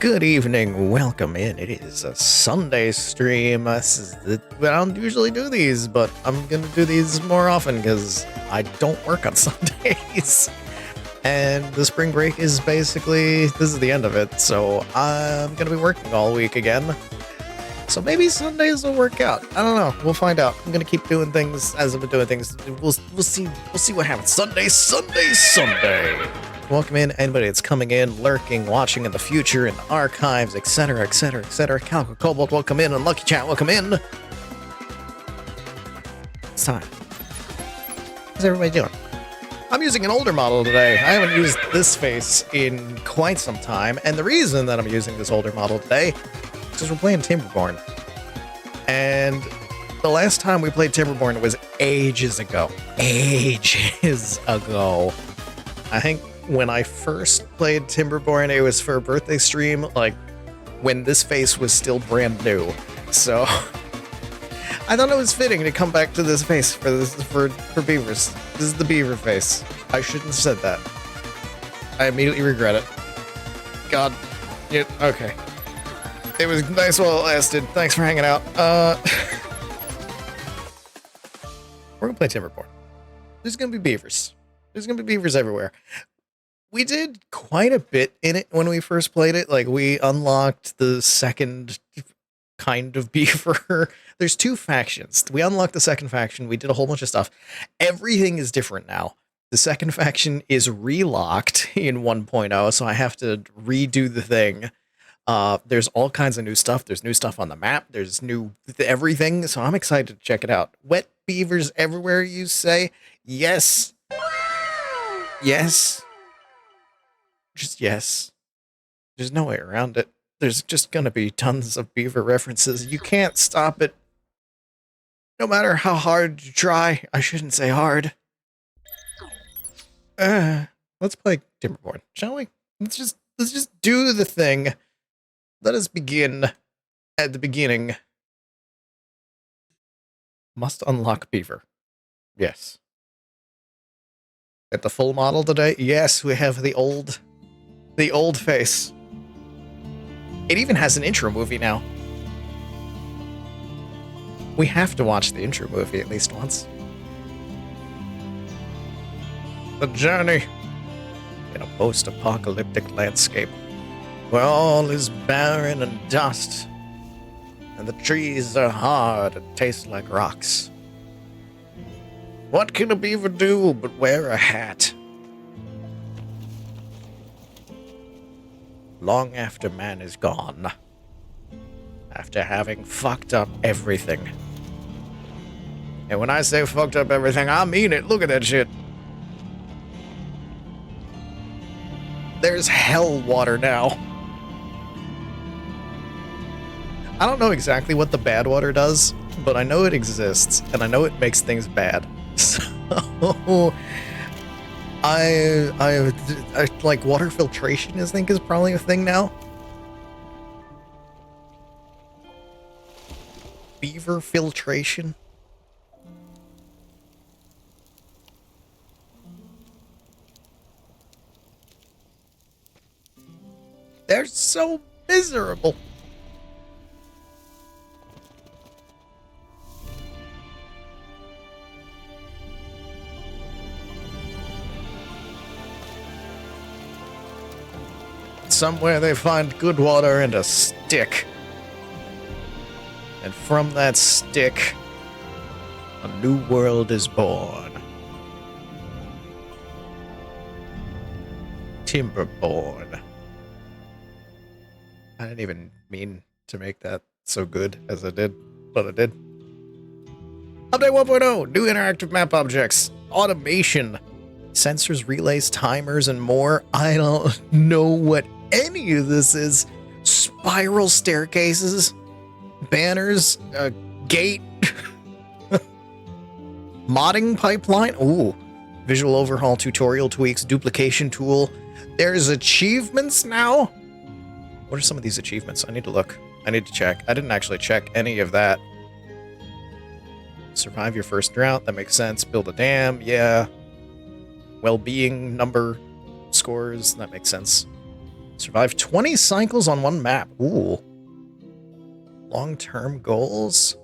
Good evening, welcome in. It is a Sunday stream. I don't usually do these, but I'm gonna do these more often because I don't work on Sundays. And the spring break is basically, this is the end of it, so I'm gonna be working all week again. So maybe Sundays will work out. I don't know. We'll find out. I'm gonna keep doing things as I've been doing things. We'll see what happens. Sunday. Welcome in anybody that's coming in, lurking, watching in the future, in the archives, etc., etc., etc. Calico Cobalt, welcome in, and Lucky Chat, welcome in. It's time. How's everybody doing? I'm using an older model today. I haven't used this face in quite some time, and the reason that I'm using this older model today is because we're playing Timberborn. And the last time we played Timberborn was ages ago. Ages ago. I think when I first played Timberborn, it was for a birthday stream, like, when this face was still brand new. So, I thought it was fitting to come back to this face for Beavers. This is the Beaver face. I shouldn't have said that. I immediately regret it. God. Yeah, okay. It was nice while it lasted. Thanks for hanging out. We're gonna play Timberborn. There's gonna be beavers. There's gonna be beavers everywhere. We did quite a bit in it when we first played it. Like, we unlocked the second kind of beaver. There's two factions. We unlocked the second faction. We did a whole bunch of stuff. Everything is different now. The second faction is relocked in 1.0, so I have to redo the thing. There's all kinds of new stuff. There's new stuff on the map. There's new everything, so I'm excited to check it out. Wet beavers everywhere, you say? Yes. Yes. Just yes. There's no way around it. There's just gonna be tons of beaver references. You can't stop it. No matter how hard you try. I shouldn't say hard. Let's play Timberborn, shall we? Let's just do the thing. Let us begin at the beginning. Must unlock Beaver. Yes. At the full model today? Yes, we have the old face. It even has an intro movie now. We have to watch the intro movie at least once. The journey in a post-apocalyptic landscape where all is barren and dust, and the trees are hard and taste like rocks. What can a beaver do but wear a hat? Long after man is gone, after having fucked up everything. And when I say fucked up everything, I mean it. Look at that shit. There's hell water now. I don't know exactly what the bad water does, but I know it exists, and I know it makes things bad. So, I like water filtration, I think, is probably a thing now. Beaver filtration. They're so miserable. Somewhere they find good water and a stick. And from that stick, a new world is born. Timberborn. I didn't even mean to make that so good as I did, but I did. Update 1.0, new interactive map objects, automation, sensors, relays, timers, and more. I don't know what any of this is. Spiral staircases, banners, a gate, modding pipeline. Ooh, visual overhaul, tutorial tweaks, duplication tool. There's achievements now. What are some of these achievements? I need to look. I need to check. I didn't actually check any of that. Survive your first drought. That makes sense. Build a dam. Yeah. Well-being number scores. That makes sense. Survive 20 cycles on one map. Ooh. Long-term goals.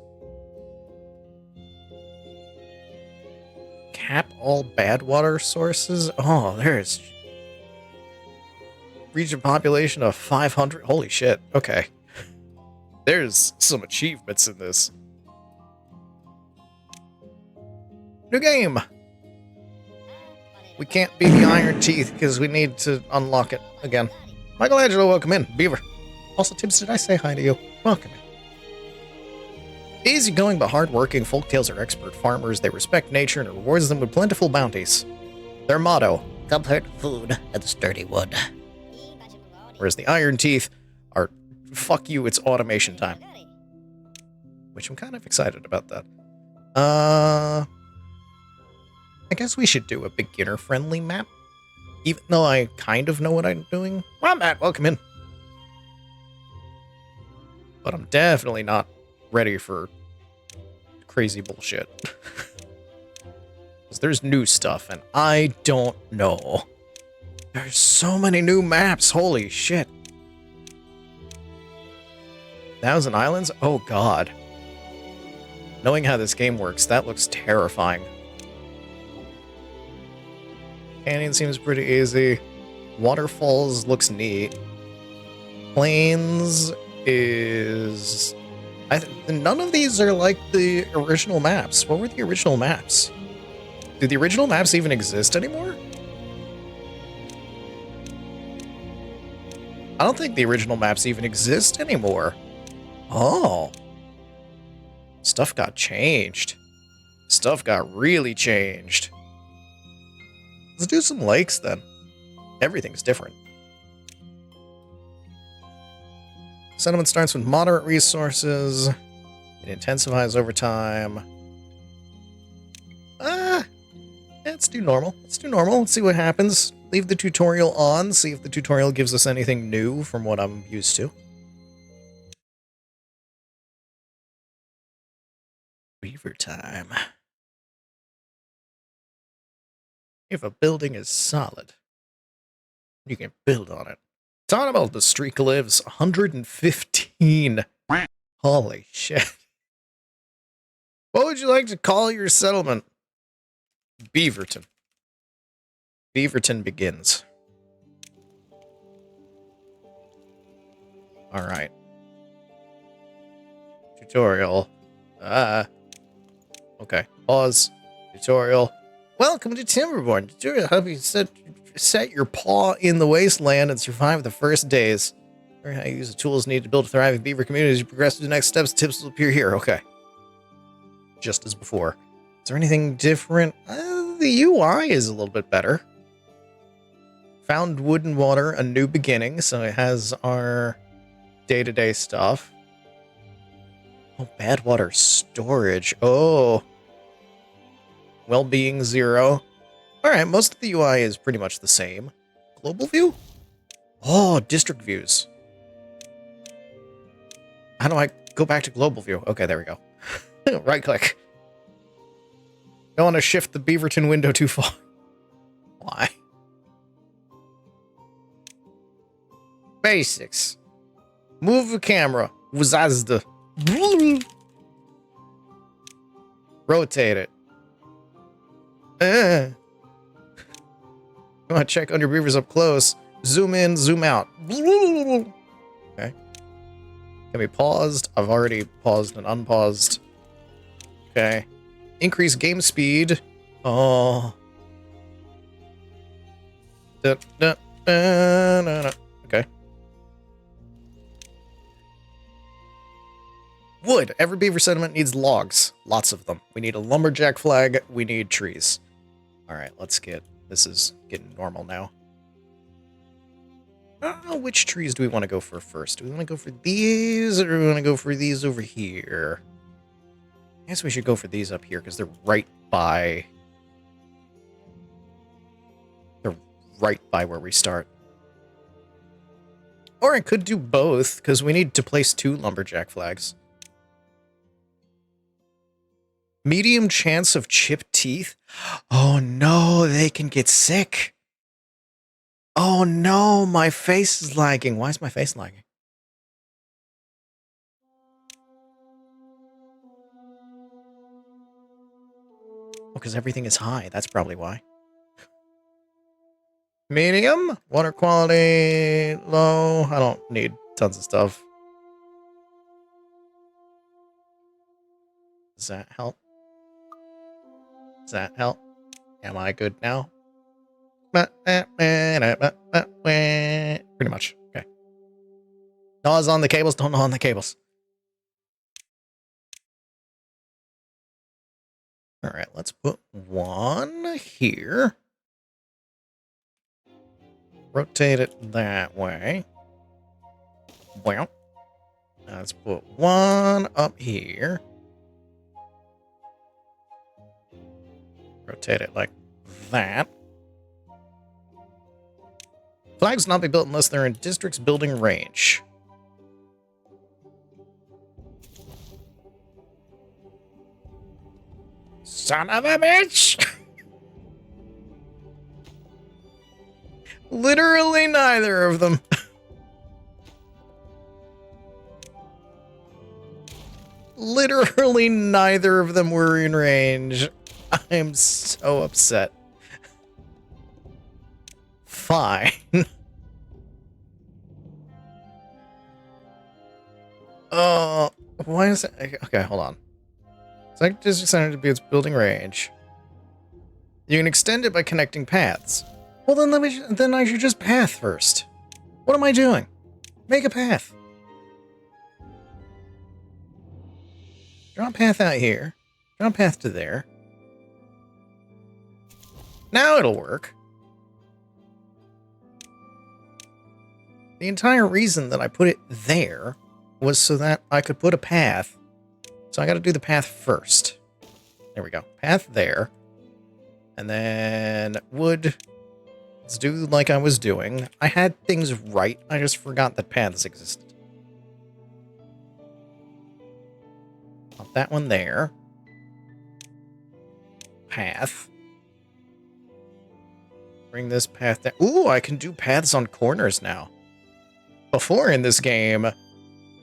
Cap all bad water sources. Oh, there's... Reach a population of 500. Holy shit. Okay. There's some achievements in this. New game! We can't beat the Iron Teeth because we need to unlock it again. Michelangelo, welcome in. Beaver. Also, Tibbs, did I say hi to you? Welcome in. Easygoing but hardworking, folktales are expert farmers. They respect nature and rewards them with plentiful bounties. Their motto, comfort, food, and sturdy wood. Whereas the Iron Teeth are, fuck you, it's automation time. Which I'm kind of excited about that. I guess we should do a beginner-friendly map. Even though I kind of know what I'm doing. Well, Matt, welcome in. But I'm definitely not ready for crazy bullshit. Because there's new stuff, and I don't know. There's so many new maps, holy shit. 1,000 islands? Oh god. Knowing how this game works, that looks terrifying. Canyon seems pretty easy. Waterfalls looks neat. Plains is... none of these are like the original maps. What were the original maps? Do the original maps even exist anymore? I don't think the original maps even exist anymore. Oh. Stuff got changed. Stuff got really changed. Let's do some lakes then. Everything's different. Settlement starts with moderate resources. It intensifies over time. Let's do normal. Let's do normal. Let's see what happens. Leave the tutorial on. See if the tutorial gives us anything new from what I'm used to. Beaver time. If a building is solid, you can build on it. Talking about the streak lives 115. Holy shit. What would you like to call your settlement? Beaverton. Beaverton begins. Alright. Tutorial. Okay. Pause. Tutorial. Welcome to Timberborn. Tutorial help you set your paw in the wasteland and survive the first days. Learn how to use the tools needed to build a thriving beaver community. As you progress to the next steps, tips will appear here. Okay. Just as before. Is there anything different? The UI is a little bit better. Found wood and water, a new beginning. So it has our day-to-day stuff. Oh, bad water storage. Oh. Well-being 0. Alright, most of the UI is pretty much the same. Global view? Oh, district views. How do I go back to global view? Okay, there we go. Right-click. Don't want to shift the Beaverton window too far. Why? Basics. Move the camera. Wazazda. Rotate it. You want to check on your beavers up close. Zoom in, zoom out. Okay. Can be paused. I've already paused and unpaused. Okay. Increase game speed. Oh. Okay. Wood. Every beaver settlement needs logs. Lots of them. We need a lumberjack flag. We need trees. Alright, let's get... This is getting normal now. Which trees do we want to go for first? Do we want to go for these, or do we want to go for these over here? I guess we should go for these up here, because they're right by... They're right by where we start. Or I could do both, because we need to place 2 lumberjack flags. Medium chance of chipped teeth? Oh no, they can get sick. Oh no, my face is lagging. Why is my face lagging? Because everything is high. That's probably why. Medium. Water quality low. I don't need tons of stuff. Does that help? Does that help? Am I good now? Pretty much. Okay. Gnaws on the cables. Don't gnaw on the cables. All right. Let's put one here. Rotate it that way. Well, let's put one up here. Rotate it like that. Flags not be built unless they're in district's building range. Son of a bitch! Literally neither of them. Literally neither of them were in range. I'm so upset. Fine. Why is it? Okay, hold on. Select district center to be its building range. You can extend it by connecting paths. Well, then I should just path first. What am I doing? Make a path. Draw a path out here. Draw a path to there. Now it'll work. The entire reason that I put it there was so that I could put a path. So I got to do the path first. There we go. Path there. And then wood. Let's do like I was doing. I had things right. I just forgot that paths existed. Put that one there. Path. Bring this path down. Ooh, I can do paths on corners now. Before in this game,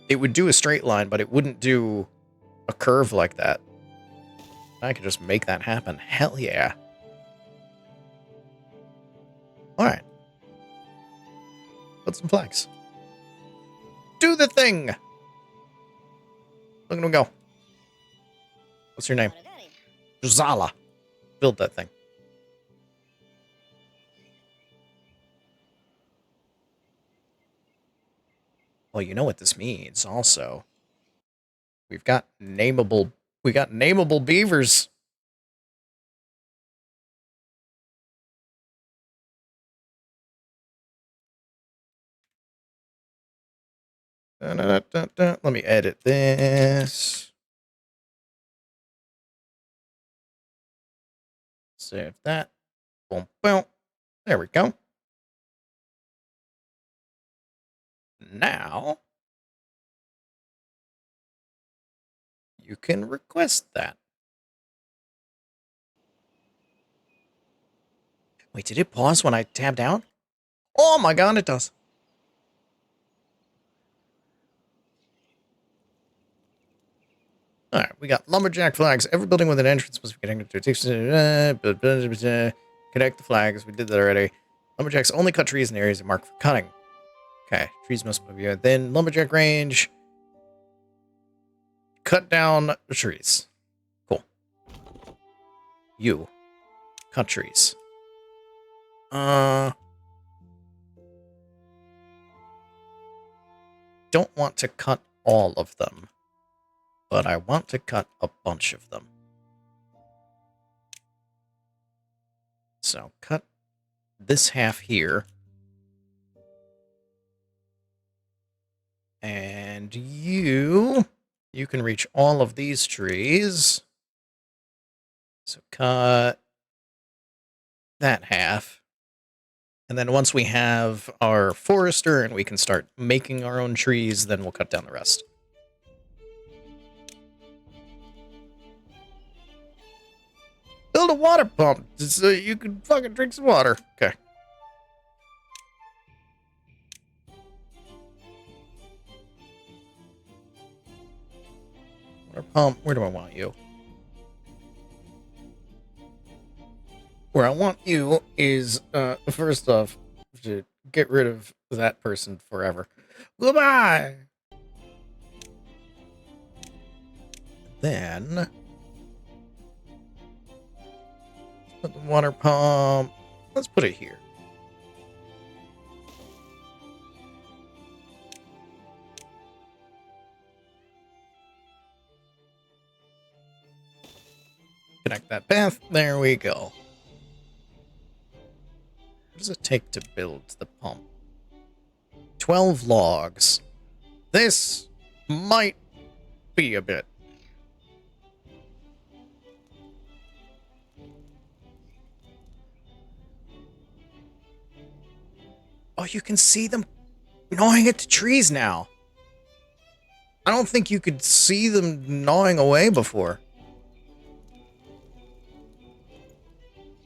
it would do a straight line, but it wouldn't do a curve like that. I could just make that happen. Hell yeah. Alright. Put some flags. Do the thing! Look at him go. What's your name? Zala. Build that thing. Well, you know what this means also. We got nameable beavers. Let me edit this. Save that. Boom, boom. There we go. Now, you can request that. Wait, did it pause when I tabbed out? Oh my god, it does. Alright, we got lumberjack flags. Every building with an entrance must be connected to connect the flags. We did that already. Lumberjacks only cut trees in areas marked for cutting. Okay, trees must be within lumberjack range. Cut down the trees. Cool. You. Cut trees. Don't want to cut all of them. But I want to cut a bunch of them. So cut this half here. And you can reach all of these trees. So cut that half. And then once we have our forester and we can start making our own trees, then we'll cut down the rest. Build a water pump so you can fucking drink some water. Okay. Water pump, where do I want you? Where I want you is, first off, to get rid of that person forever. Goodbye! Then, put the water pump, let's put it here. Connect that path, there we go. What does it take to build the pump? 12 logs. This might be a bit. Oh, you can see them gnawing at the trees now. I don't think you could see them gnawing away before.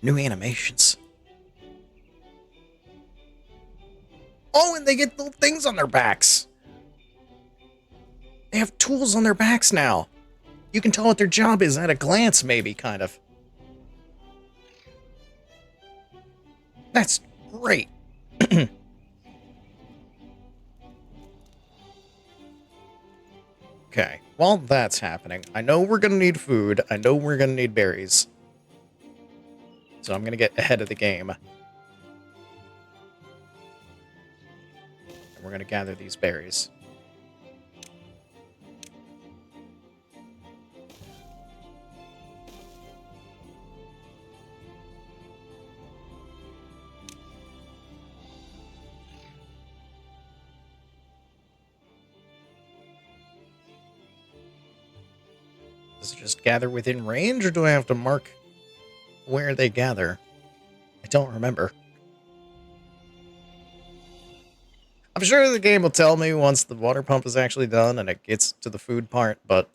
New animations. Oh, and they get little things on their backs. They have tools on their backs now. You can tell what their job is at a glance, maybe, kind of. That's great. Okay, while that's happening, I know we're going to need food. I know we're going to need berries. So I'm going to get ahead of the game. And we're going to gather these berries. Does it just gather within range, or do I have to mark where they gather? I don't remember. I'm sure the game will tell me once the water pump is actually done and it gets to the food part, but...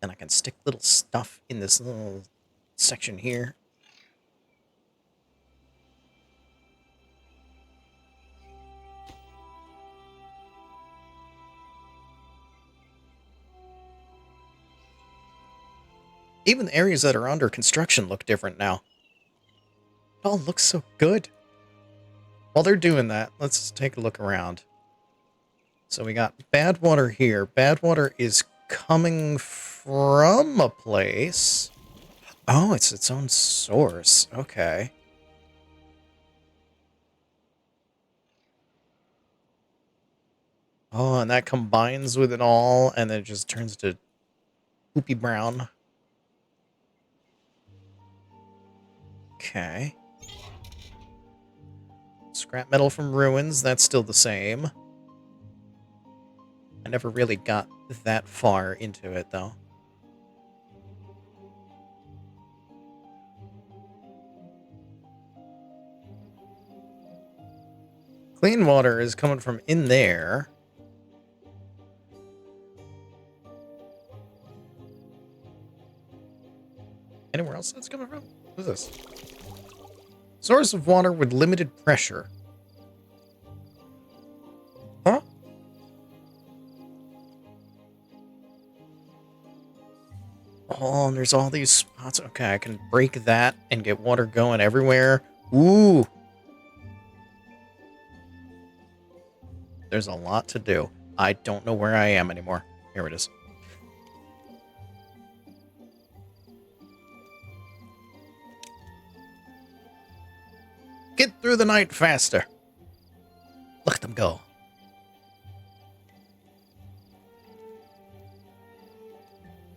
And I can stick little stuff in this little section here. Even the areas that are under construction look different now. It all looks so good. While they're doing that, let's take a look around. So we got bad water here. Bad water is coming from a place. Oh, it's its own source. Okay. Oh, and that combines with it all, and then it just turns to poopy brown. Okay. Scrap metal from ruins, that's still the same. I never really got that far into it, though. Clean water is coming from in there. Anywhere else that's coming from? What is this? Source of water with limited pressure. Huh? Oh, and there's all these spots. Okay, I can break that and get water going everywhere. Ooh. There's a lot to do. I don't know where I am anymore. Here it is. Get through the night faster. Look at them go.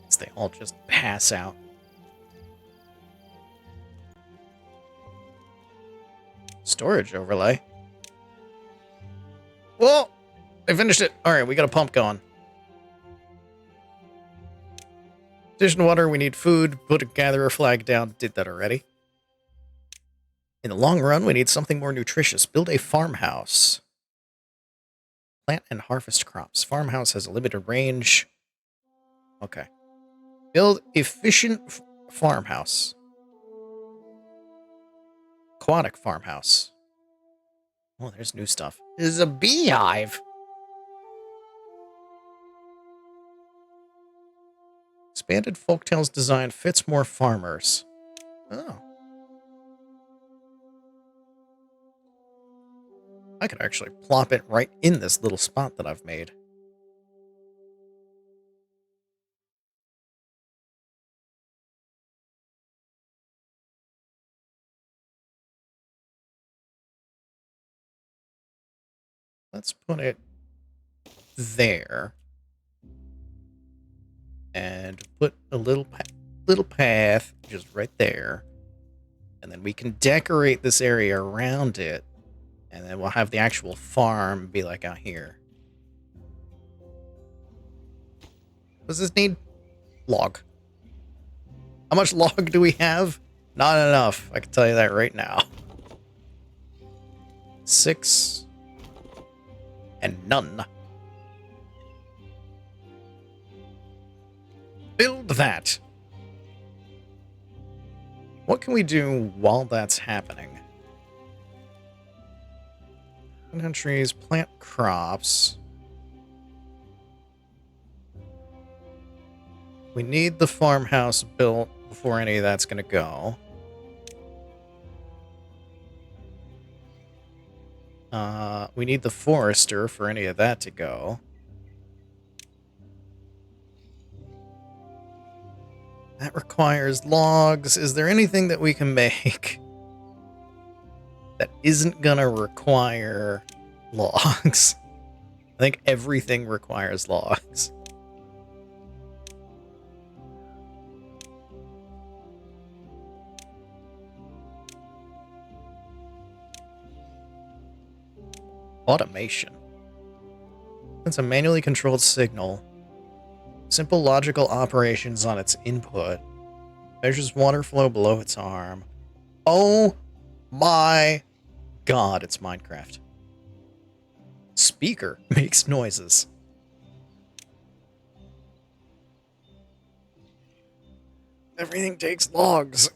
As they all just pass out. Storage overlay. Whoa! I finished it. Alright, we got a pump going. Additional water, we need food. Put a gatherer flag down. Did that already. In the long run, we need something more nutritious. Build a farmhouse. Plant and harvest crops. Farmhouse has a limited range. Okay. Build efficient farmhouse. aquatic farmhouse. Oh, there's new stuff. There's a beehive. Expanded folktales design fits more farmers. Oh. I could actually plop it right in this little spot that I've made. Let's put it there. And put a little path just right there. And then we can decorate this area around it. And then we'll have the actual farm be like out here. Does this need log? How much log do we have? Not enough. I can tell you that right now. 6. And none. Build that. What can we do while that's happening? Plant trees, plant crops. We need the farmhouse built before any of that's going to go. We need the forester for any of that to go. That requires logs. Is there anything that we can make that isn't gonna require logs? I think everything requires logs. Automation. It's a manually controlled signal. Simple logical operations on its input. Measures water flow below its arm. Oh my god, it's Minecraft. Speaker makes noises. Everything takes logs.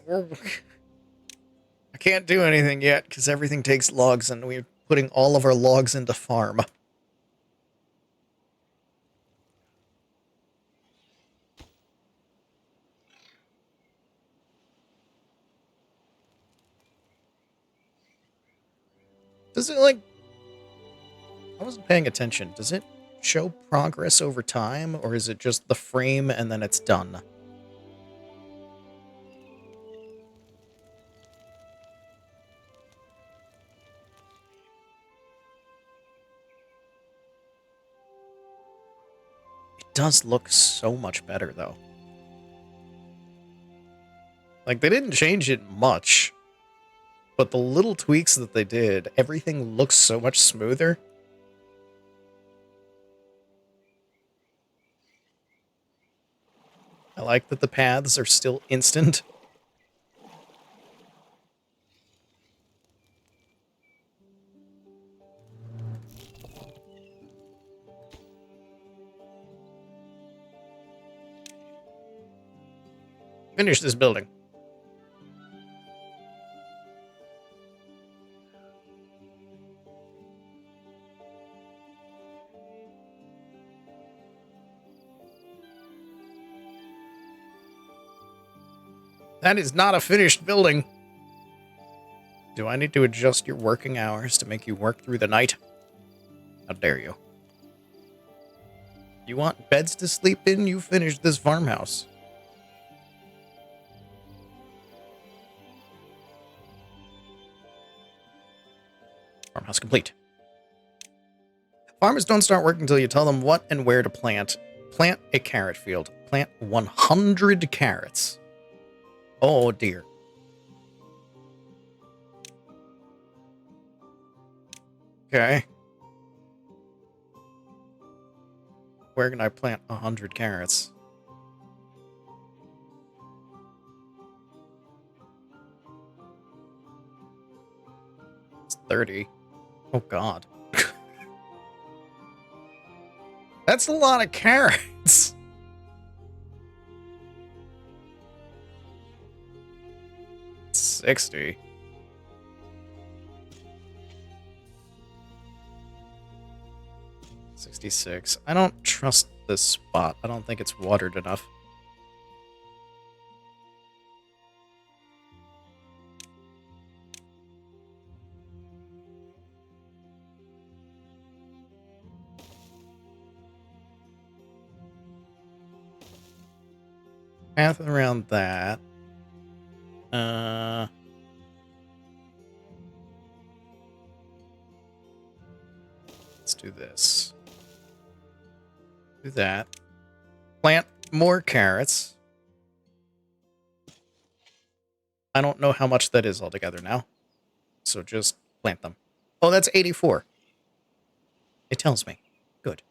I can't do anything yet because everything takes logs and we're putting all of our logs into farm. Does it, like... I wasn't paying attention. Does it show progress over time, or is it just the frame and then it's done? It does look so much better, though. Like, they didn't change it much, but the little tweaks that they did, everything looks so much smoother. I like that the paths are still instant. Finish this building. That is not a finished building. Do I need to adjust your working hours to make you work through the night? How dare you? You want beds to sleep in? You finish this farmhouse. Farmhouse complete. Farmers don't start work until you tell them what and where to plant. Plant a carrot field. Plant 100 carrots. Oh dear. Okay. Where can I plant 100 carrots? It's 30. Oh god. That's a lot of carrots. $60. 66. I don't trust this spot. I don't think it's watered enough. Path around that. Let's do this. Do that. Plant more carrots. I don't know how much that is altogether now. So just plant them. Oh, that's 84. It tells me. Good.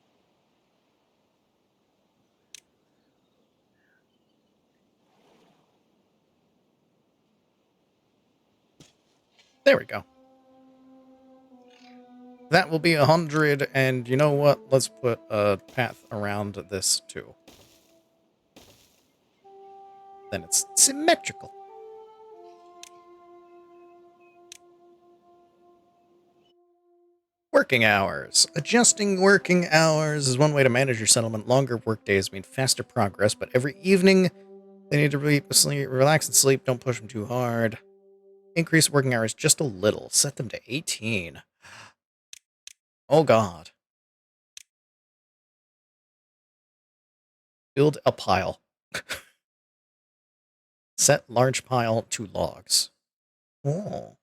There we go. That will be 100, and you know what? Let's put a path around this too. Then it's symmetrical. Working hours. Adjusting working hours is one way to manage your settlement. Longer work days mean faster progress, but every evening they need to relax and sleep. Don't push them too hard. Increase working hours just a little. Set them to 18. Oh, God. Build a pile. Set large pile to logs. Oh.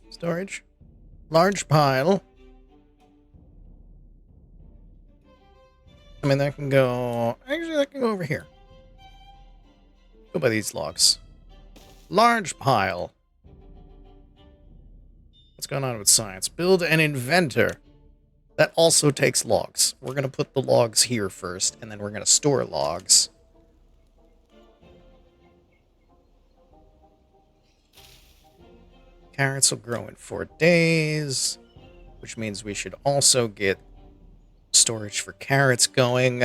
Storage. Large pile. I mean, that can go... Actually, that can go over here. Go by these logs. Large pile. What's going on with science? Build an inventor. That also takes logs. We're going to put the logs here first, and then we're going to store logs. Carrots will grow in 4 days, which means we should also get storage for carrots going.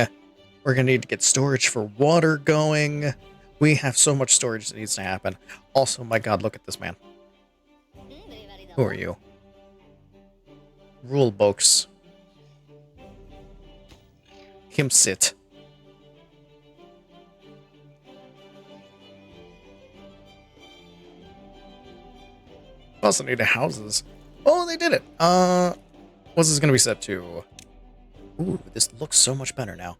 We're going to need to get storage for water going. We have so much storage that needs to happen. Also, my God, look at this man. Who are you? Rule books. Him sit. Also need houses. Oh, they did it. What's this gonna be set to? Ooh, this looks so much better now.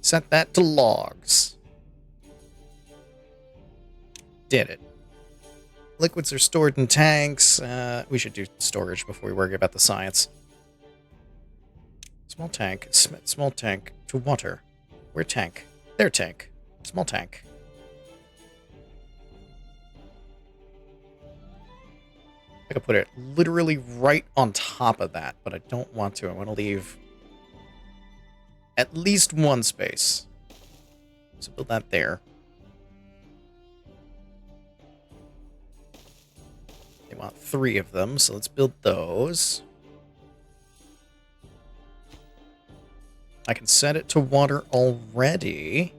Set that to logs. Did it. Liquids are stored in tanks. We should do storage before we worry about the science. Small tank. Small tank to water. Where tank? There tank. Small tank. I could put it literally right on top of that, but I don't want to. I want to leave at least one space. So build that there. They want 3 of them, so let's build those. I can set it to water already.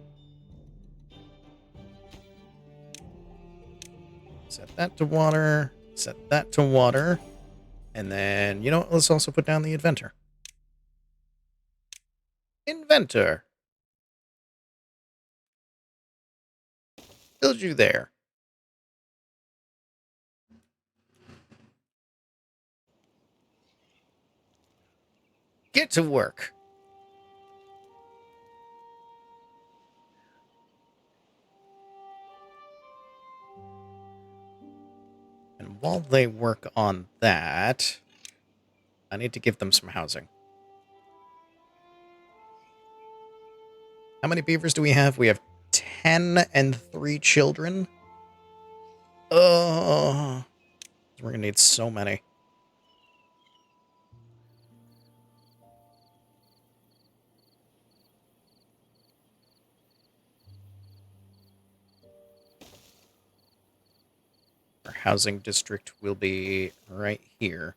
Set that to water. Set that to water. And then, you know what? Let's also put down the inventor. Inventor. Build you there. Get to work. And while they work on that, I need to give them some housing. How many beavers do we have? We have 10 and 3 children. Oh, we're gonna need so many. Our housing district will be right here.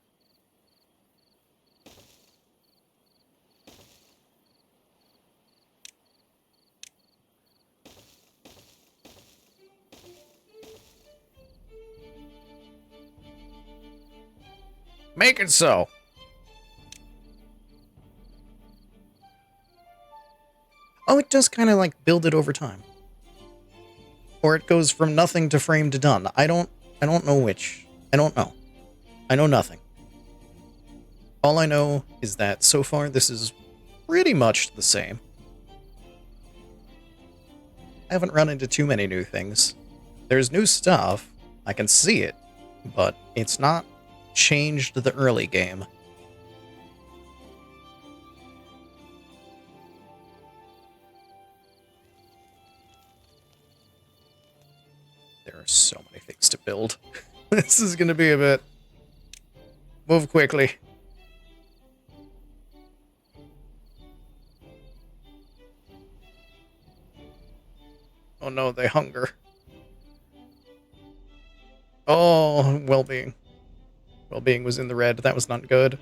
Make it so. Oh, it does kind of like build it over time. Or it goes from nothing to frame to done. I don't know which. I don't know. I know nothing. All I know is that so far this is pretty much the same. I haven't run into too many new things. There's new stuff. I can see it, but it's not changed the early game. There are so many things to build. This is going to be a bit... Move quickly. Oh no, they hunger. Oh, well-being. Well-being was in the red. That was not good.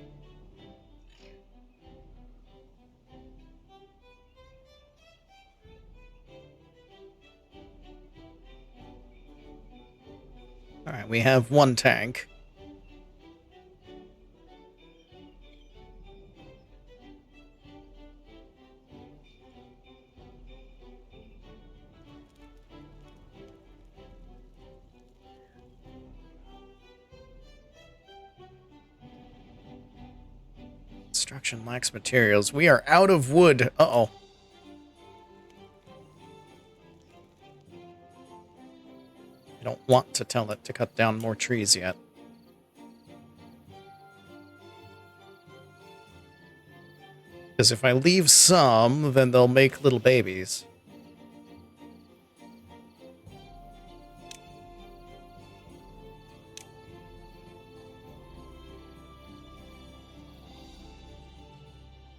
Alright, we have one tank. Construction lacks materials. We are out of wood. Uh-oh. I don't want to tell it to cut down more trees yet. Because if I leave some, then they'll make little babies.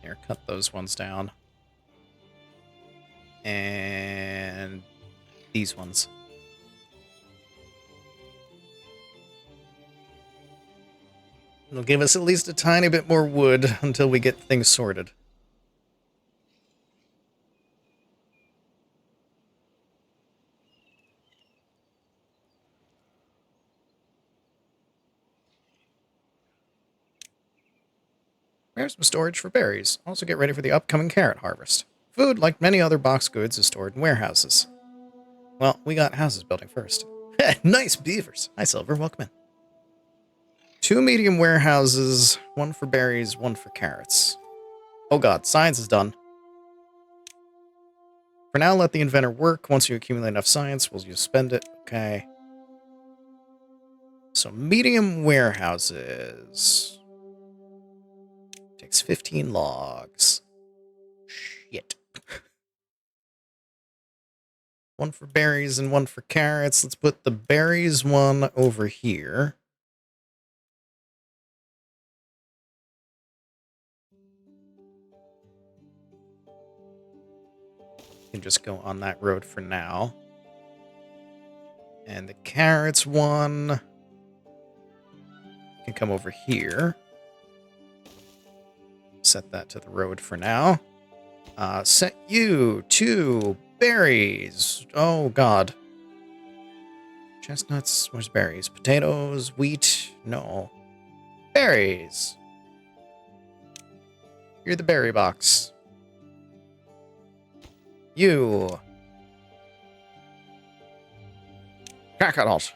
Here, cut those ones down. And these ones. It'll give us at least a tiny bit more wood until we get things sorted. There's some storage for berries. Also get ready for the upcoming carrot harvest. Food, like many other box goods, is stored in warehouses. Well, we got houses building first. Nice beavers. Hi, Silver. Welcome in. 2 medium warehouses, 1 for berries, 1 for carrots. Oh god, science is done. For now, let the inventor work. Once you accumulate enough science, will you spend it? Okay. So, medium warehouses. Takes 15 logs. Shit. 1 for berries and 1 for carrots. Let's put the berries one over here. You can just go on that road for now. And the carrots one can come over here. Set that to the road for now. Set you to berries. Oh, God. Chestnuts. Where's berries? Potatoes. Wheat. No. Berries. You're the berry box. You. Kakarot.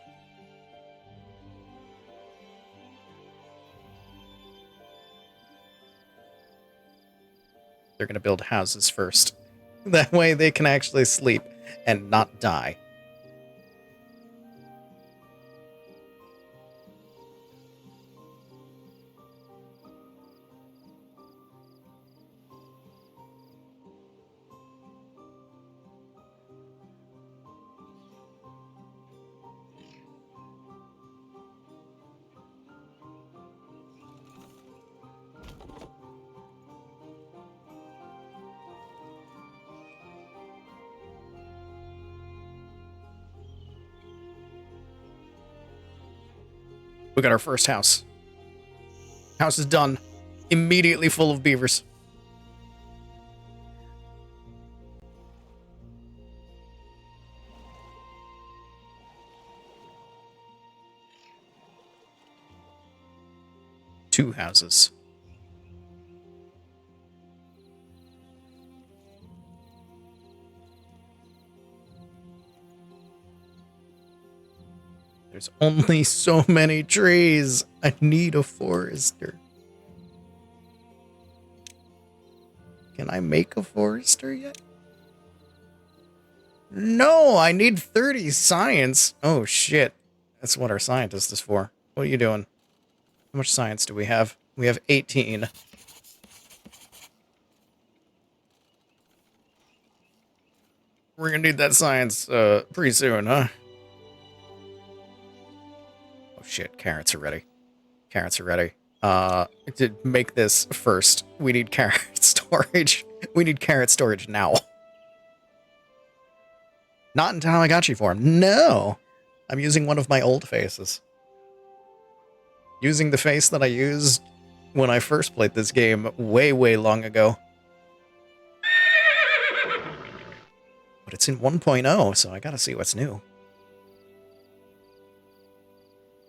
They're going to build houses first. That way they can actually sleep and not die. We got our first house. House is done. Immediately full of beavers. 2 houses. There's only so many trees. I need a forester. Can I make a forester yet? No, I need 30 science. Oh, shit. That's what our scientist is for. What are you doing? How much science do we have? We have 18. We're gonna need that science pretty soon, huh? Oh shit, carrots are ready. Carrots are ready. To make this first, we need carrot storage. We need carrot storage now. Not in Teddygotchi form. No! I'm using one of my old faces. Using the face that I used when I first played this game way, way long ago. But it's in 1.0, so I gotta see what's new.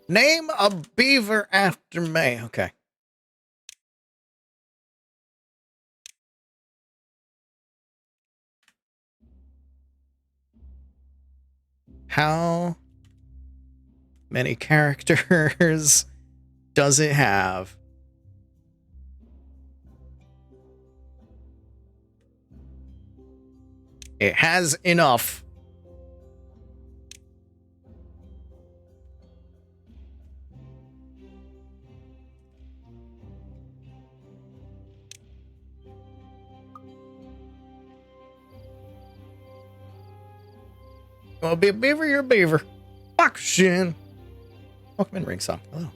Name a beaver after May. Okay. How many characters does it have? It has enough. Well, be a beaver, you're a beaver. Fuck, Shin. Welcome in, Ring Song. Hello.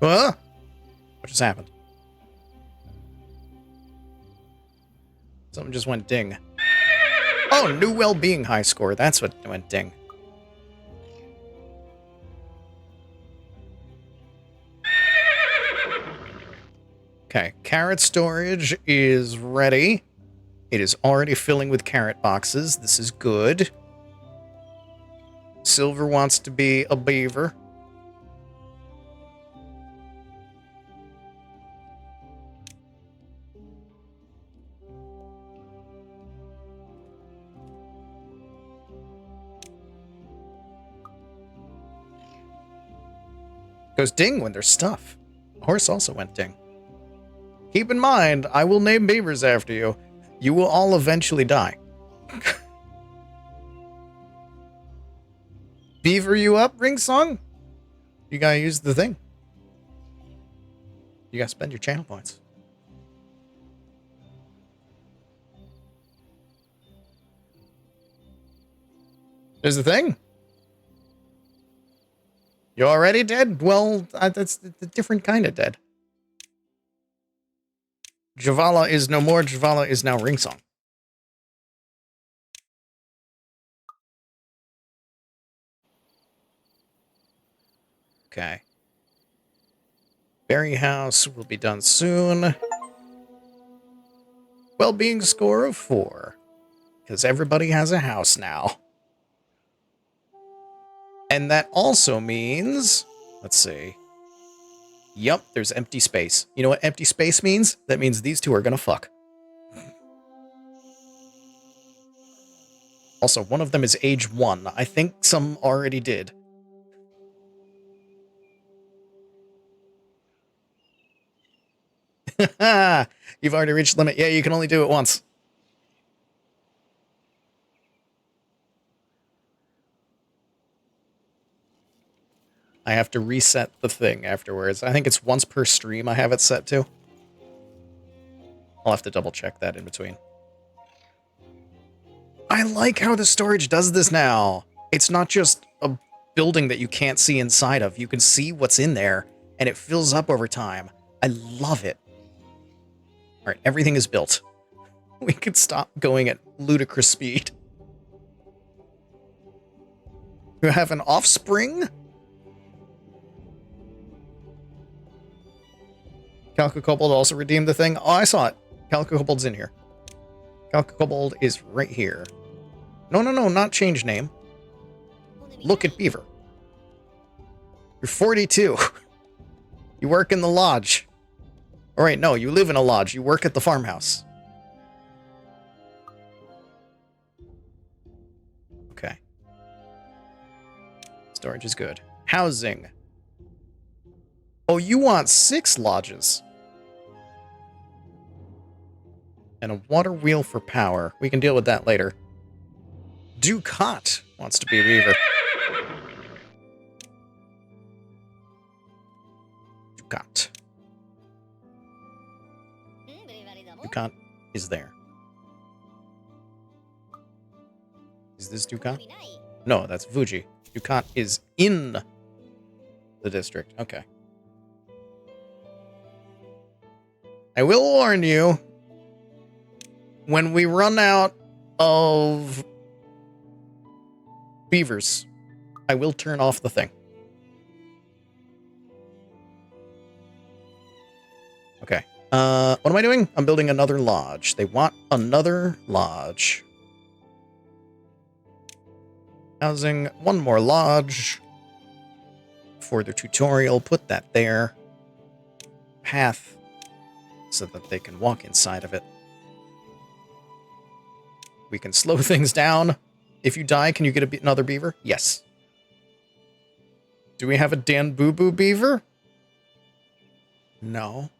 What just happened? Something just went ding. Oh, new well-being high score. That's what went ding. Okay, carrot storage is ready. It is already filling with carrot boxes. This is good. Silver wants to be a beaver. Goes ding when there's stuff. The horse also went ding. Keep in mind, I will name beavers after you. You will all eventually die. Beaver you up, Ring Song? You gotta use the thing. You gotta spend your channel points. There's the thing. You already dead? Well, that's a different kind of dead. Javala is no more. Javala is now Ring Song. Okay. Berry House will be done soon. Well-being score of 4. Because everybody has a house now. And that also means... Let's see. Yup, there's empty space. You know what empty space means? That means these two are gonna fuck. Also, one of them is age 1. I think some already did. You've already reached limit. Yeah, you can only do it once. I have to reset the thing afterwards. I think it's once per stream I have it set to. I'll have to double check that in between. I like how the storage does this now. It's not just a building that you can't see inside of. You can see what's in there, and it fills up over time. I love it. All right, everything is built. We could stop going at ludicrous speed. You have an offspring? Calico Kobold also redeemed the thing. Oh, I saw it. Calico Kobold's in here. Calico Kobold is right here. No, not change name. Look at Beaver. You're 42. You work in the lodge. All right, no, you live in a lodge. You work at the farmhouse. Okay. Storage is good. Housing. Oh, you want 6 lodges. And a water wheel for power. We can deal with that later. Ducat wants to be a beaver. Ducat. Ducat is there. Is this Ducat? No, that's Fuji. Ducat is in the district. Okay. I will warn you, when we run out of beavers, I will turn off the thing. Okay. What am I doing? I'm building another lodge. They want another lodge. Housing, one more lodge. For their tutorial, put that there. Path, so that they can walk inside of it. We can slow things down. If you die, can you get another beaver? Yes. Do we have a Dan Boo Boo beaver? No.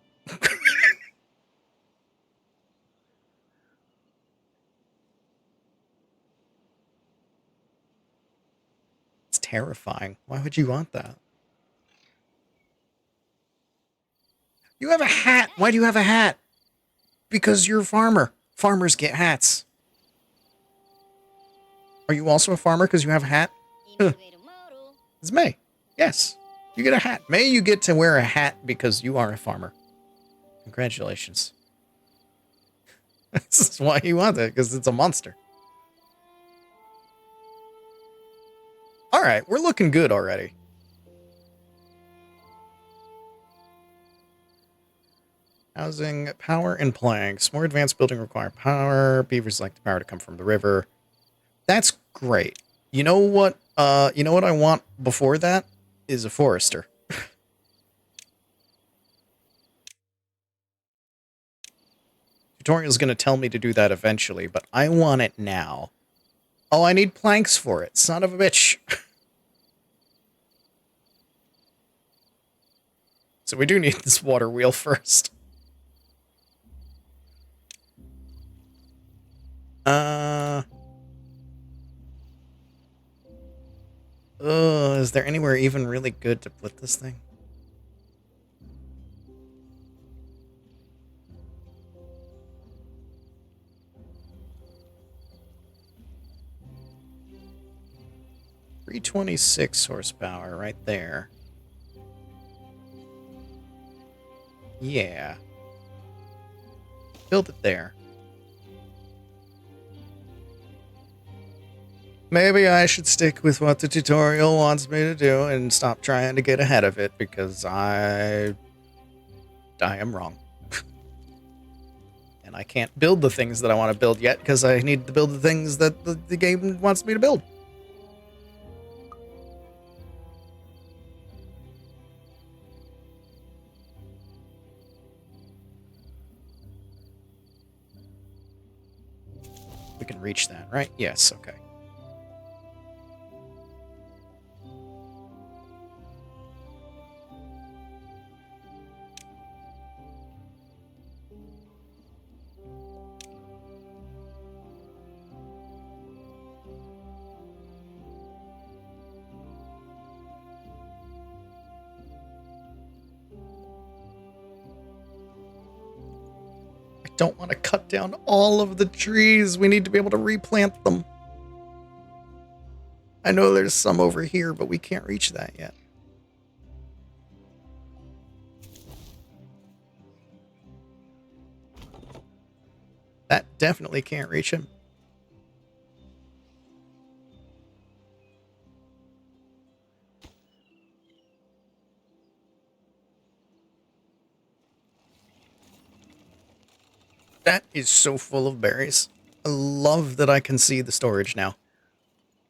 It's terrifying. Why would you want that? You have a hat. Why do you have a hat? Because you're a farmer. Farmers get hats. Are you also a farmer because you have a hat? It's May. Yes. You get a hat. May, you get to wear a hat because you are a farmer. Congratulations. This is why you want it, because it's a monster. Alright, we're looking good already. Housing, power, and planks. More advanced building require power. Beavers like the power to come from the river. That's great. You know what I want before that? Is a forester. Tutorial's gonna tell me to do that eventually, but I want it now. Oh, I need planks for it. Son of a bitch. So we do need this water wheel first. Is there anywhere even really good to put this thing? $326 horsepower right there. Yeah. Build it there. Maybe I should stick with what the tutorial wants me to do and stop trying to get ahead of it, because I am wrong. And I can't build the things that I want to build yet, because I need to build the things that the game wants me to build. We can reach that, right? Yes, okay. Don't want to cut down all of the trees. We need to be able to replant them. I know there's some over here, but we can't reach that yet. That definitely can't reach him. That is so full of berries. I love that I can see the storage now.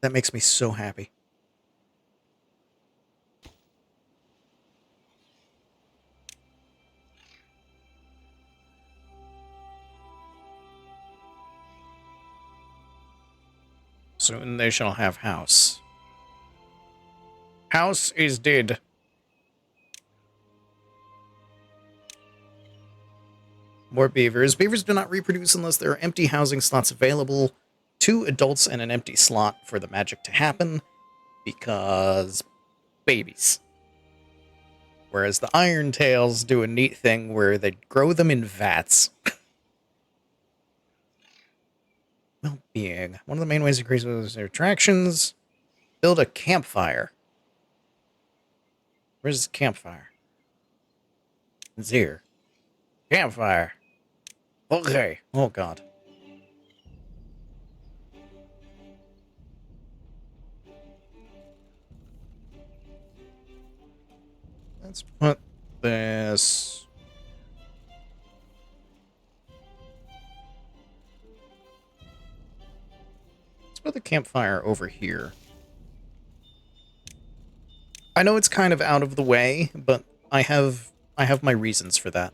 That makes me so happy. Soon they shall have house. House is dead. More beavers. Beavers do not reproduce unless there are empty housing slots available. 2 adults and an empty slot for the magic to happen. Because babies. Whereas the Irontails do a neat thing where they grow them in vats. Well-being. One of the main ways to increase their attractions. Build a campfire. Where's the campfire? It's here. Campfire. Okay. Oh, God. Let's put this... Let's put the campfire over here. I know it's kind of out of the way, but I have my reasons for that.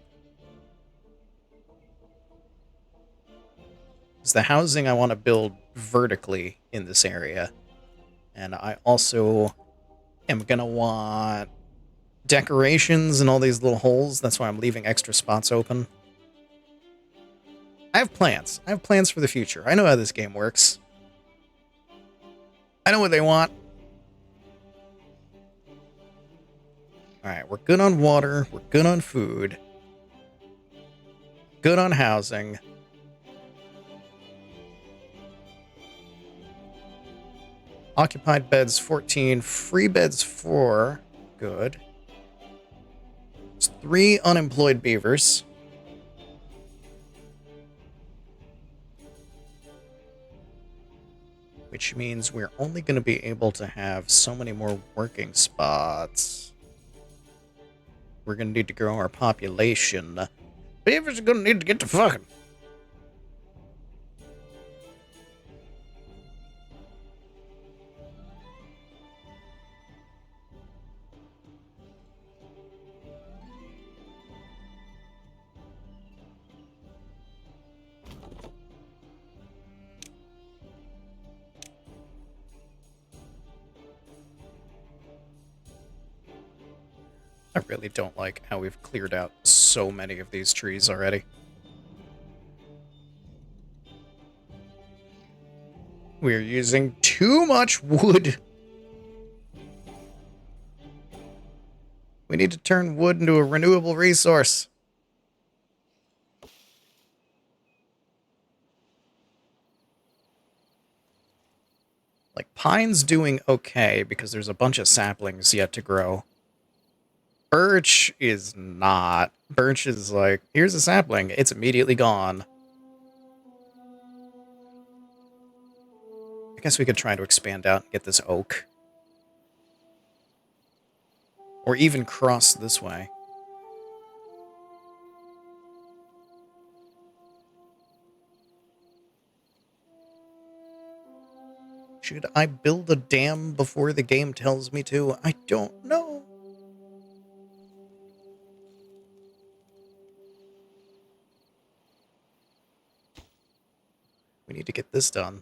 It's the housing I want to build vertically in this area. And I also am going to want decorations and all these little holes. That's why I'm leaving extra spots open. I have plans. I have plans for the future. I know how this game works. I know what they want. Alright, we're good on water. We're good on food. Good on housing. Occupied beds 14. Free beds 4. Good. There's 3 unemployed beavers. Which means we're only going to be able to have so many more working spots. We're going to need to grow our population. Beavers are going to need to get to fucking. I really don't like how we've cleared out so many of these trees already. We're using too much wood. We need to turn wood into a renewable resource. Like, pine's doing okay because there's a bunch of saplings yet to grow. Birch is not. Birch is like, here's a sapling. It's immediately gone. I guess we could try to expand out and get this oak. Or even cross this way. Should I build a dam before the game tells me to? I don't know. We need to get this done.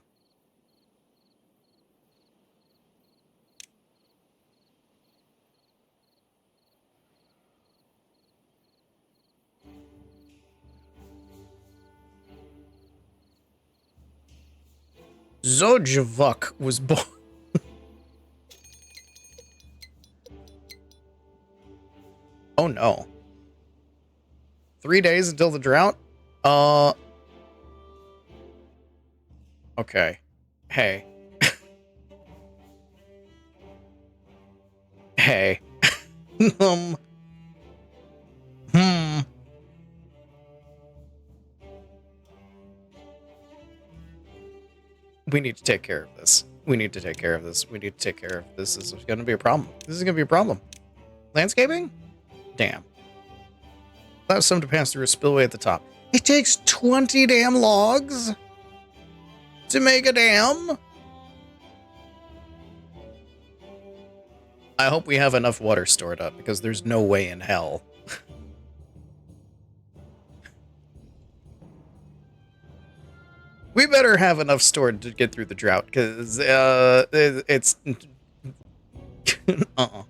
Zojavuk was born. Oh no. 3 days until the drought? Okay. Hey. Hey. Hmm. We need to take care of this. We need to take care of this. We need to take care of this. This is going to be a problem. This is going to be a problem. Landscaping? Damn. Allow some to pass through a spillway at the top. It takes 20 damn logs to make a dam? I hope we have enough water stored up, because there's no way in hell. We better have enough stored to get through the drought, because it's... uh-uh.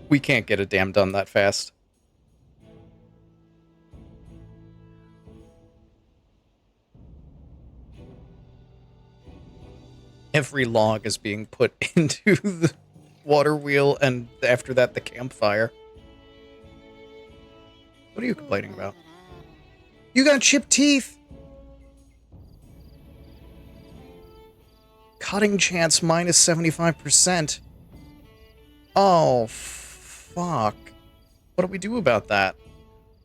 We can't get a dam done that fast. Every log is being put into the water wheel, and after that, the campfire. What are you complaining about? You got chipped teeth! Cutting chance minus 75%. Oh, fuck. What do we do about that?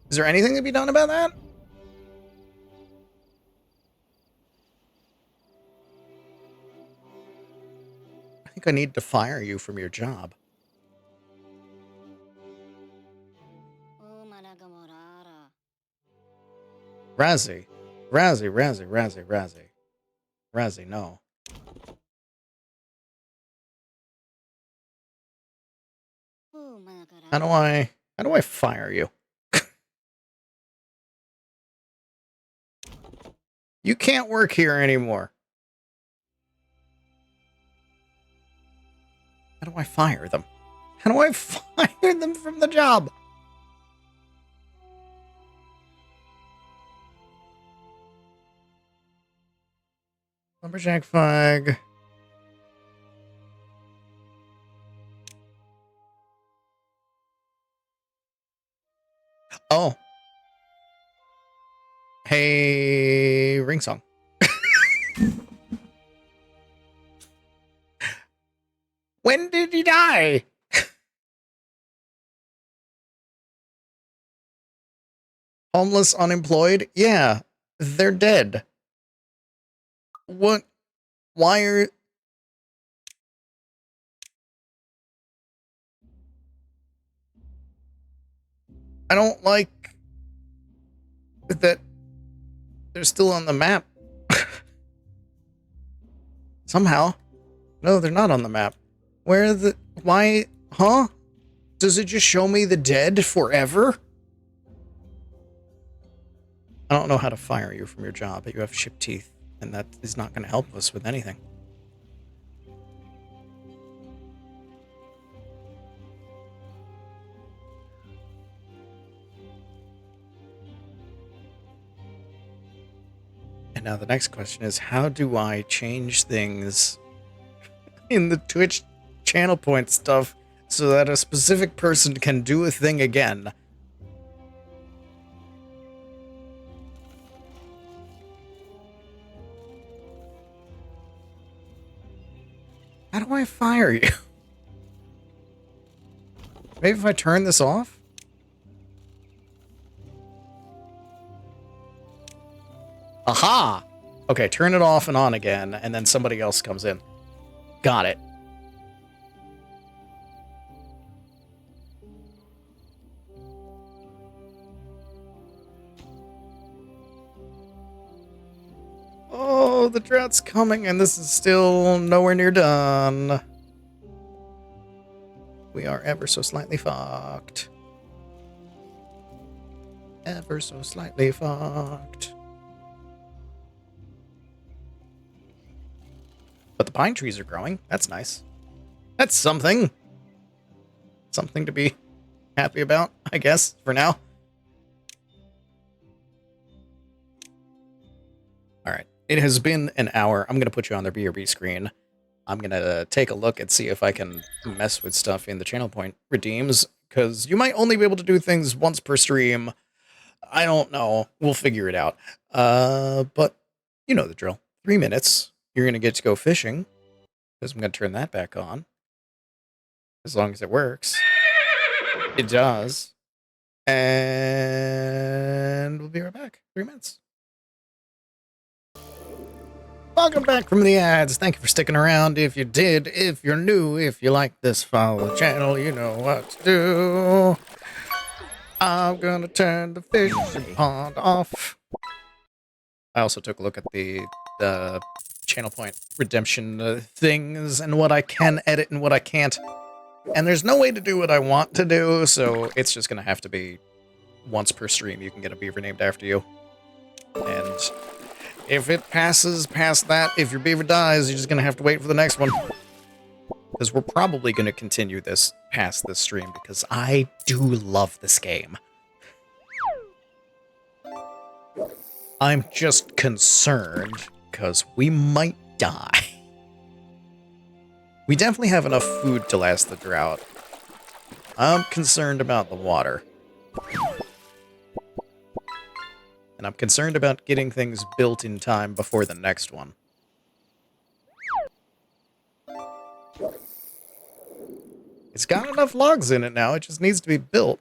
Is there anything to be done about that? I think I need to fire you from your job. Razzie. Razzie, no. How do I fire you? You can't work here anymore. How do I fire them? How do I fire them from the job? Lumberjack flag. Oh. Hey, ring song. When did he die? Homeless, unemployed? Yeah, they're dead. What? Why are... I don't like that they're still on the map. Somehow. No, they're not on the map. Where are the... Why? Huh? Does it just show me the dead forever? I don't know how to fire you from your job, but you have chipped teeth, and that is not going to help us with anything. And now the next question is, how do I change things in the Twitch channel point stuff so that a specific person can do a thing again? How do I fire you? Maybe if I turn this off? Aha! Okay, turn it off and on again, and then somebody else comes in. Got it. Oh, the drought's coming, and this is still nowhere near done. We are ever so slightly fucked. Ever so slightly fucked. But the pine trees are growing. That's nice. That's something. Something to be happy about, I guess, for now. Alright. It has been an hour. I'm going to put you on the BRB screen. I'm going to take a look and see if I can mess with stuff in the channel point redeems, because you might only be able to do things once per stream. I don't know. We'll figure it out. But you know the drill. 3 minutes. You're going to get to go fishing, because I'm going to turn that back on. As long as it works. It does. And we'll be right back. 3 minutes. Welcome back from the ads. Thank you for sticking around. If you did, if you're new, if you like this, follow the channel. You know what to do. I'm going to turn the fishing pond off. I also took a look at the channel point redemption things and what I can edit and what I can't. And there's no way to do what I want to do, so it's just going to have to be once per stream you can get a beaver named after you. And If it passes past that, if your beaver dies, you're just gonna have to wait for the next one. Because we're probably gonna continue this past this stream, because I do love this game. I'm just concerned, because we might die. We definitely have enough food to last the drought. I'm concerned about the water. And I'm concerned about getting things built in time before the next one. It's got enough logs in it now, it just needs to be built.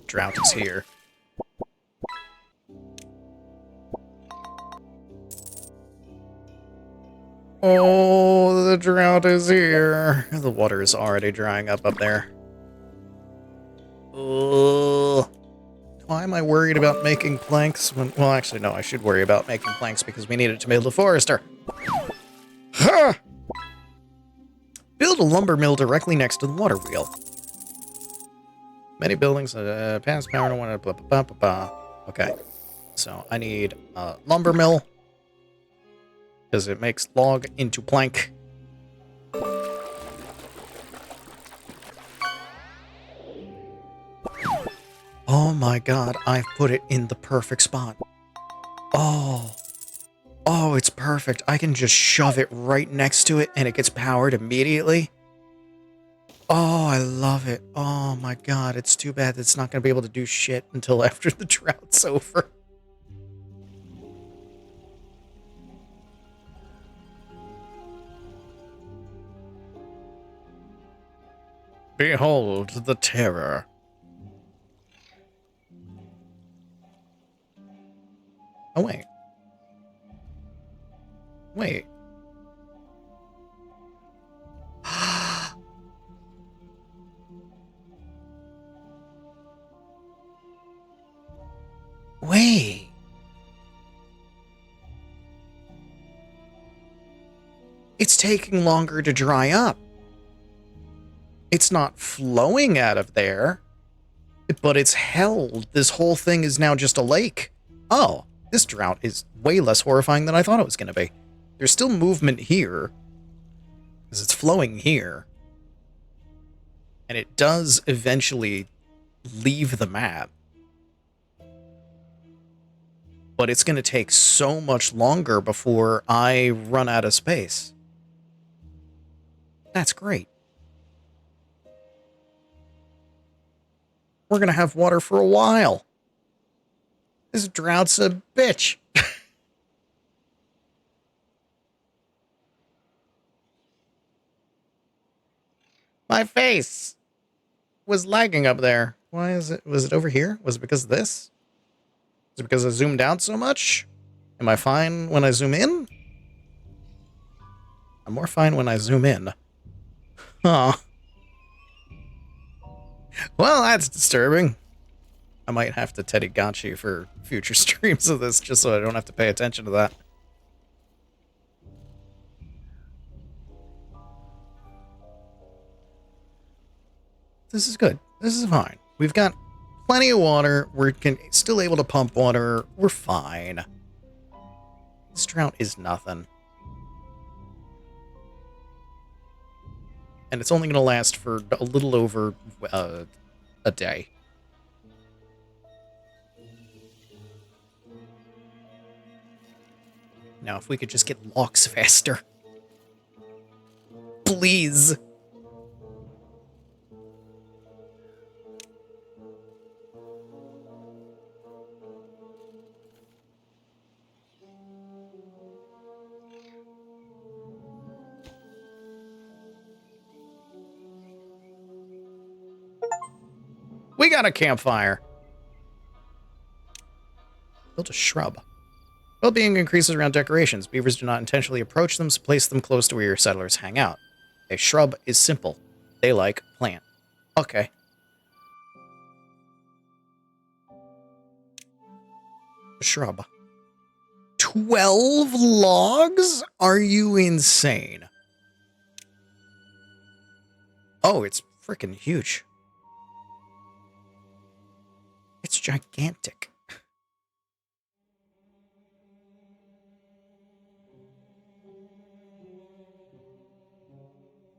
Drought is here. Oh, the drought is here. The water is already drying up there. Ugh. Why am I worried about making planks when... Well, actually, no, I should worry about making planks because we need it to build a forester. Huh! Build a lumber mill directly next to the water wheel. Many buildings, pass power to one, blah, blah, blah, blah, blah. Okay. So, I need a lumber mill. Because it makes log into plank. Oh my god, I've put it in the perfect spot. Oh. Oh, it's perfect. I can just shove it right next to it and it gets powered immediately. Oh, I love it. Oh my god, it's too bad it's not going to be able to do shit until after the drought's over. Behold the terror. Oh, wait. Wait. Wait. It's taking longer to dry up. It's not flowing out of there, but it's held. This whole thing is now just a lake. Oh, this drought is way less horrifying than I thought it was going to be. There's still movement here, because it's flowing here. And it does eventually leave the map. But it's going to take so much longer before I run out of space. That's great. We're going to have water for a while. This drought's a bitch. My face was lagging up there. Why is it? Was it over here? Was it because of this? Is it because I zoomed out so much? Am I fine when I zoom in? I'm more fine when I zoom in. Huh. Well, that's disturbing. I might have to Teddygotchi for future streams of this, just so I don't have to pay attention to that. This is good. This is fine. We've got plenty of water. We're still able to pump water. We're fine. This drought is nothing. And it's only going to last for a little over a day. Now, if we could just get logs faster. Please. We got a campfire. Built a shrub. Well-being increases around decorations. Beavers do not intentionally approach them, so place them close to where your settlers hang out. A shrub is simple. They like plant. Okay. Shrub. 12 logs? Are you insane? Oh, it's freaking huge. It's gigantic.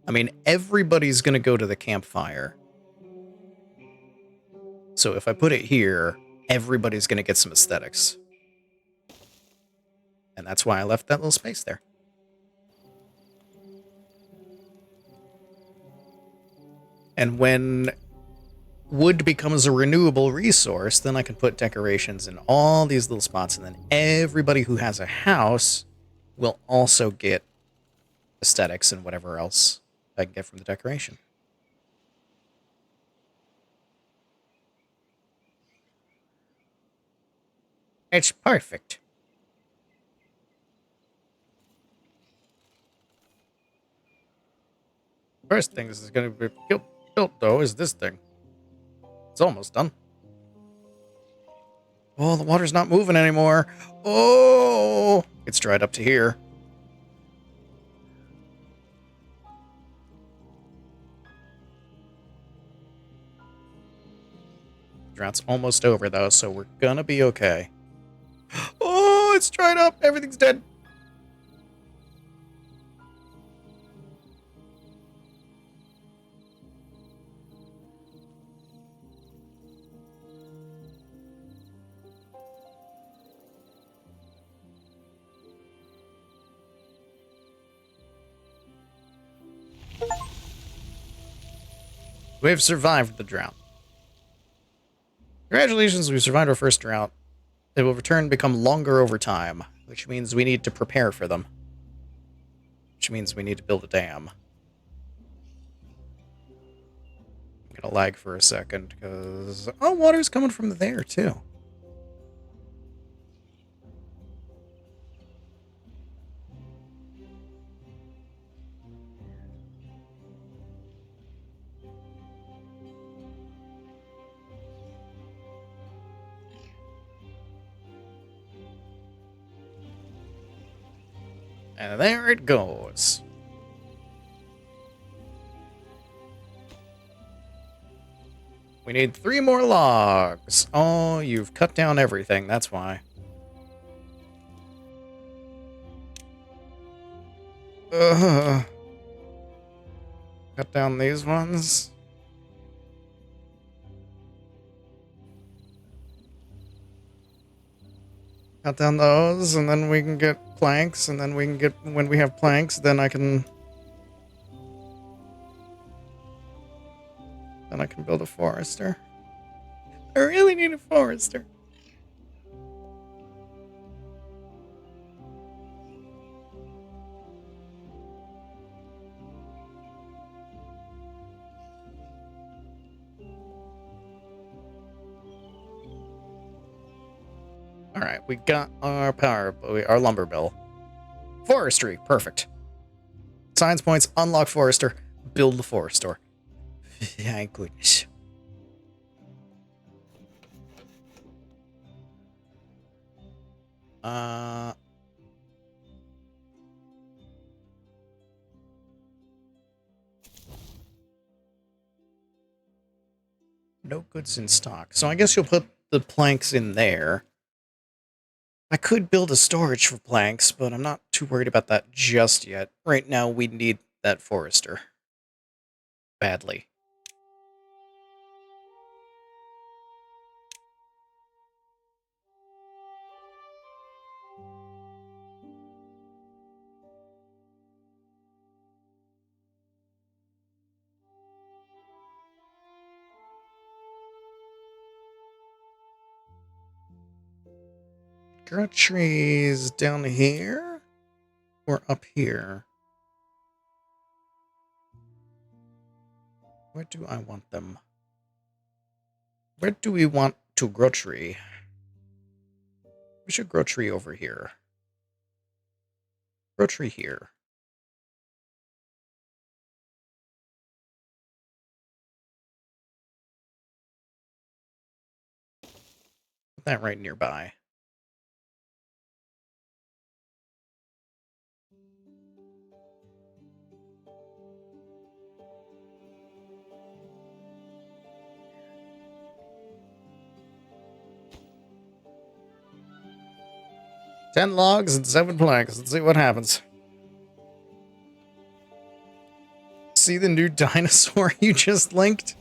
I mean, everybody's going to go to the campfire. So if I put it here, everybody's going to get some aesthetics. And that's why I left that little space there. And when wood becomes a renewable resource, then I can put decorations in all these little spots, and then everybody who has a house will also get aesthetics and whatever else I can get from the decoration. It's perfect. First thing this is going to be built, though, is this thing. It's almost done. Oh, the water's not moving anymore. Oh, it's dried up to here. Drought's almost over, though, so we're gonna be okay. Oh, it's dried up. Everything's dead. We've survived the drought. Congratulations, we've survived our first drought. They will return and become longer over time, which means we need to prepare for them. Which means we need to build a dam. I'm gonna lag for a second, because... Oh, water's coming from there, too. And there it goes. We need 3 more logs. Oh, you've cut down everything, that's why. Cut down these ones. Cut down those, and then we can get planks, and then we can get... When we have planks, then I can... Then I can build a forester. I really need a forester. Alright, we got our our lumber mill. Forestry, perfect. Science points, unlock forester, build the forester. Thank goodness. No goods in stock. So I guess you'll put the planks in there. I could build a storage for planks, but I'm not too worried about that just yet. Right now, we need that forester. Badly. Grow trees down here? Or up here? Where do I want them? Where do we want to grow tree? We should grow tree over here. Grow tree here. Put that right nearby. 10 logs and 7 planks. Let's see what happens. See the new dinosaur you just linked?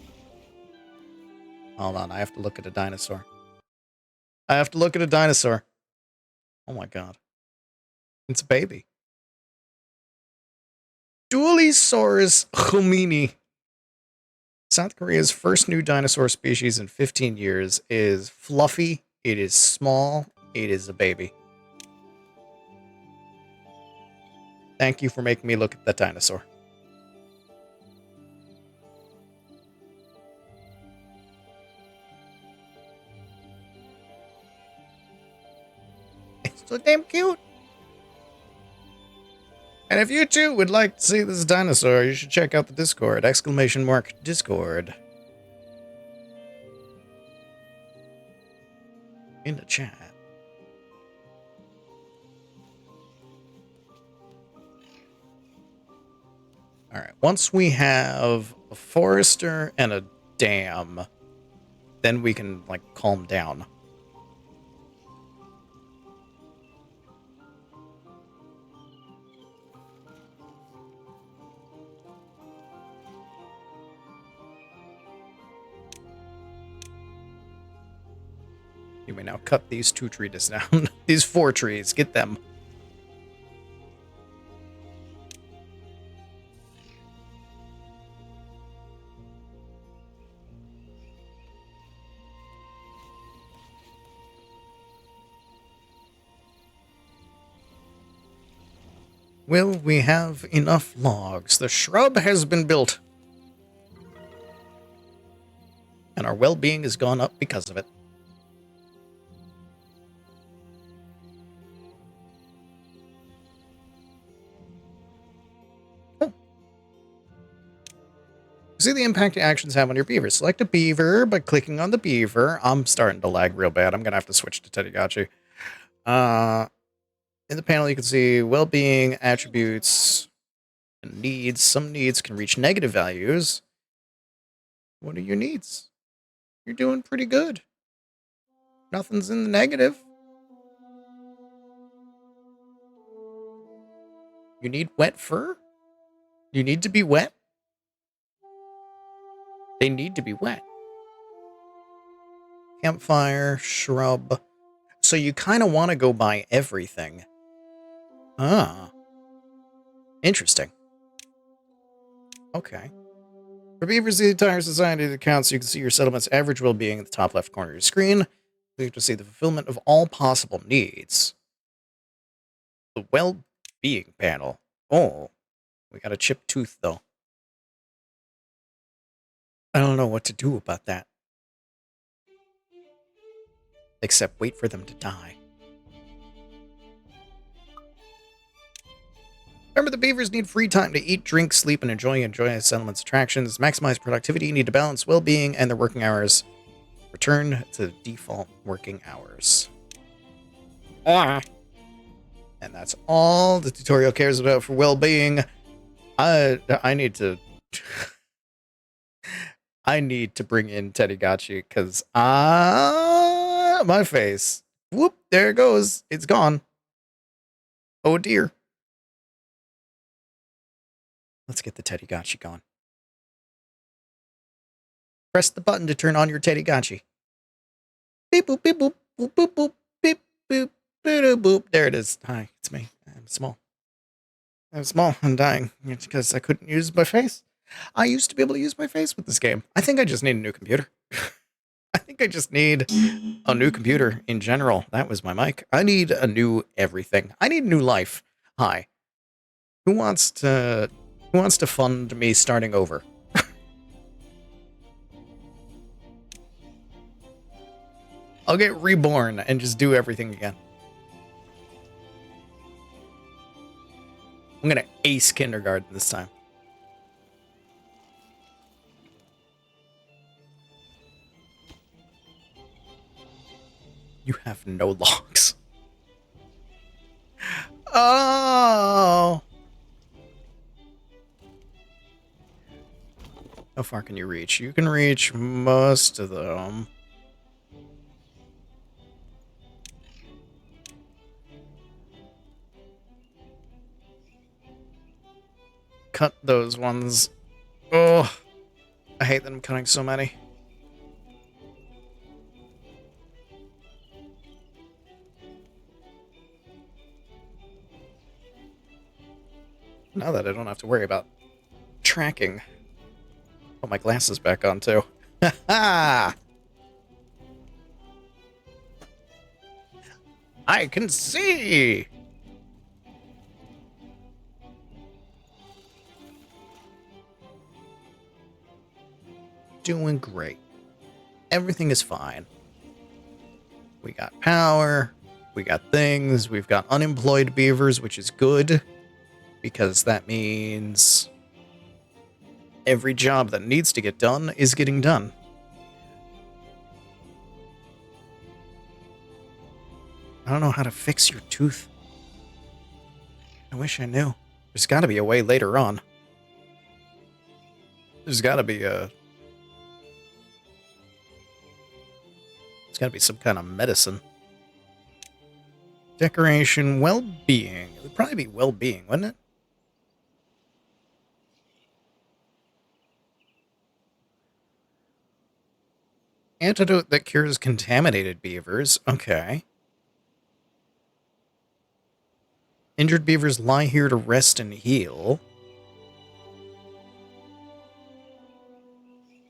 Hold on, I have to look at a dinosaur. I have to look at a dinosaur. Oh my god. It's a baby. Dualisaurus homini. South Korea's first new dinosaur species in 15 years is fluffy, it is small, it is a baby. Thank you for making me look at that dinosaur. It's so damn cute. And if you too would like to see this dinosaur, you should check out the Discord. !Discord. In the chat. Alright, once we have a forester and a dam, then we can, like, calm down. You may now cut these 2 trees down. These 4 trees. Get them. Will we have enough logs? The shrub has been built. And our well-being has gone up because of it. See the impact your actions have on your beaver. Select a beaver by clicking on the beaver. I'm starting to lag real bad. I'm going to have to switch to Teddygotchi. In the panel, you can see well-being, attributes, and needs. Some needs can reach negative values. What are your needs? You're doing pretty good. Nothing's in the negative. You need wet fur? You need to be wet? They need to be wet. Campfire, shrub. So you kind of want to go by everything. Ah. Interesting. Okay. For Beavers, the entire society that counts, you can see your settlement's average well-being at the top left corner of your screen. You have to see the fulfillment of all possible needs. The well-being panel. Oh. We got a chipped tooth, though. I don't know what to do about that. Except wait for them to die. Remember, the beavers need free time to eat, drink, sleep, and enjoy settlement's attractions. Maximize productivity, need to balance well-being and their working hours. Return to default working hours. And that's all the tutorial cares about for well-being. I need to... I need to bring in Teddygotchi, because my face. Whoop, there it goes. It's gone. Oh dear. Let's get the Teddygotchi going. Press the button to turn on your Teddygotchi. Beep boop beep boop boop boop boop beep boop boop boop. There it is. Hi, it's me. I'm small. I'm small. I'm dying because I couldn't use my face. I used to be able to use my face with this game. I think I just need a new computer. I think I just need a new computer in general. That was my mic. I need a new everything. I need a new life. Hi. Who wants to fund me starting over? I'll get reborn and just do everything again. I'm gonna ace kindergarten this time. You have no logs. Oh! How far can you reach? You can reach most of them. cut those ones. Oh, I hate that I'm cutting so many. Now that I don't have to worry about tracking. Put my glasses back on, too. Ha-ha! I can see! Doing great. Everything is fine. We got power, we got things, we've got unemployed beavers, which is good, because that means every job that needs to get done is getting done. I don't know how to fix your tooth. I wish I knew. There's got to be a way later on. There's got to be a... There's got to be some kind of medicine. Decoration, well-being. It would probably be well-being, wouldn't it? Antidote that cures contaminated beavers. Okay. Injured beavers lie here to rest and heal.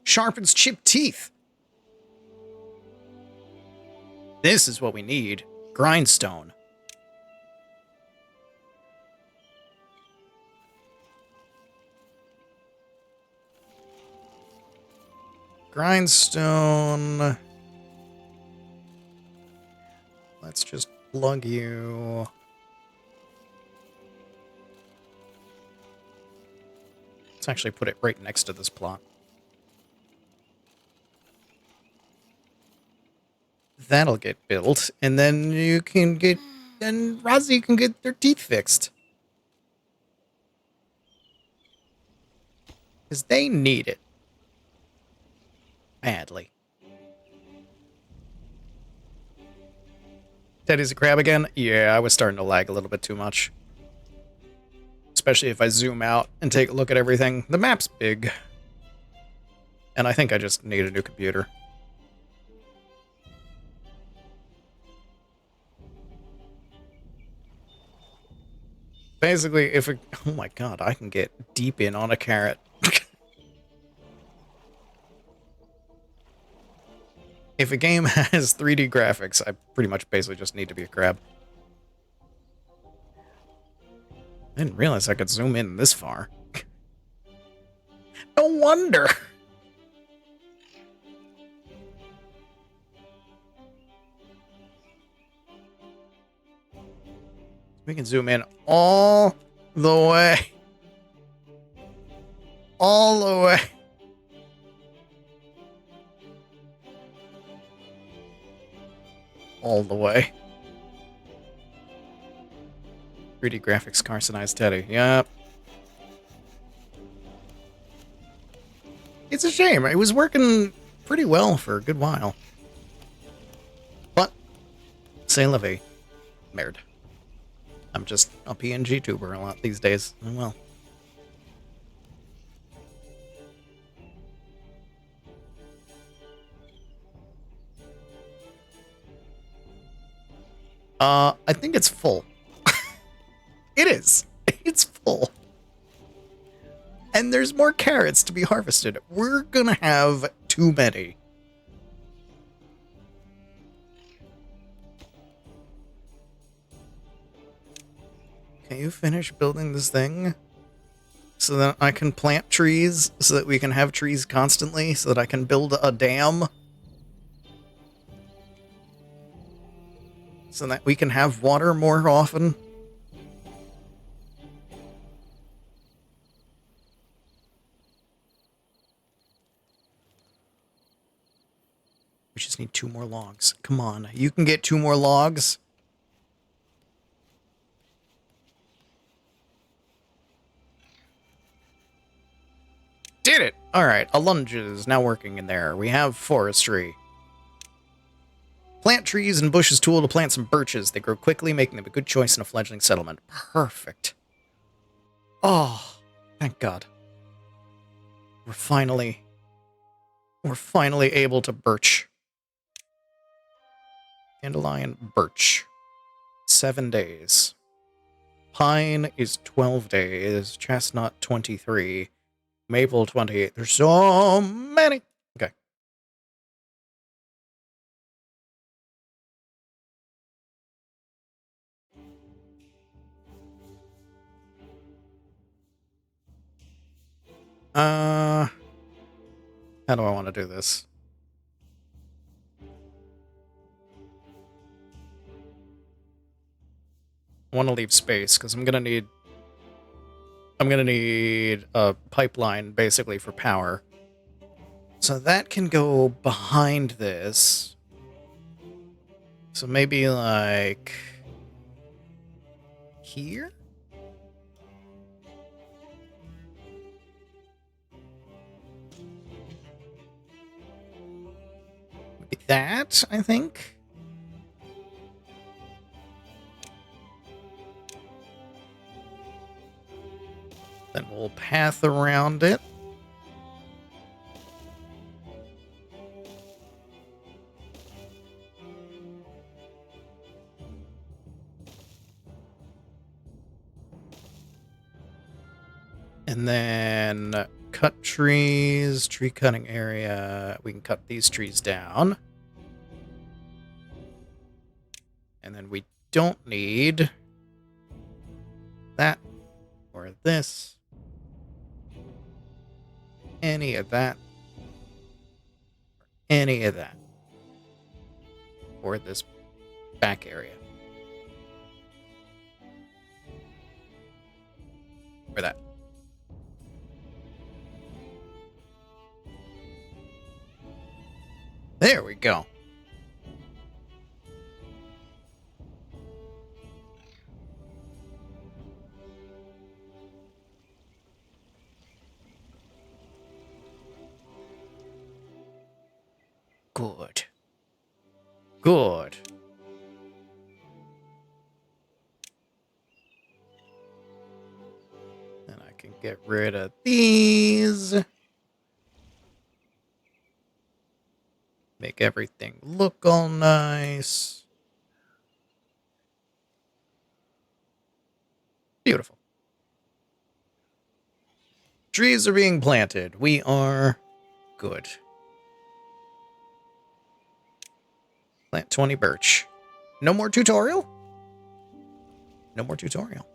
Sharpens chipped teeth. This is what we need. Grindstone. Grindstone. Let's just plug you. Let's actually put it right next to this plot. That'll get built, and then you can get... and Rozzy can get their teeth fixed. Because they need it. Badly. Teddy's a crab again? Yeah, I was starting to lag a little bit too much. Especially if I zoom out and take a look at everything. The map's big. And I think I just need a new computer. Basically, if it... oh my god, I can get deep in on a carrot. If a game has 3D graphics, I pretty much basically just need to be a crab. I didn't realize I could zoom in this far. No wonder! We can zoom in all the way. All the way. All the way. 3D graphics carcinized Teddy. Yep. It's a shame. It was working pretty well for a good while. But, c'est la vie. Merde. I'm just a PNG tuber a lot these days. Oh well. I think it's full. It is. It's full. And there's more carrots to be harvested. We're gonna have too many. Can you finish building this thing? So that I can plant trees, so that we can have trees constantly, so that I can build a dam? So that we can have water more often? We just need 2 more logs. Come on, you can get 2 more logs? Did it! Alright, a lunge is now working in there. We have forestry. Plant trees and bushes tool to plant some birches. They grow quickly, making them a good choice in a fledgling settlement. Perfect. Oh, Thank God. We're finally able to birch. Dandelion, birch. 7 days. Pine is 12 days. Chestnut, 23. Maple, 28. There's so many. Okay. How do I want to do this? I want to leave space because I'm gonna need a pipeline basically for power. So that can go behind this. So maybe like here? Maybe that, I think. Then we'll path around it. And then cut trees, tree cutting area. We can cut these trees down. And then we don't need that or this. Any of that. Any of that. Or this back area. Or that. There we go. Good. Good. And I can get rid of these. Make everything look all nice. Beautiful. Trees are being planted. We are good. Plant 20 birch. No more tutorial? No more tutorial.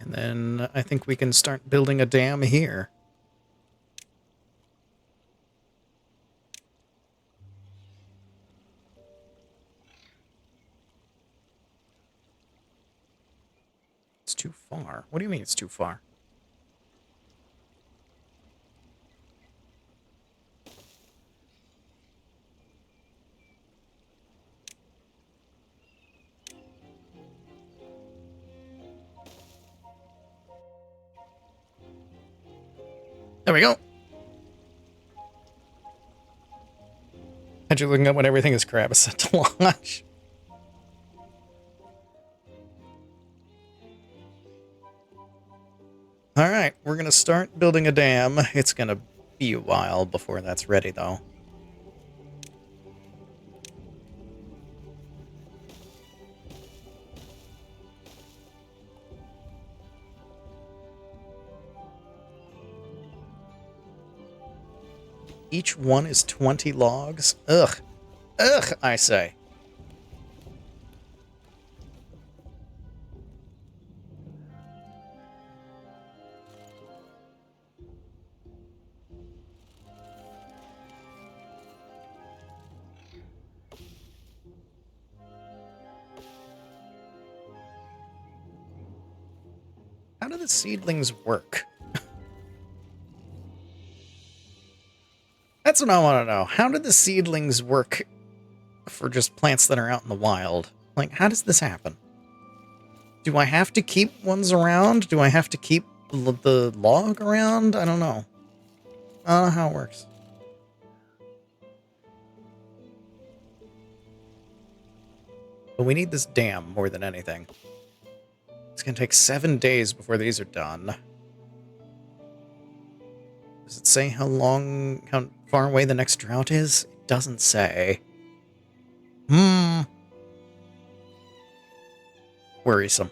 And then I think we can start building a dam here. It's too far. What do you mean it's too far? There we go. Had you looking up when everything is crap is set to launch? Alright, we're gonna start building a dam. It's gonna be a while before that's ready, though. Each one is 20 logs? Ugh. Ugh, I say. How do the seedlings work? That's what I want to know. How do the seedlings work for just plants that are out in the wild? Like, how does this happen? Do I have to keep ones around? Do I have to keep, the log around? I don't know. I don't know how it works. But we need this dam more than anything. It's going to take 7 days before these are done. Does it say how far away the next drought is? It doesn't say. Worrisome.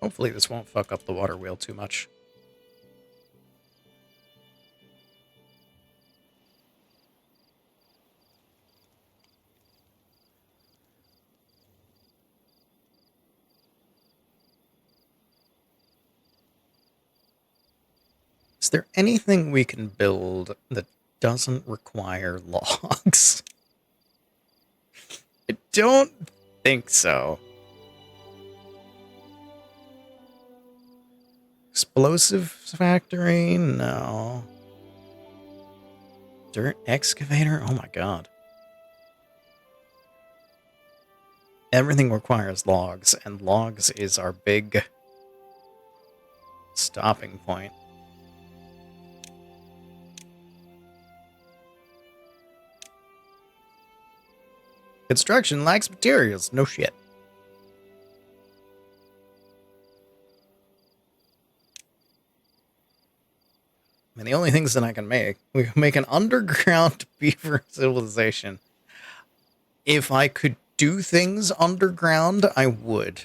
Hopefully this won't fuck up the water wheel too much. Is there anything we can build that doesn't require logs? I don't think so. Explosive factory? No. Dirt excavator? Oh my god. Everything requires logs, and logs is our big stopping point. Construction lacks materials. No shit. I mean, the only things that I can make, we can make an underground beaver civilization. If I could do things underground, I would.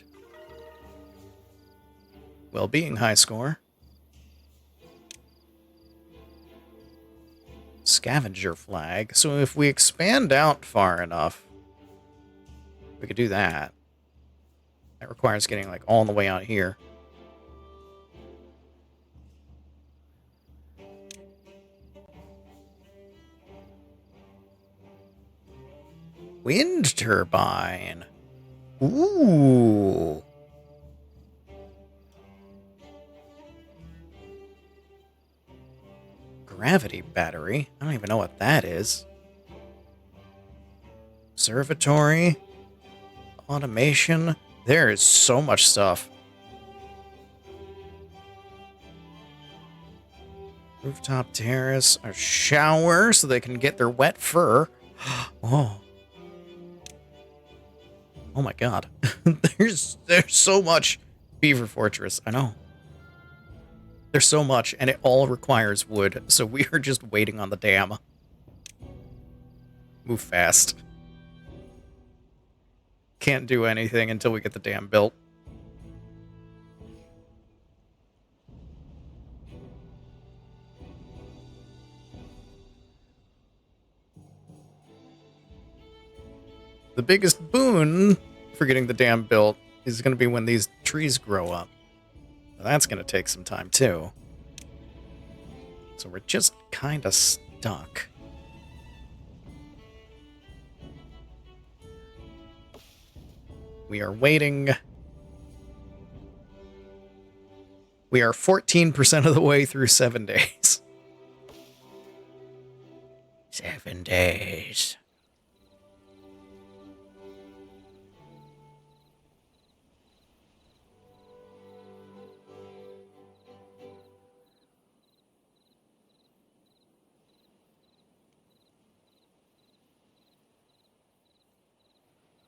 Well-being high score. Scavenger flag. So if we expand out far enough, we could do that. That requires getting like all the way out here. Wind turbine. Ooh. Gravity battery. I don't even know what that is. Observatory. Automation. There is so much stuff. Rooftop terrace. A shower so they can get their wet fur. Oh. Oh my god. There's so much Beaver Fortress. I know. There's so much, and it all requires wood, so we are just waiting on the dam. Move fast. Can't do anything until we get the dam built. The biggest boon for getting the dam built is going to be when these trees grow up. Now, that's going to take some time, too. So we're just kind of stuck. We are waiting. We are 14% of the way through 7 days. 7 days.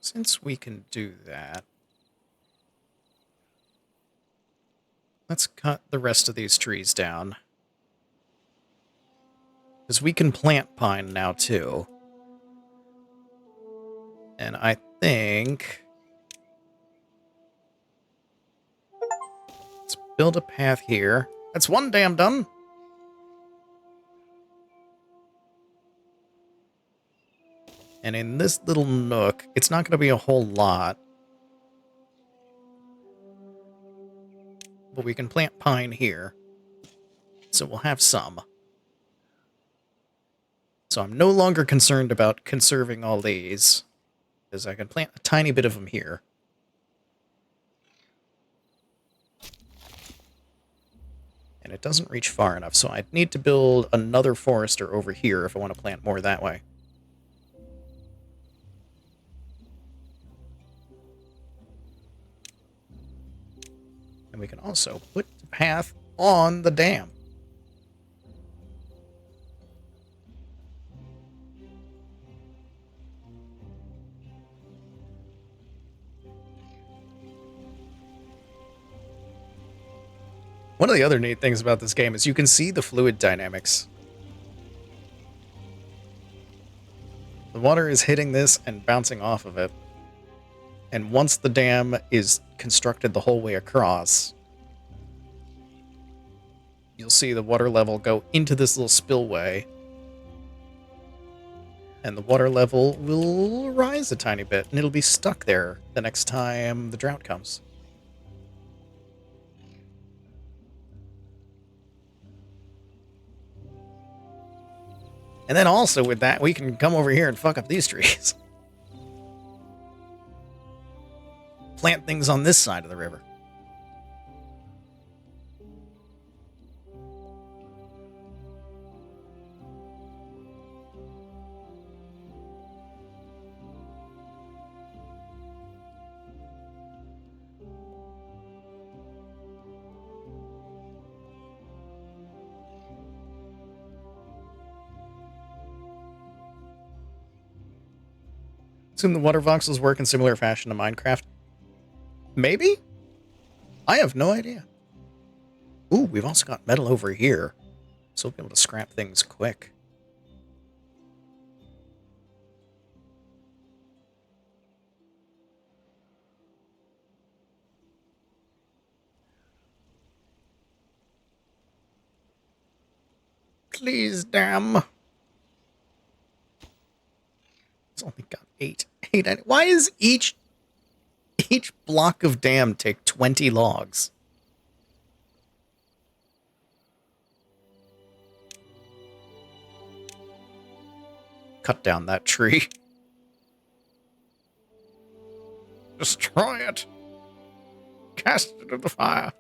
Since we can do that, let's cut the rest of these trees down. Because we can plant pine now, too. And I think... let's build a path here. That's one dam done. And in this little nook, it's not going to be a whole lot. But we can plant pine here. So we'll have some. So I'm no longer concerned about conserving all these. is I can plant a tiny bit of them here. And it doesn't reach far enough, so I'd need to build another forester over here if I want to plant more that way. And we can also put the path on the dam. One of the other neat things about this game is you can see the fluid dynamics. The water is hitting this and bouncing off of it. And once the dam is constructed the whole way across, you'll see the water level go into this little spillway. And the water level will rise a tiny bit, and it'll be stuck there the next time the drought comes. And then also with that, we can come over here and fuck up these trees. Plant things on this side of the river. Assume the water voxels work in similar fashion to Minecraft. Maybe? I have no idea. Ooh, we've also got metal over here. So we'll be able to scrap things quick. Please, damn. It's only got 8. Why is each block of dam take 20 logs? Cut down that tree. Destroy it. Cast it into the fire.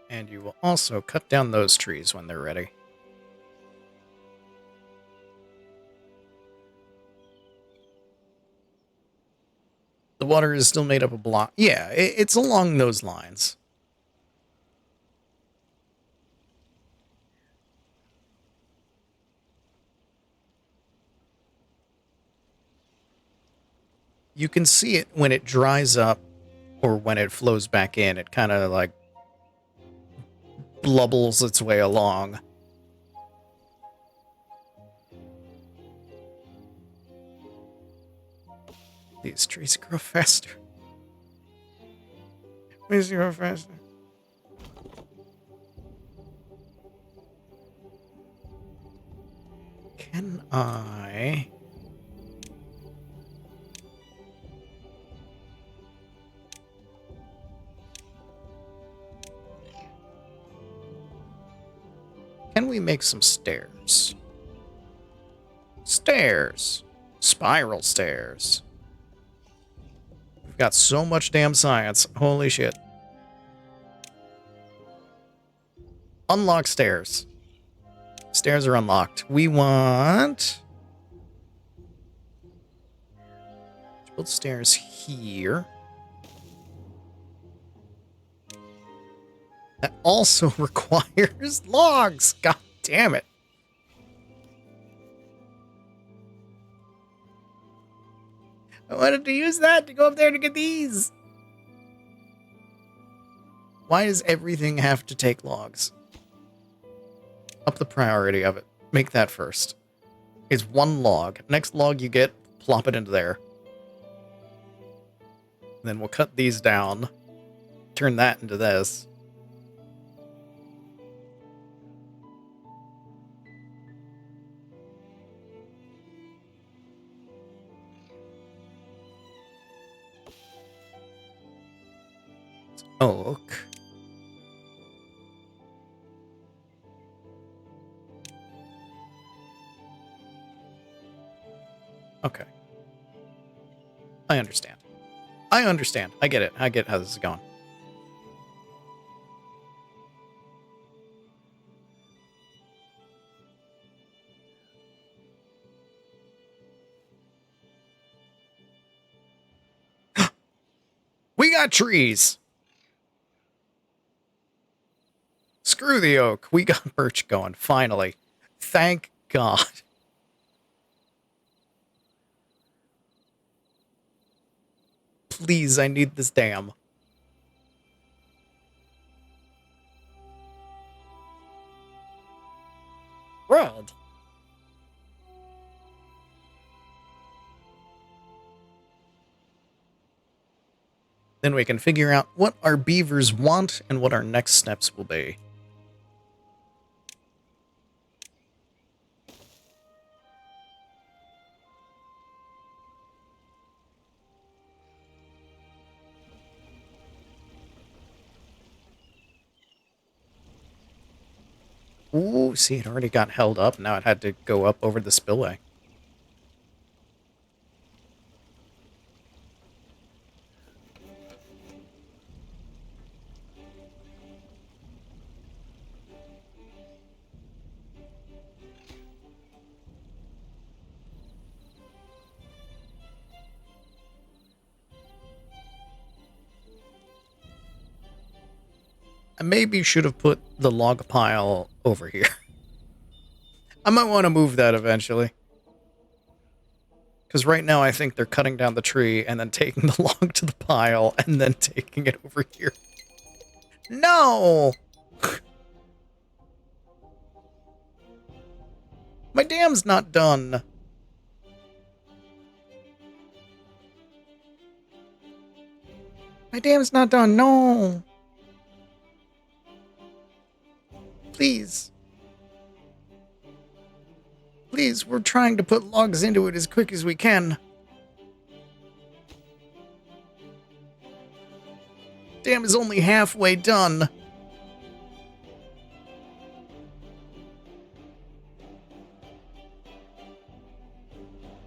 And you will also cut down those trees when they're ready. The water is still made up of block. Yeah, it's along those lines. You can see it when it dries up or when it flows back in. It kind of like blubbles its way along. These trees grow faster. Please grow faster. Can I... Can we make some stairs? Stairs! Spiral stairs. We've got so much damn science. Holy shit. Unlock stairs. Stairs are unlocked. We want... to build stairs here. That also requires logs. God damn it. I wanted to use that to go up there to get these. Why does everything have to take logs? Up the priority of it. Make that first. It's 1 log. Next log you get, plop it into there. And then we'll cut these down. Turn that into this. Oak. Okay. I understand. I understand. I get it. I get how this is going. We got trees! Screw the oak. We got birch going, finally. Thank God. Please, I need this dam. Red. Then we can figure out what our beavers want and what our next steps will be. Ooh, see, it already got held up. Now it had to go up over the spillway. I maybe should have put the log pile over here. I might want to move that eventually. Because right now I think they're cutting down the tree and then taking the log to the pile and then taking it over here. No! My dam's not done. My dam's not done. No! Please. Please, we're trying to put logs into it as quick as we can. Dam is only halfway done.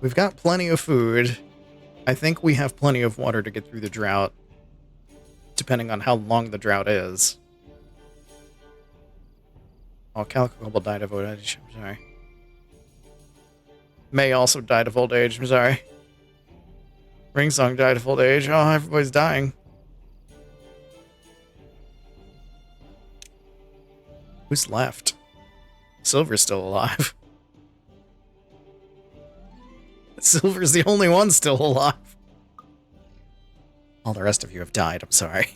We've got plenty of food. I think we have plenty of water to get through the drought, depending on how long the drought is. Oh, Calico died of old age. I'm sorry. May also died of old age. I'm sorry. Ringsong died of old age. Oh, everybody's dying. Who's left? Silver's still alive. Silver's the only one still alive. All the rest of you have died. I'm sorry.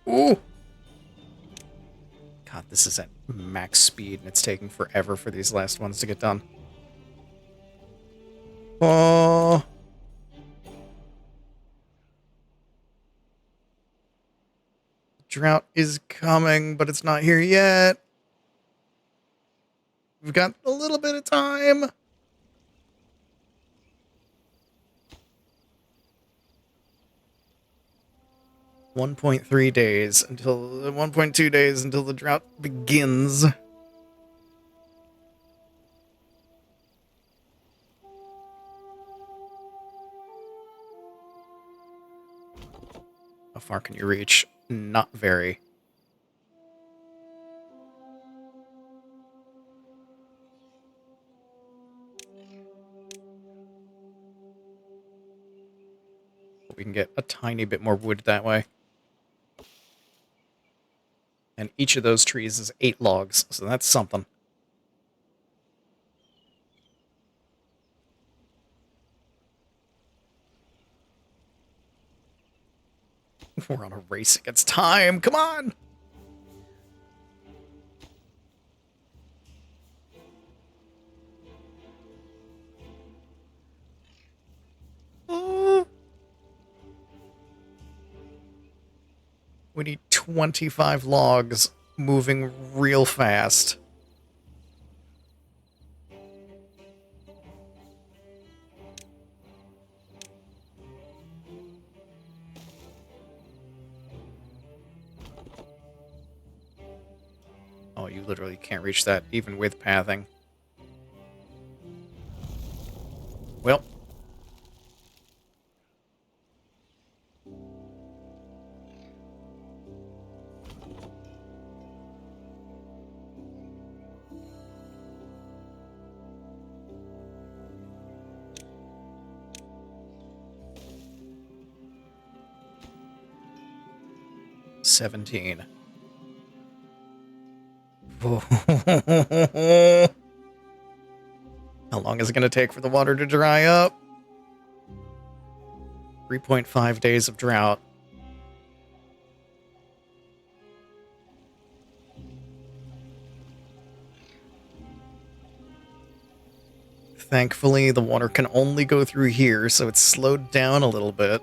Ooh! God, this is at max speed, and it's taking forever for these last ones to get done. Oh! Drought is coming, but it's not here yet. We've got a little bit of time. .3 days until 1.2 days until the drought begins. How far can you reach? Not very. We can get a tiny bit more wood that way. And each of those trees is 8 logs, so that's something. We're on a race against time. Come on! We need 25 logs moving real fast. Oh, you literally can't reach that even with pathing. Well. $17. How long is it going to take for the water to dry up? 3.5 days of drought. Thankfully, the water can only go through here, so it's slowed down a little bit.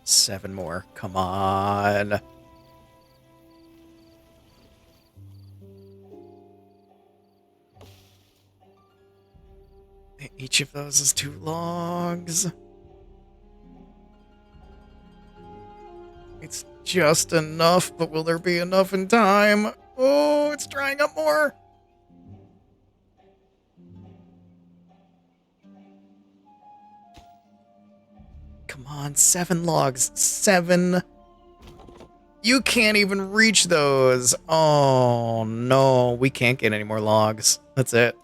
Seven more. Come on. Each of those is 2 logs. It's just enough, but will there be enough in time? Oh, it's drying up more. Come on, 7 logs. 7. You can't even reach those. Oh, no. We can't get any more logs. That's it.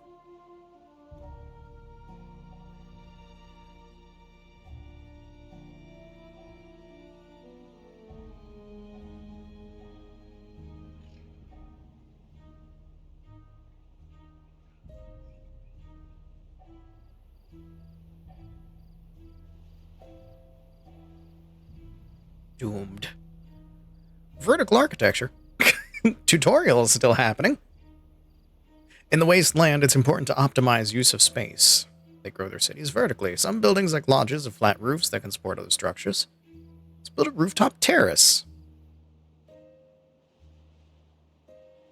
Doomed. Vertical architecture. Tutorial is still happening. In the wasteland, it's important to optimize use of space. They grow their cities vertically. Some buildings, like lodges, have flat roofs that can support other structures. Let's build a rooftop terrace.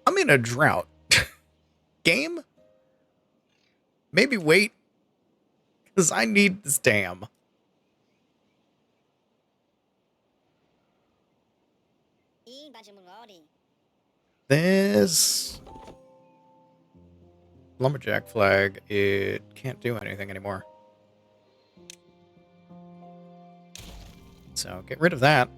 I'm in a drought. Game? Maybe wait. Because I need this dam. This lumberjack flag, it can't do anything anymore. So get rid of that.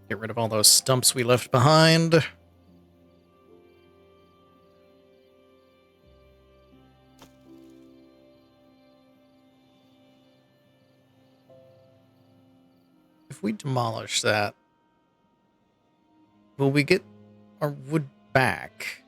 Get rid of all those stumps we left behind. If we demolish that, will we get our wood back?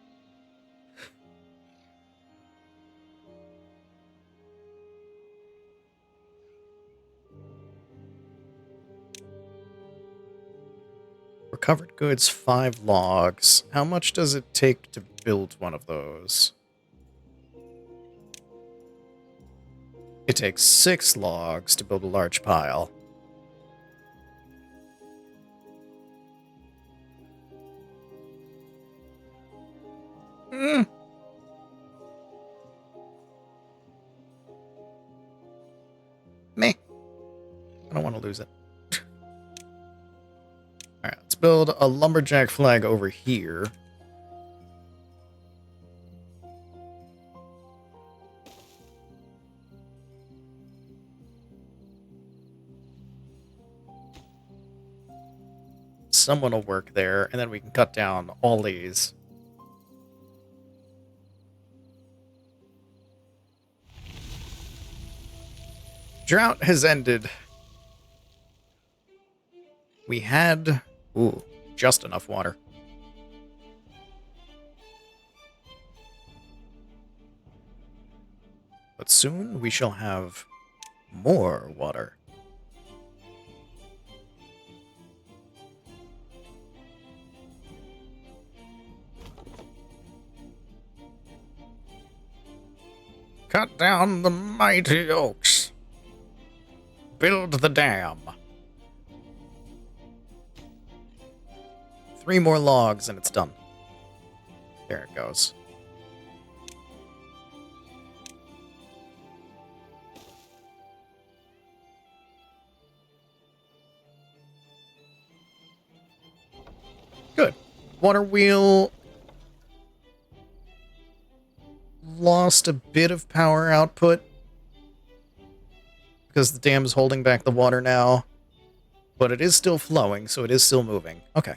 Recovered goods, 5 logs. How much does it take to build one of those? It takes 6 logs to build a large pile. Meh. I don't want to lose it. Alright, let's build a lumberjack flag over here. Someone will work there, and then we can cut down all these. Drought has ended. We had, just enough water. But soon we shall have more water. Cut down the mighty oaks. Build the dam. 3 more logs and it's done. There it goes. Good. Water wheel lost a bit of power output because the dam is holding back the water now, but it is still flowing, so it is still moving. Okay.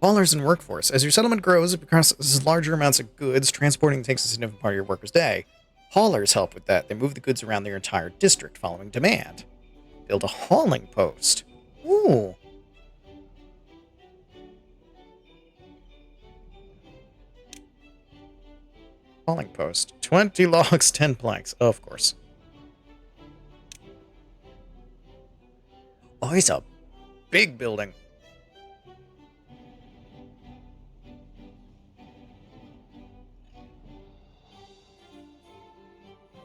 Haulers and workforce. As your settlement grows, it processes larger amounts of goods. Transporting takes a significant part of your workers' day. Haulers help with that. They move the goods around their entire district following demand. Build a hauling post. Ooh. Hauling post. 20 logs, 10 planks. Oh, of course. Oh, he's a big building.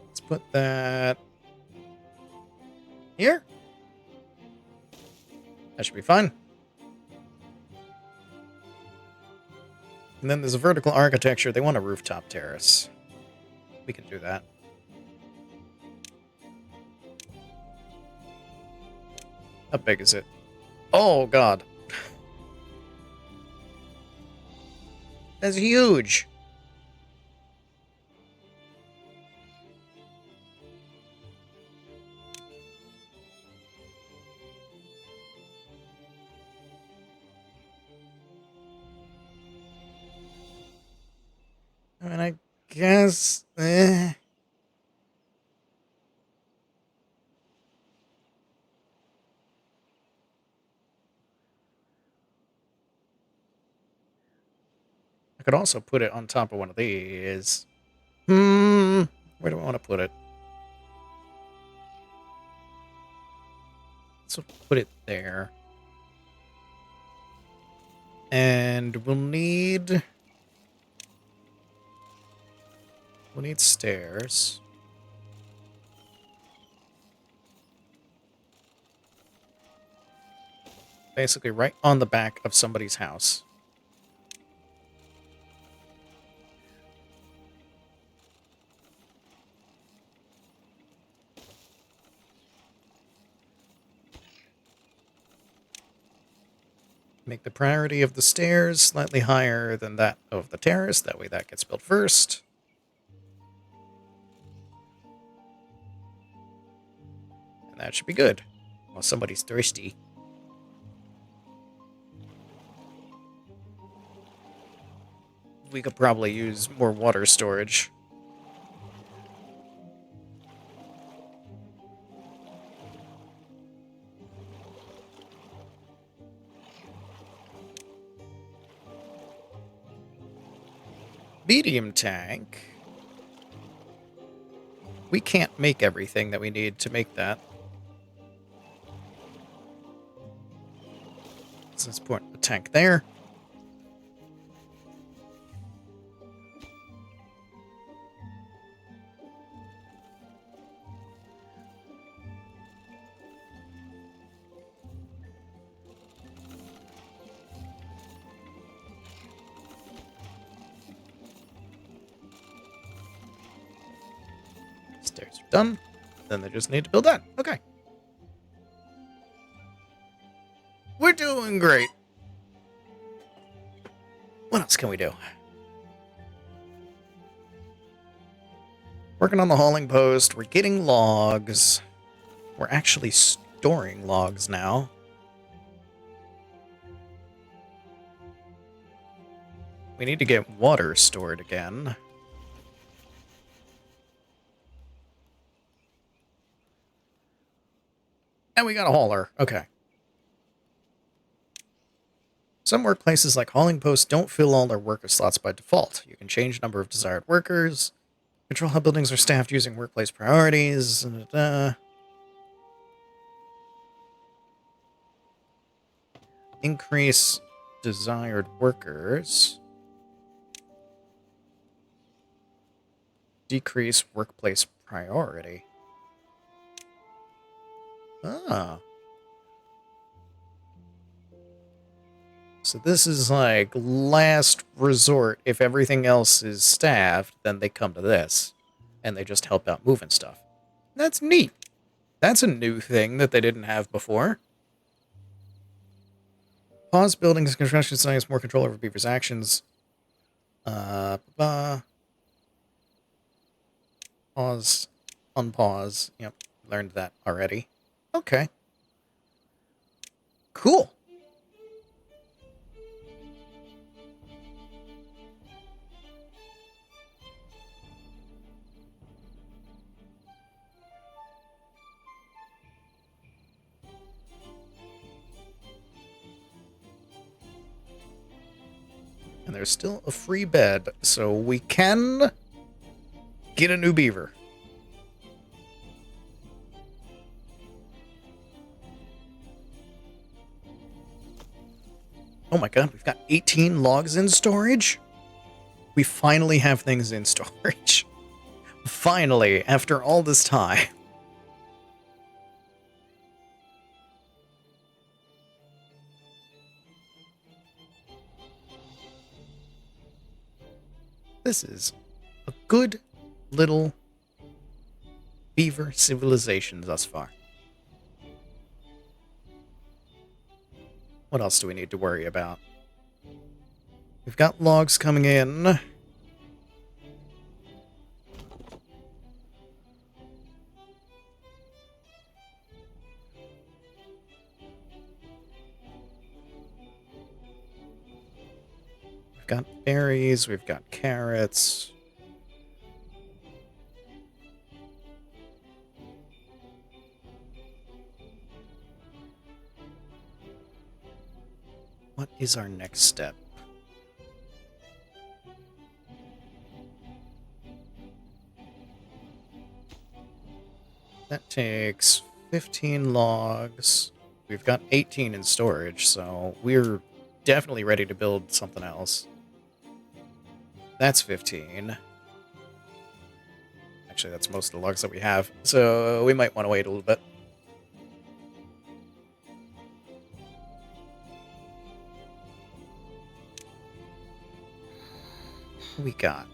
Let's put that here. That should be fine. And then there's a vertical architecture. They want a rooftop terrace. We can do that. How big is it? Oh, God. That's huge. I mean, I guess... I could also put it on top of one of these. Where do I want to put it? So put it there. And we'll need stairs. Basically right on the back of somebody's house. Make the priority of the stairs slightly higher than that of the terrace. That way that gets built first. And that should be good. While somebody's thirsty. We could probably use more water storage. Medium tank. We can't make everything that we need to make that. So let's put a tank there. Stairs are done. Then they just need to build that. Okay. We're doing great. What else can we do? Working on the hauling post. We're getting logs. We're actually storing logs now. We need to get water stored again. And we got a hauler. Okay. Some workplaces like hauling posts don't fill all their worker slots by default. You can change the number of desired workers, control how buildings are staffed using workplace priorities, increase desired workers. Decrease workplace priority. Ah. So this is like last resort. If everything else is staffed, then they come to this. And they just help out moving stuff. That's neat. That's a new thing that they didn't have before. Pause buildings construction science, more control over Beaver's actions. Pause. Unpause. Yep, learned that already. Okay. Cool. And there's still a free bed, so we can get a new beaver. Oh my god, we've got 18 logs in storage? We finally have things in storage. Finally, after all this time. This is a good little beaver civilization thus far. What else do we need to worry about? We've got logs coming in. We've got berries, we've got carrots. What is our next step? That takes 15 logs. We've got 18 in storage, so we're definitely ready to build something else. That's 15. Actually, that's most of the logs that we have, so we might want to wait a little bit. What we got?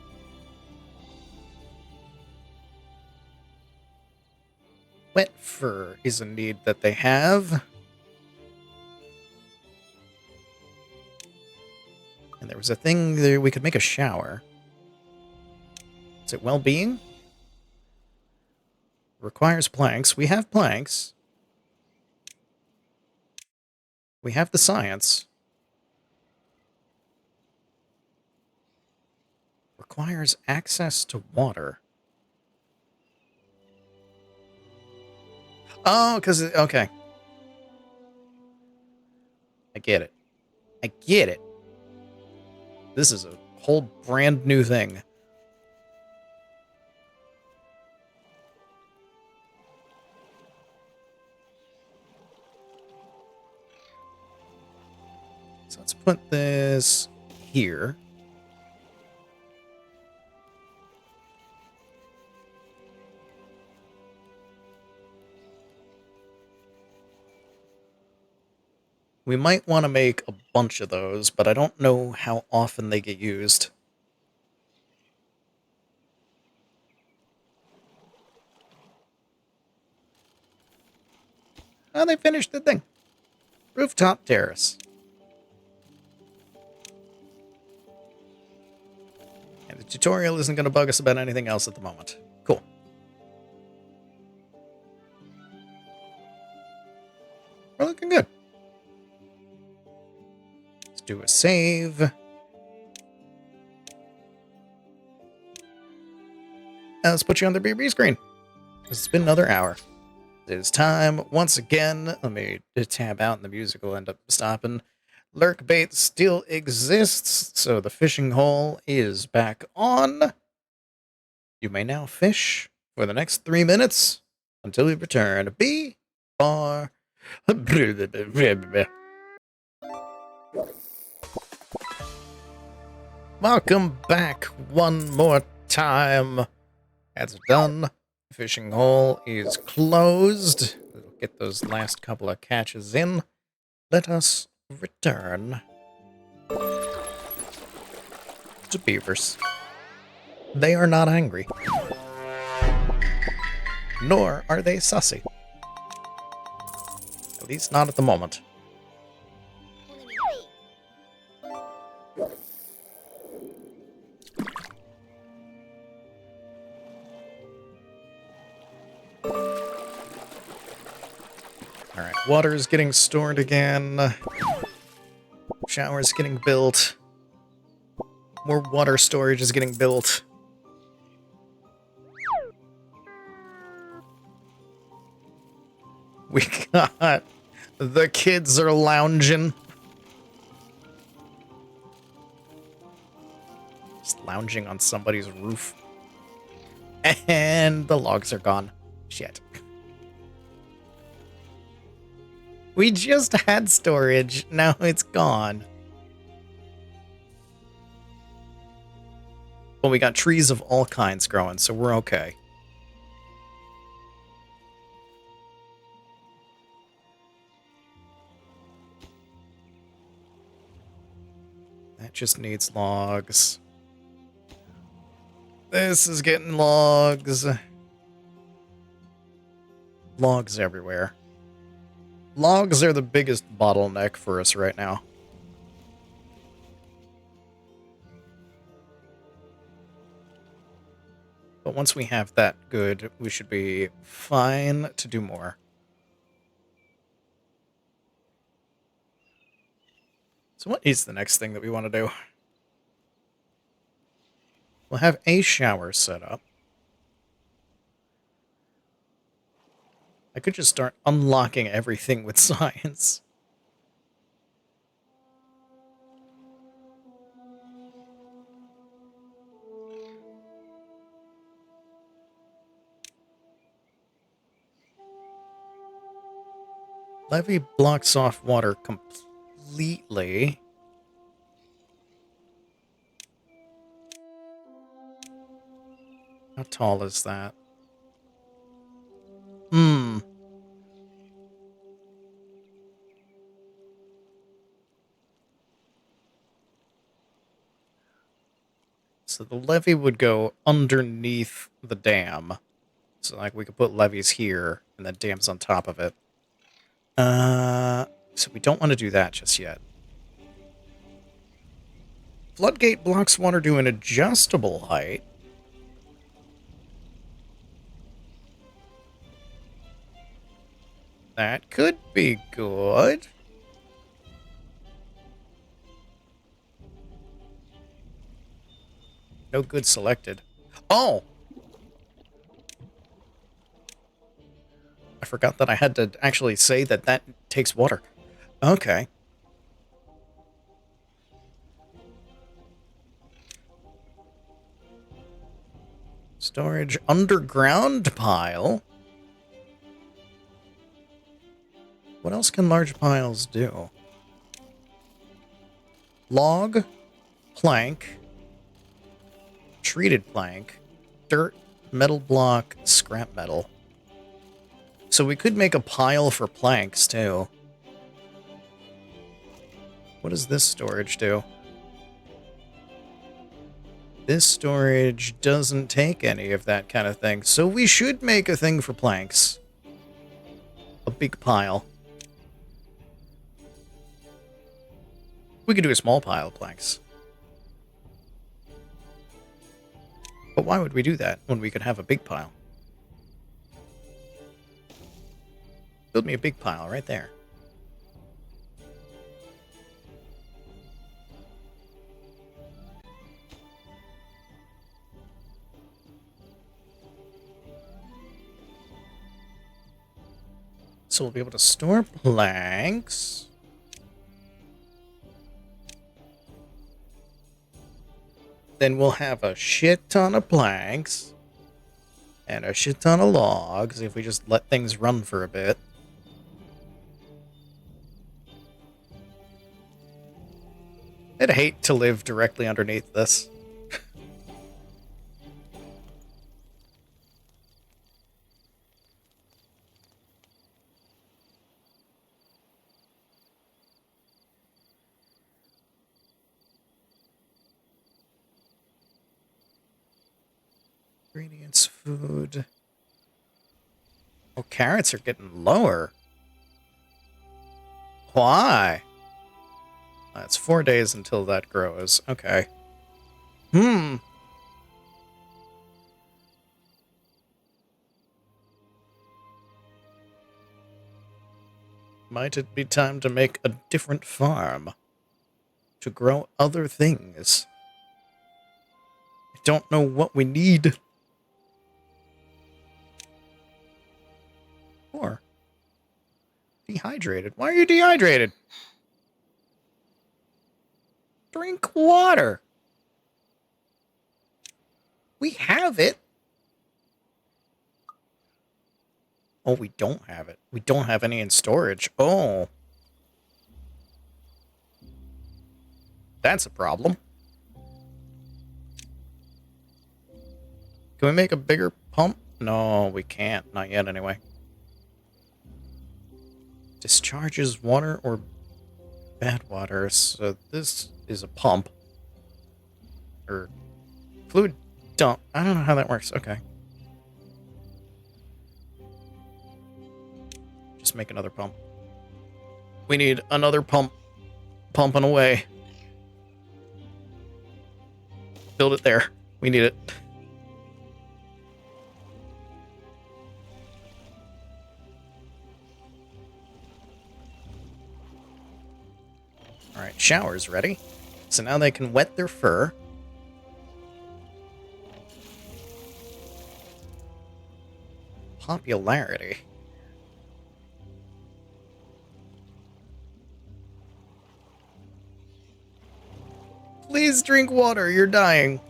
Wet fur is a need that they have. And there was a thing there we could make a shower. Is it well-being? Requires planks. We have planks. We have the science. Requires access to water. Oh, because... Okay. I get it. I get it. This is a whole brand new thing. So let's put this here. We might want to make a bunch of those, but I don't know how often they get used. Oh, they finished the thing. Rooftop terrace. And the tutorial isn't going to bug us about anything else at the moment. Cool. We're looking good. Let's do a save. And let's put you on the BB screen. It's been another hour. It is time, once again, let me tab out and the music will end up stopping. Lurk bait still exists, so the fishing hole is back on. You may now fish for the next 3 minutes until we return. B-R... Welcome back one more time. Ads are done. Fishing hole is closed. We'll get those last couple of catches in. Let us return to beavers. They are not angry. Nor are they sussy. At least not at the moment. Alright, water is getting stored again. Shower is getting built. More water storage is getting built. We got... The kids are lounging. Just lounging on somebody's roof. And the logs are gone. Shit. We just had storage. Now it's gone. But we got trees of all kinds growing, so we're okay. That just needs logs. This is getting logs. Logs everywhere. Logs are the biggest bottleneck for us right now. But once we have that good, we should be fine to do more. So what is the next thing that we want to do? We'll have a shower set up. I could just start unlocking everything with science. Levee blocks off water completely. How tall is that? So the levee would go underneath the dam. So like we could put levees here and then dams on top of it. So we don't want to do that just yet. Floodgate blocks water to an adjustable height. That could be good. No good selected. Oh! I forgot that I had to actually say that that takes water. Okay. Storage underground pile. What else can large piles do? Log, plank, treated plank, dirt, metal block, scrap metal. So we could make a pile for planks, too. What does this storage do? This storage doesn't take any of that kind of thing, so we should make a thing for planks. A big pile. We could do a small pile of planks. But why would we do that when we could have a big pile? Build me a big pile right there. So we'll be able to store planks. Then we'll have a shit ton of planks. And a shit ton of logs if we just let things run for a bit. I'd hate to live directly underneath this. Ingredients, food. Oh, carrots are getting lower. Why? It's 4 days until that grows. Okay. Might it be time to make a different farm? To grow other things? I don't know what we need. Or dehydrated. Why are you dehydrated? Drink water. We have it. Oh, we don't have it. We don't have any in storage. Oh. That's a problem. Can we make a bigger pump? No, we can't. Not yet, anyway. Discharges water or bad water. So this is a pump. Or fluid dump. I don't know how that works. Okay. Just make another pump. We need another pump pumping away. Build it there. We need it. Alright, shower's ready. So now they can wet their fur. Popularity. Please drink water, you're dying.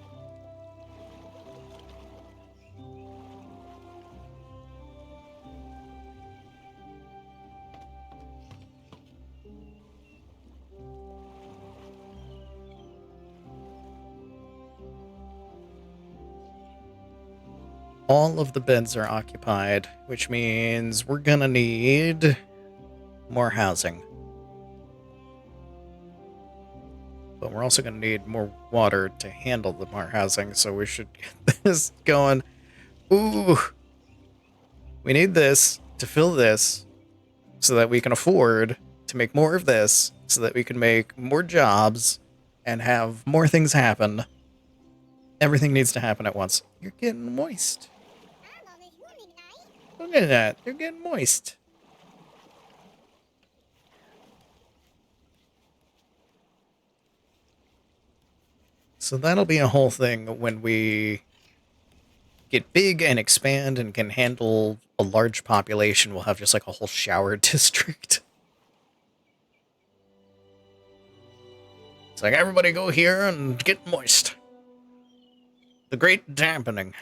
All of the beds are occupied, which means we're gonna need more housing. But we're also gonna need more water to handle the more housing, so we should get this going. Ooh! We need this to fill this so that we can afford to make more of this, so that we can make more jobs and have more things happen. Everything needs to happen at once. You're getting moist. Look at that. They're getting moist. So that'll be a whole thing when we get big and expand and can handle a large population. We'll have just like a whole shower district. It's like, everybody go here and get moist. The great dampening.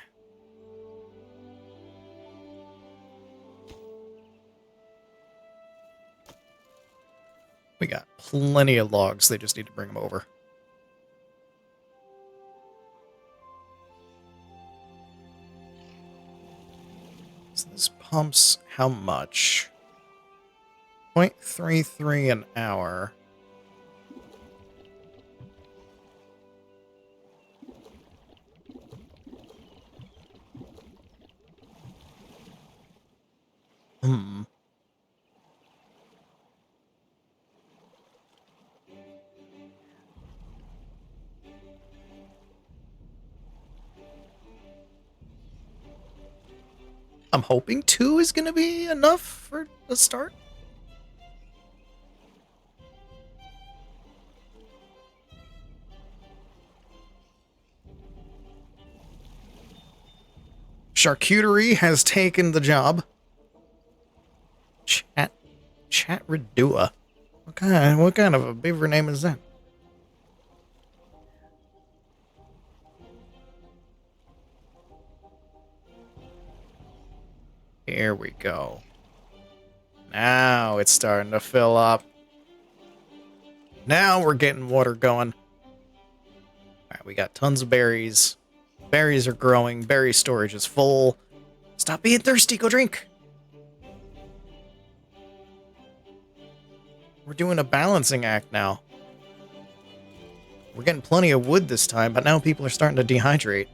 We got plenty of logs. They just need to bring them over. So this pumps how much? 0.33 an hour. I'm hoping 2 is going to be enough for the start. Charcuterie has taken the job. Chat Redua. What kind of a beaver name is that? Here we go. Now it's starting to fill up. Now we're getting water going. Alright, we got tons of berries. Berries are growing. Berry storage is full. Stop being thirsty. Go drink. We're doing a balancing act now. We're getting plenty of wood this time, but now people are starting to dehydrate.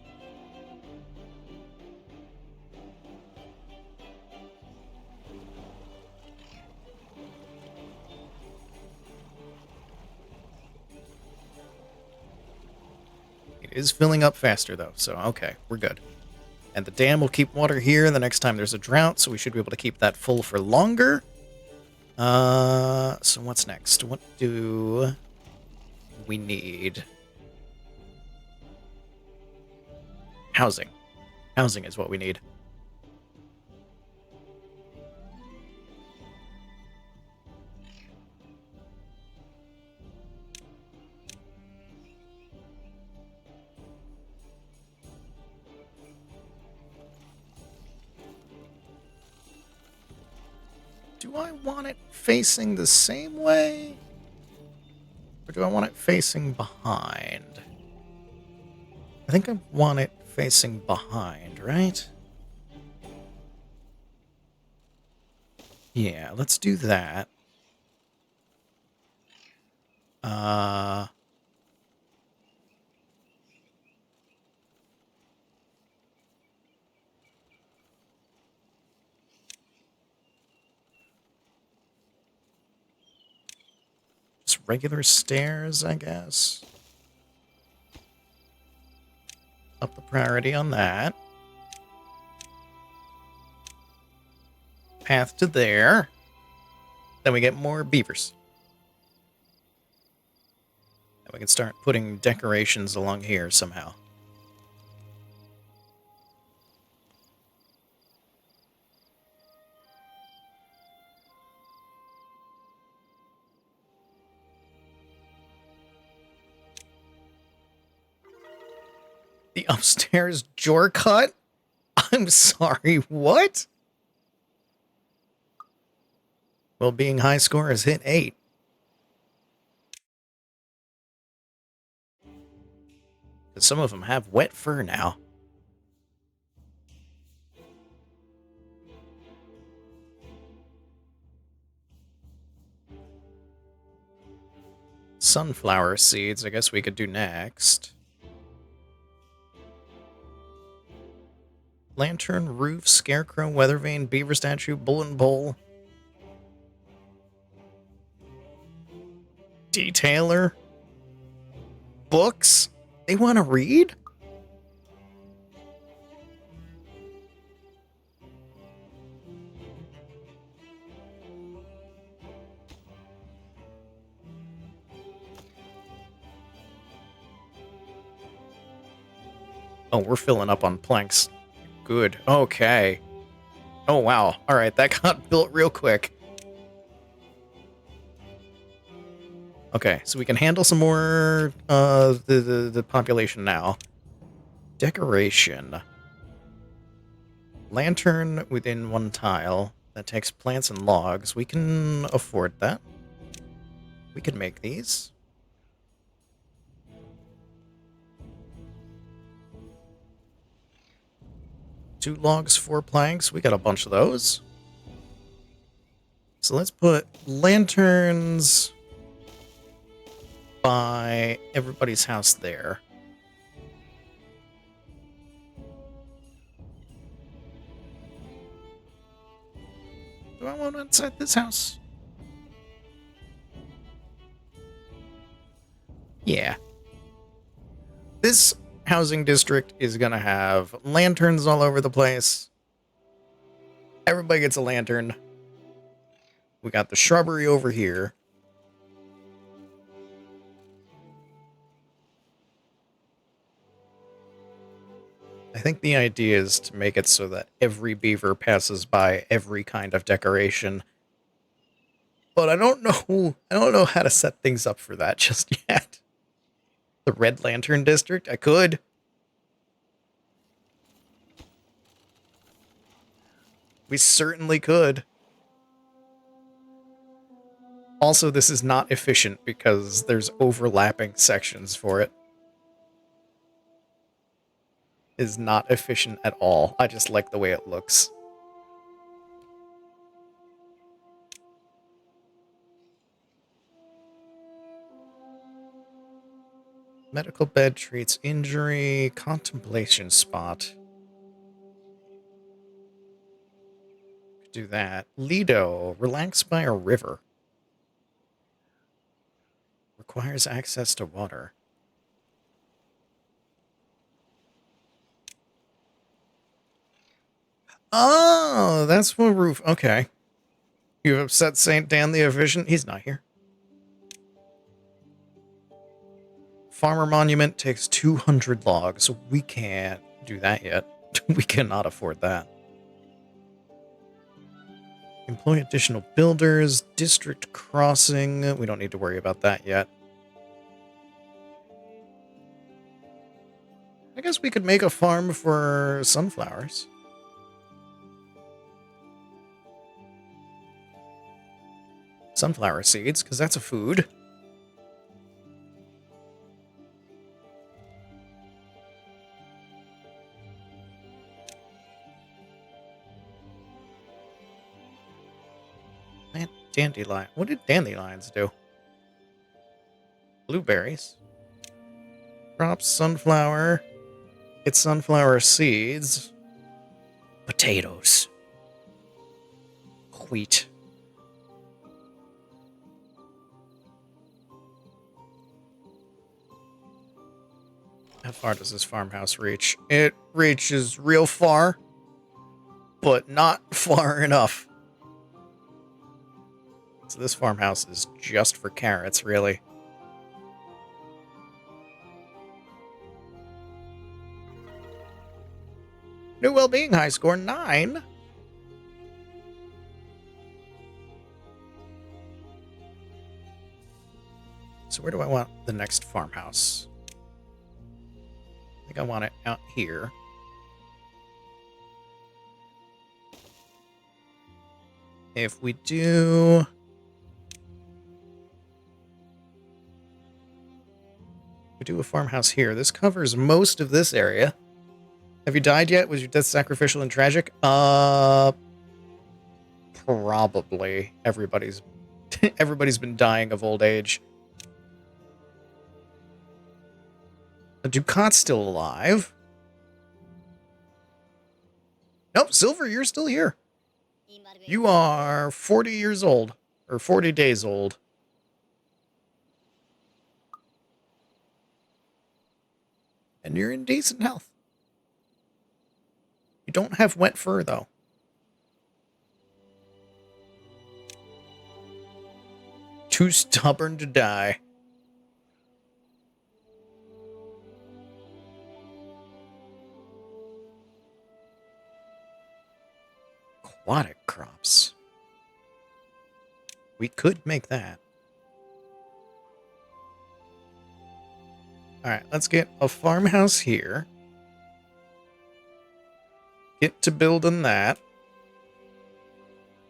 It is filling up faster, though, so okay, we're good. And the dam will keep water here the next time there's a drought, so we should be able to keep that full for longer. So what's next? What do we need? Housing. Housing is what we need. Do I want it facing the same way? Or do I want it facing behind? I think I want it facing behind, right? Yeah, let's do that. Just regular stairs, I guess. Up the priority on that. Path to there. Then we get more beavers. And we can start putting decorations along here somehow. The upstairs jor cut? I'm sorry, what? Well, being high score has hit 8. Because some of them have wet fur now. Sunflower seeds, I guess we could do next. Lantern, roof, scarecrow, weather vane, beaver statue, bull and bowl. Detailer. Books? They want to read? Oh, we're filling up on planks. Good. Okay. Oh, wow. All right, that got built real quick. Okay, so we can handle some more the population now. Decoration. Lantern within one tile. That takes plants and logs. We can afford that. We can make these. Two logs, 4 planks. We got a bunch of those. So let's put lanterns by everybody's house there. Do I want inside this house? Yeah. This housing district is going to have lanterns all over the place. Everybody gets a lantern. We got the shrubbery over here. I think the idea is to make it so that every beaver passes by every kind of decoration. But I don't know how to set things up for that just yet. The Red Lantern District? I could. We certainly could. Also, this is not efficient because there's overlapping sections for it. It is not efficient at all. I just like the way it looks. Medical bed treats injury. Contemplation spot. Could do that. Lido. Relax by a river. Requires access to water. Oh, that's what roof. Okay. You've upset St. Dan the Efficient? He's not here. Farmer Monument takes 200 logs. We can't do that yet. We cannot afford that. Employ additional builders. District crossing. We don't need to worry about that yet. I guess we could make a farm for sunflowers. Sunflower seeds, because that's a food. Plant dandelion. What did dandelions do? Blueberries. Crops sunflower. Get sunflower seeds. Potatoes. Wheat. How far does this farmhouse reach? It reaches real far, but not far enough. So this farmhouse is just for carrots, really. New well-being high score 9. So where do I want the next farmhouse? I think I want it out here. If we do... we do a farmhouse here. This covers most of this area. Have you died yet? Was your death sacrificial and tragic? Probably. Everybody's been dying of old age. Ducat's still alive. Nope, Silver, you're still here. You are 40 years old. Or 40 days old. And you're in decent health. You don't have wet fur, though. Too stubborn to die. Aquatic crops. We could make that. Alright, let's get a farmhouse here. Get to building that.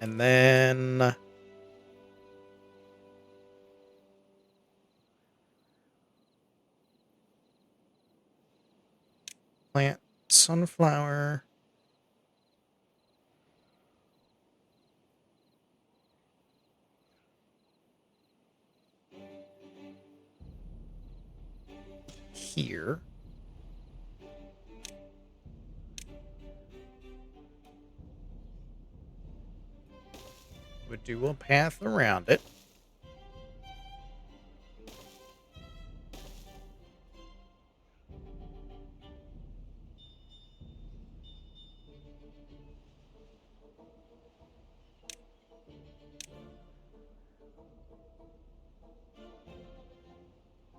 And then... plant sunflower. Here. Would do a path around it.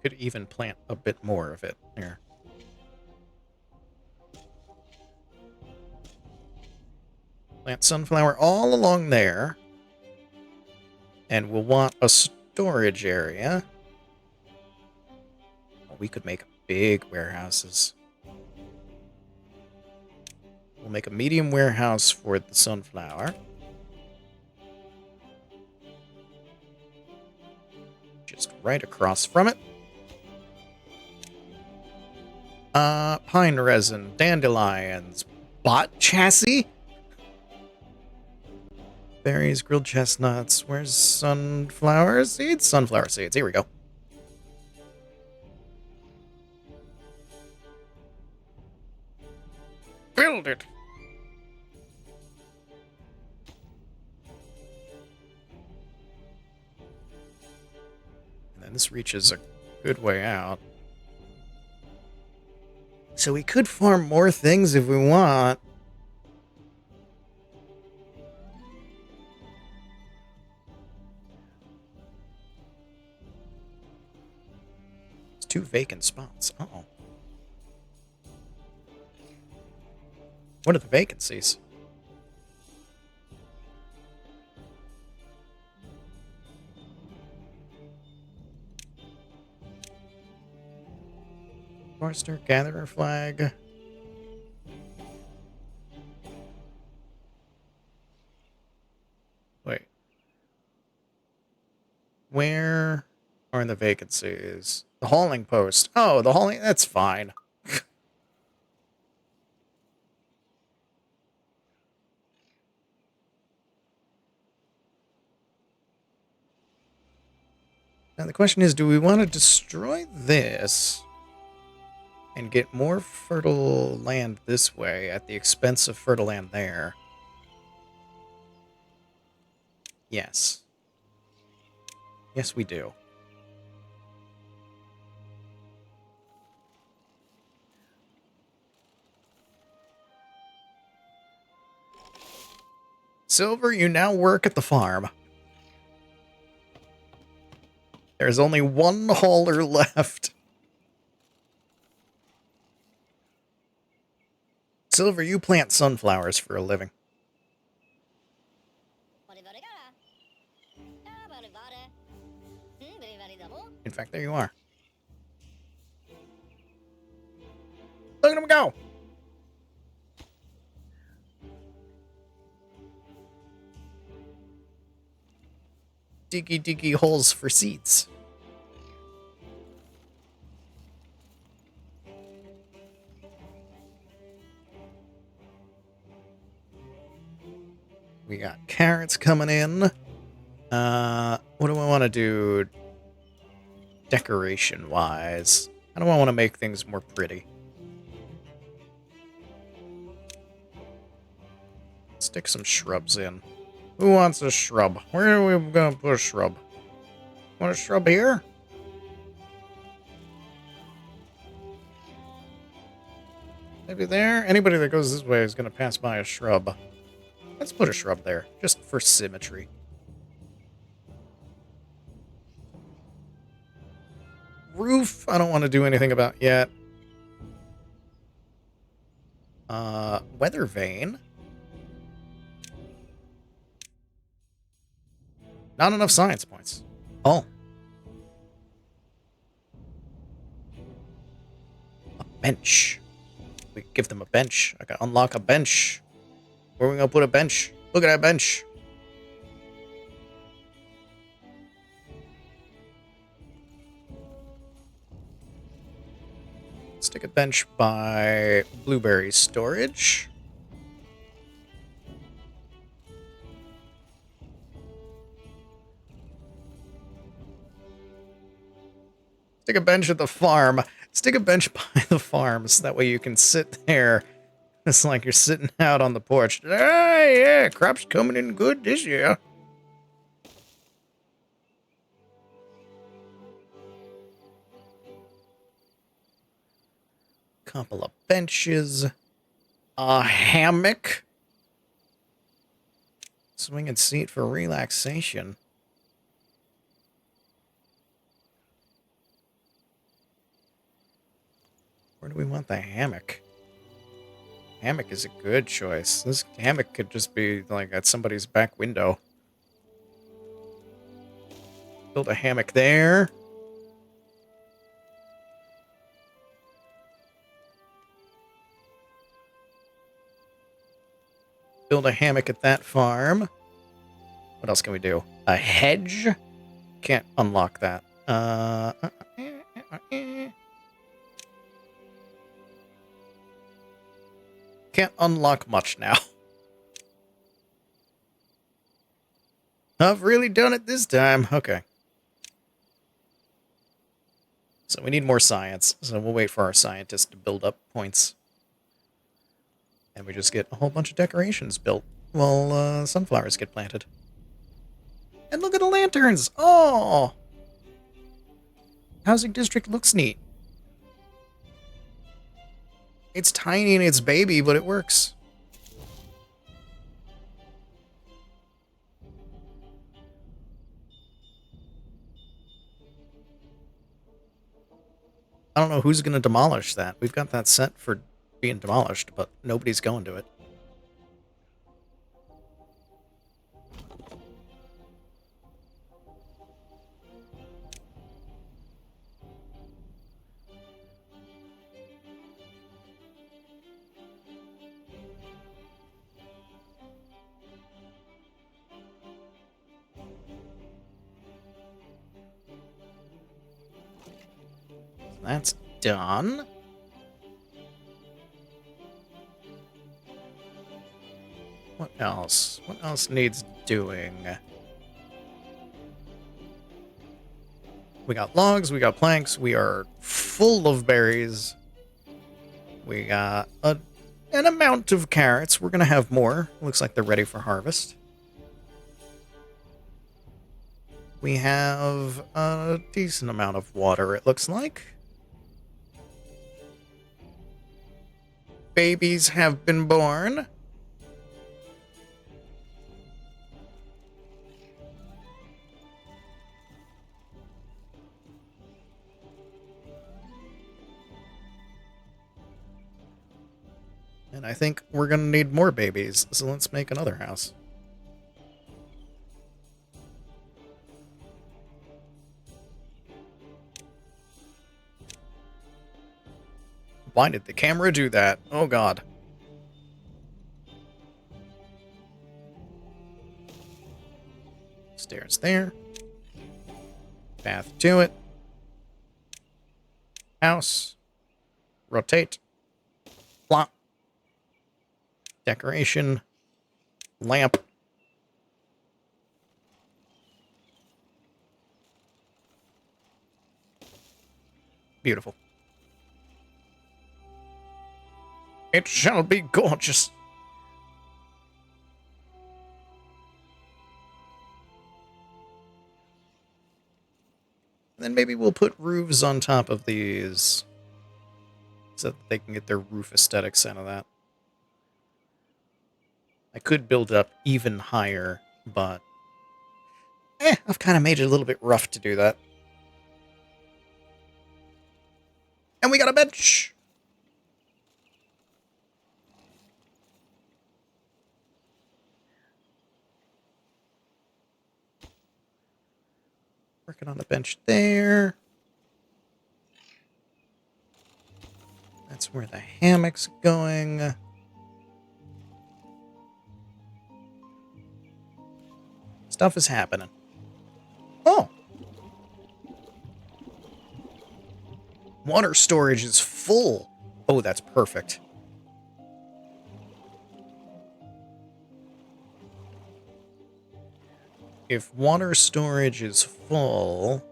Could even plant a bit more of it here. Plant sunflower all along there. And we'll want a storage area. Well, we could make big warehouses. We'll make a medium warehouse for the sunflower. Just right across from it. Pine resin, dandelions, bot chassis? Berries, grilled chestnuts. Where's sunflower seeds? Sunflower seeds. Here we go. Build it. And then this reaches a good way out. So we could farm more things if we want. 2 vacant spots. Uh-oh. What are the vacancies? Forester, Gatherer flag. Wait. Where are the vacancies? The hauling post. Oh, the hauling... That's fine. Now the question is, do we want to destroy this and get more fertile land this way at the expense of fertile land there? Yes. Yes, we do. Silver, you now work at the farm. There's only one hauler left. Silver, you plant sunflowers for a living. In fact, there you are. Look at him go! Diggy holes for seeds. We got carrots coming in. What do I want to do decoration-wise? How do I want to make things more pretty? Stick some shrubs in. Who wants a shrub? Where are we going to put a shrub? Want a shrub here? Maybe there? Anybody that goes this way is going to pass by a shrub. Let's put a shrub there, just for symmetry. Roof, I don't want to do anything about yet. Weather vane. Not enough science points. Oh. A bench. We give them a bench. I can unlock a bench. Where are we going to put a bench? Look at that bench. Stick a bench by blueberry storage. Stick a bench at the farm. Stick a bench by the farms. That way you can sit there. It's like you're sitting out on the porch. Ah, yeah, crops coming in good this year. Couple of benches. A hammock. Swinging seat for relaxation. Where do we want the hammock? Hammock is a good choice. This hammock could just be like at somebody's back window. Build a hammock there. Build a hammock at that farm. What else can we do? A hedge? Can't unlock that. Can't unlock much now. I've really done it this time. Okay. So we need more science. So we'll wait for our scientists to build up points. And we just get a whole bunch of decorations built while sunflowers get planted. And look at the lanterns! Oh! Housing district looks neat. It's tiny and it's baby, but it works. I don't know who's going to demolish that. We've got that set for being demolished, but nobody's going to it. That's done. What else? What else needs doing? We got logs, we got planks, we are full of berries. We got an amount of carrots. We're going to have more. Looks like they're ready for harvest. We have a decent amount of water, it looks like. Babies have been born. And I think we're going to need more babies, so let's make another house. Why did the camera do that? Oh god. Stairs there. Path to it. House. Rotate. Plot. Decoration. Lamp. Beautiful. It shall be gorgeous. And then maybe we'll put roofs on top of these so that they can get their roof aesthetics out of that. I could build it up even higher, but I've kind of made it a little bit rough to do that. And we got a bench! Working on a bench there. That's where the hammock's going. Stuff is happening. Oh! Water storage is full. Oh, that's perfect. If water storage is full,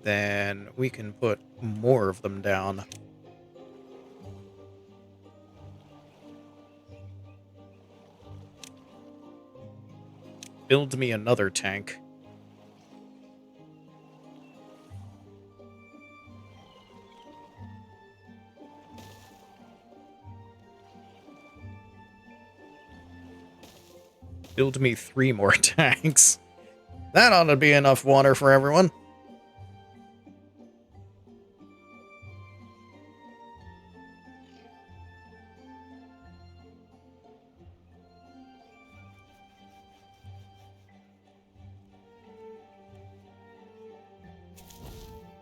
then we can put more of them down. Build me another tank. Build me 3 more tanks. That ought to be enough water for everyone.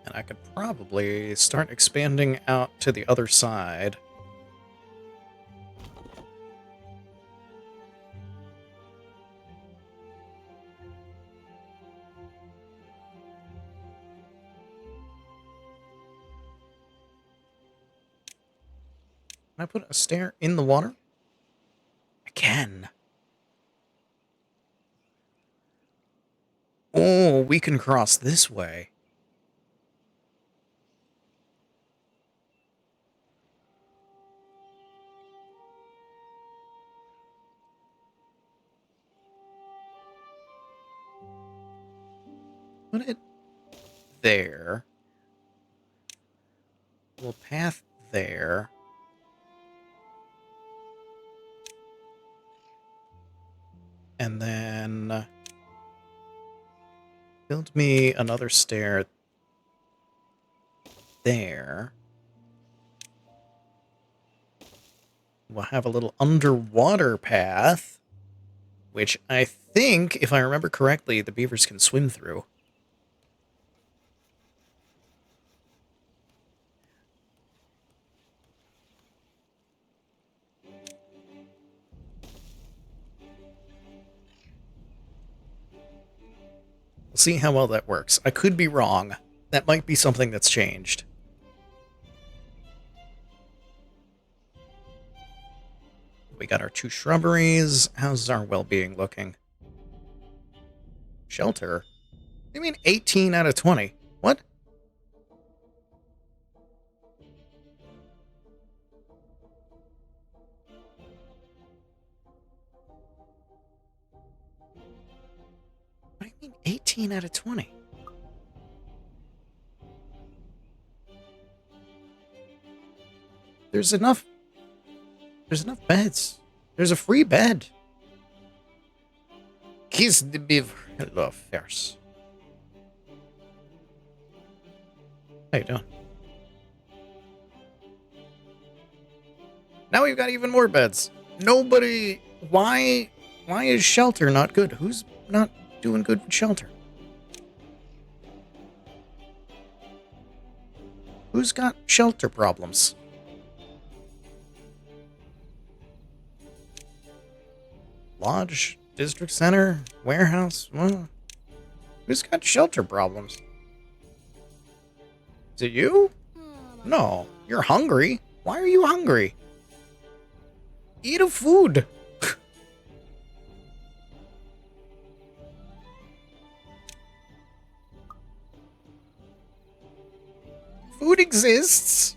And I could probably start expanding out to the other side. Can I put a stair in the water? I can. Oh, we can cross this way. Put it there. We'll path there. And then build me another stair there. We'll have a little underwater path, which I think, if I remember correctly, the beavers can swim through. We'll see how well that works. I could be wrong. That might be something that's changed. We got our 2 shrubberies. How's our well-being looking? Shelter? You mean 18 out of 20? What? What do you mean 18 out of 20? There's enough beds. There's a free bed. Kiss the beaver. Hello, first. How you doing? Now we've got even more beds. Nobody... Why is shelter not good? Who's not doing good with shelter? Who's got shelter problems? Lodge, district center, warehouse. Well, who's got shelter problems? Is it you? No, you're hungry. Why are you hungry? Eat a food. Food exists.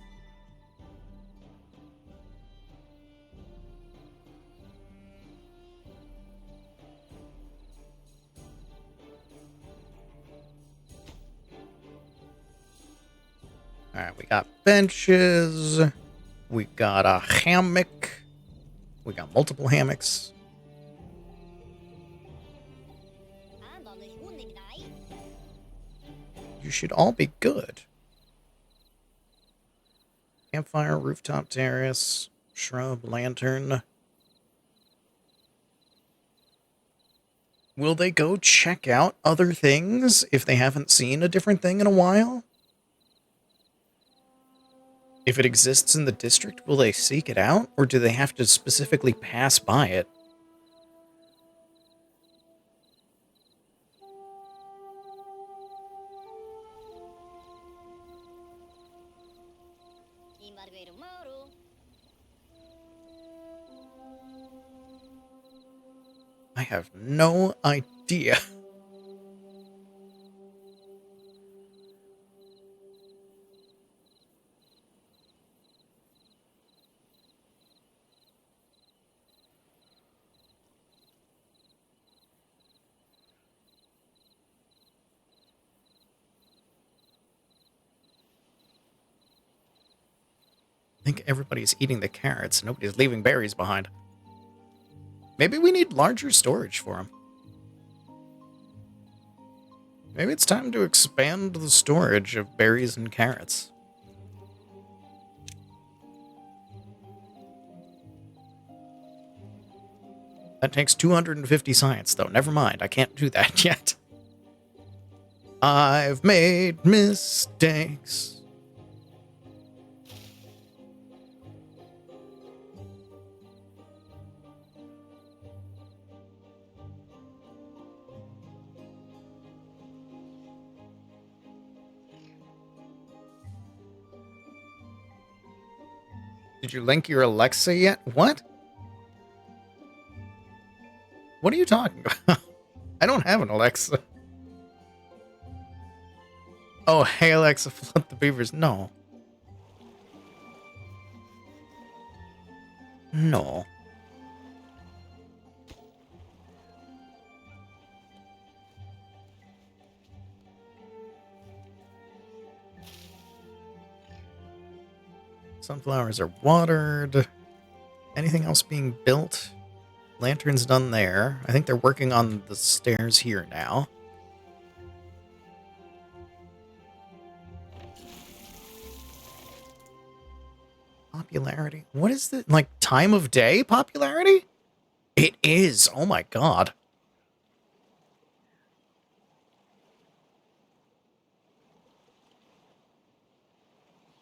Alright, we got benches. We got a hammock. We got multiple hammocks. You should all be good. Campfire, rooftop terrace, shrub, lantern. Will they go check out other things if they haven't seen a different thing in a while? If it exists in the district, will they seek it out? Or do they have to specifically pass by it? I have no idea. I think everybody's eating the carrots. Nobody's leaving berries behind. Maybe we need larger storage for them. Maybe it's time to expand the storage of berries and carrots. That takes 250 science, though. Never mind, I can't do that yet. I've made mistakes. Did you link your Alexa yet? What? What are you talking about? I don't have an Alexa. Oh, hey Alexa, flood the beavers. No. No. Sunflowers are watered. Anything else being built? Lantern's done there. I think they're working on the stairs here now. Popularity. What is the, like, time of day popularity? It is. Oh my god.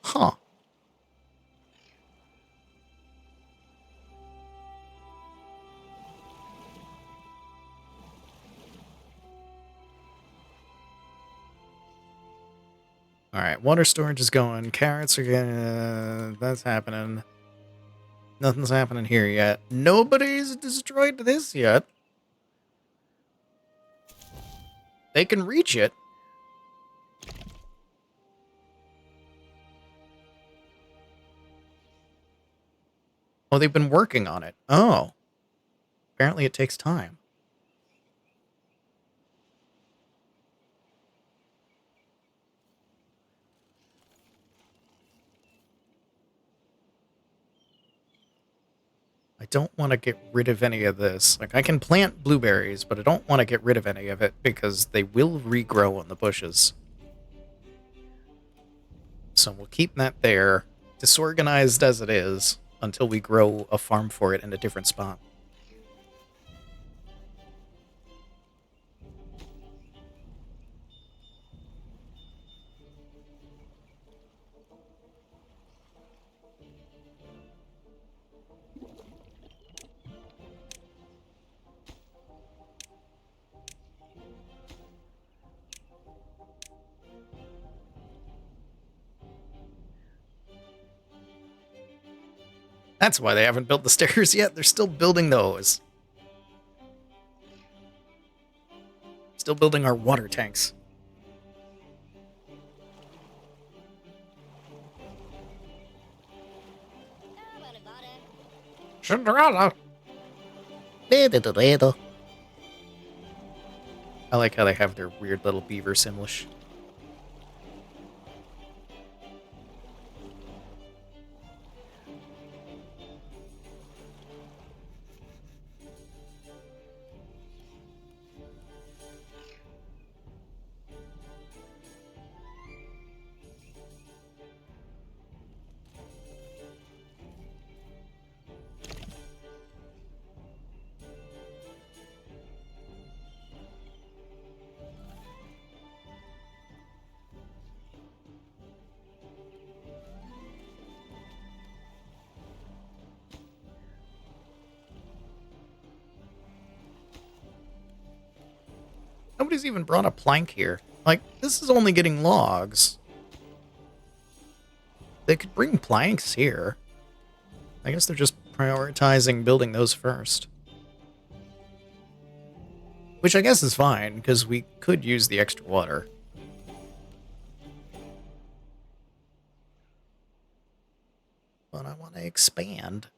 Huh. Alright, water storage is going. Carrots are gonna... That's happening. Nothing's happening here yet. Nobody's destroyed this yet. They can reach it. Oh, they've been working on it. Oh. Apparently it takes time. I don't want to get rid of any of this. Like, I can plant blueberries, but I don't want to get rid of any of it because they will regrow on the bushes. So we'll keep that there, disorganized as it is, until we grow a farm for it in a different spot. That's why they haven't built the stairs yet. They're still building those. Still building our water tanks. Cinderella. I like how they have their weird little beaver symbolish. Nobody's even brought a plank here. Like, this is only getting logs. They could bring planks here. I guess they're just prioritizing building those first. Which I guess is fine, because we could use the extra water. But I want to expand.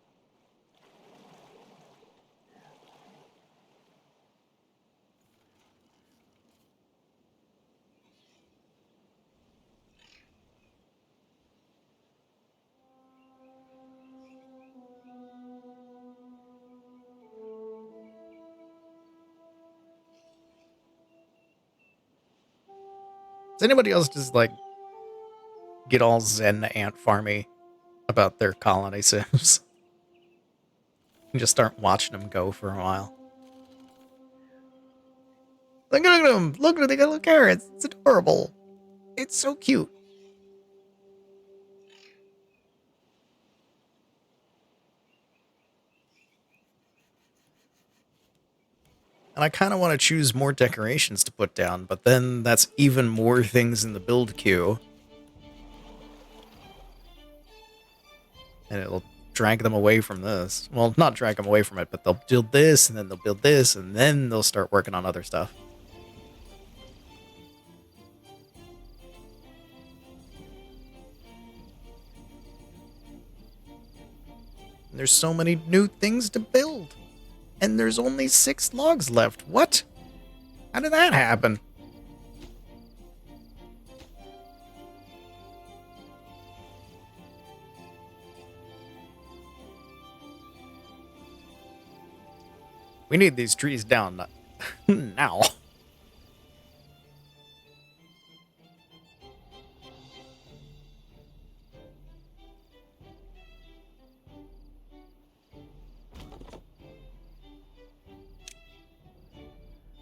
Does anybody else just, like, get all zen ant farmy about their colony sims? And just start watching them go for a while. Look at them! Look, they got little carrots! It's adorable! It's so cute! And I kind of want to choose more decorations to put down, but then that's even more things in the build queue. And it'll drag them away from this. Well, not drag them away from it, but they'll build this, and then they'll build this, and then they'll start working on other stuff. And there's so many new things to build. And there's only 6 logs left. What? How did that happen? We need these trees down now.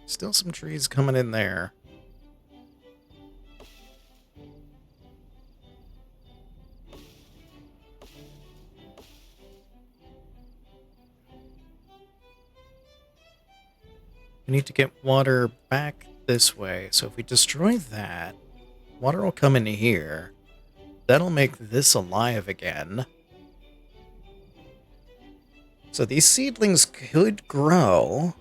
Still some trees coming in there. We need to get water back this way. So if we destroy that, water will come in here. That'll make this alive again. So these seedlings could grow.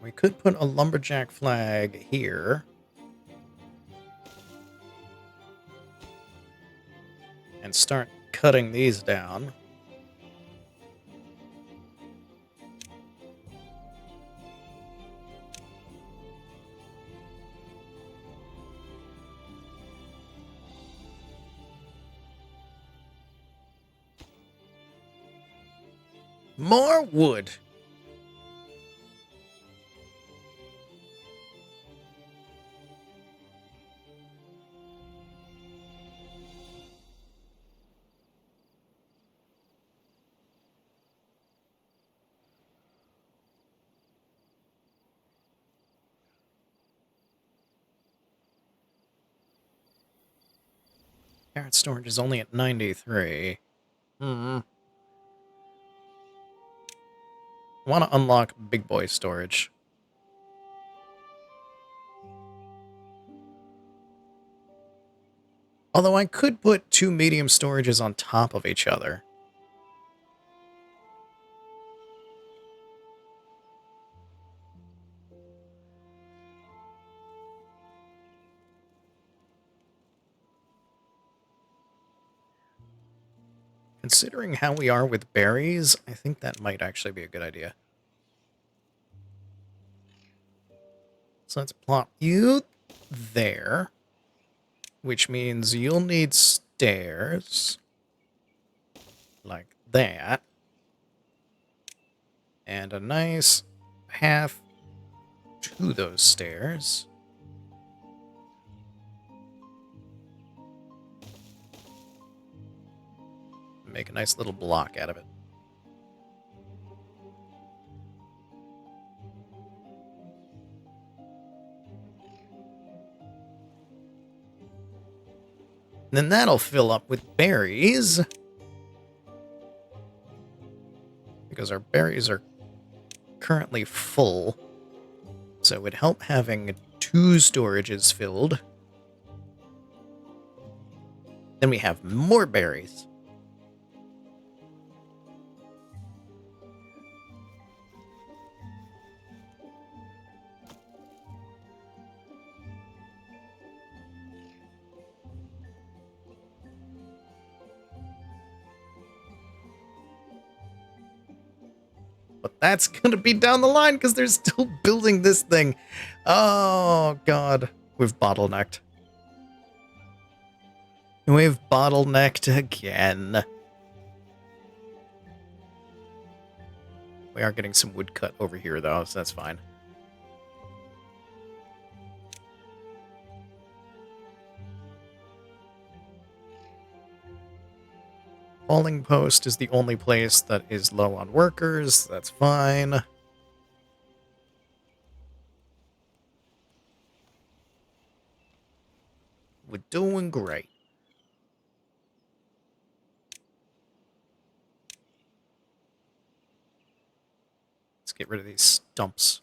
We could put a lumberjack flag here. And start cutting these down. More wood. Carrot storage is only at 93. I want to unlock big boy storage. Although I could put 2 medium storages on top of each other. Considering how we are with berries, I think that might actually be a good idea. So let's plop you there, which means you'll need stairs like that, and a nice path to those stairs. Make a nice little block out of it. And then that'll fill up with berries. Because our berries are currently full. So it would help having 2 storages filled. Then we have more berries. But that's going to be down the line because they're still building this thing. Oh, God. We've bottlenecked. We've bottlenecked again. We are getting some wood cut over here, though, so that's fine. Falling Post is the only place that is low on workers. That's fine. We're doing great. Let's get rid of these stumps.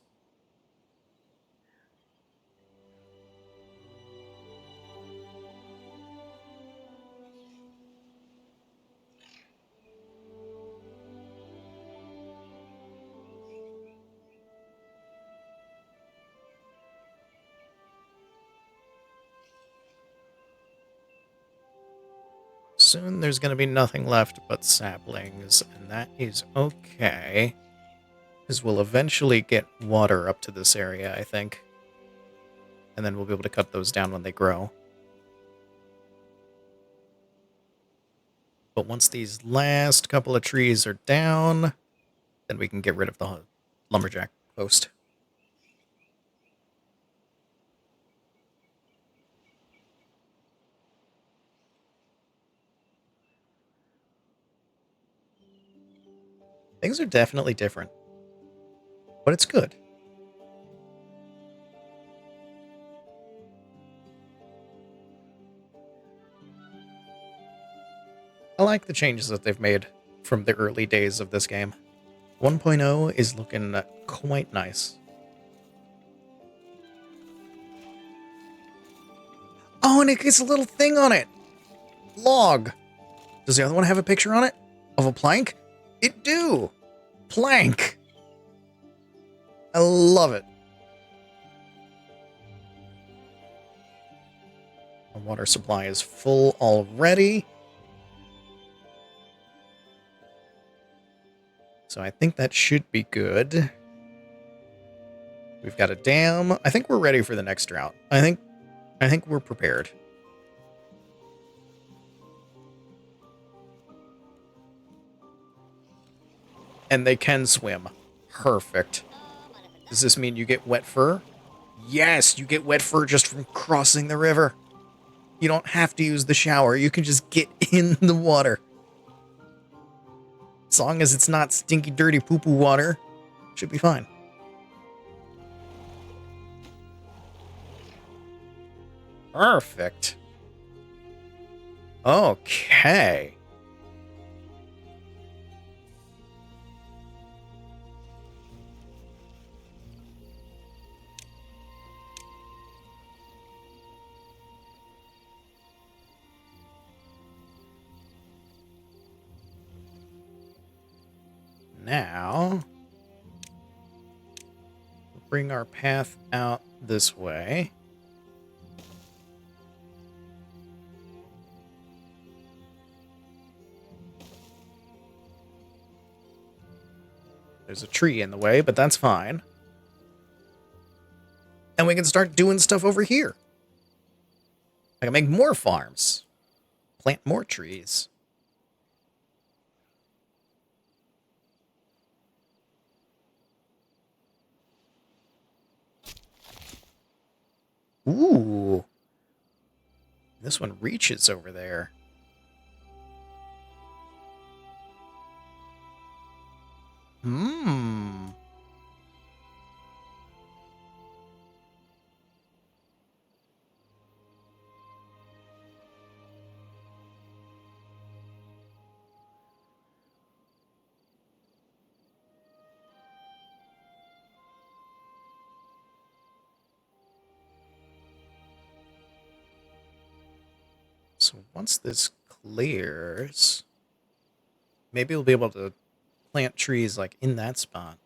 Soon there's going to be nothing left but saplings, and that is okay. Because we'll eventually get water up to this area, I think. And then we'll be able to cut those down when they grow. But once these last couple of trees are down, Then we can get rid of the lumberjack post. Things are definitely different, but it's good. I like the changes that they've made from the early days of this game. 1.0 is looking quite nice. Oh, and it gets a little thing on it. Log. Does the other one have a picture on it? Of a plank? It do. Plank. I love it. Our water supply is full already. So I think that should be good. We've got a dam. I think we're ready for the next drought. I think we're prepared. And they can swim. Perfect. Does this mean you get wet fur? Yes, you get wet fur just from crossing the river. You don't have to use the shower. You can just get in the water. As long as it's not stinky, dirty, poo-poo water, should be fine. Perfect. Okay. Now, bring our path out this way. There's a tree in the way, but that's fine. And we can start doing stuff over here. I can make more farms. Plant more trees. Ooh. This one reaches over there. Hmm. So once this clears, maybe we'll be able to plant trees like in that spot.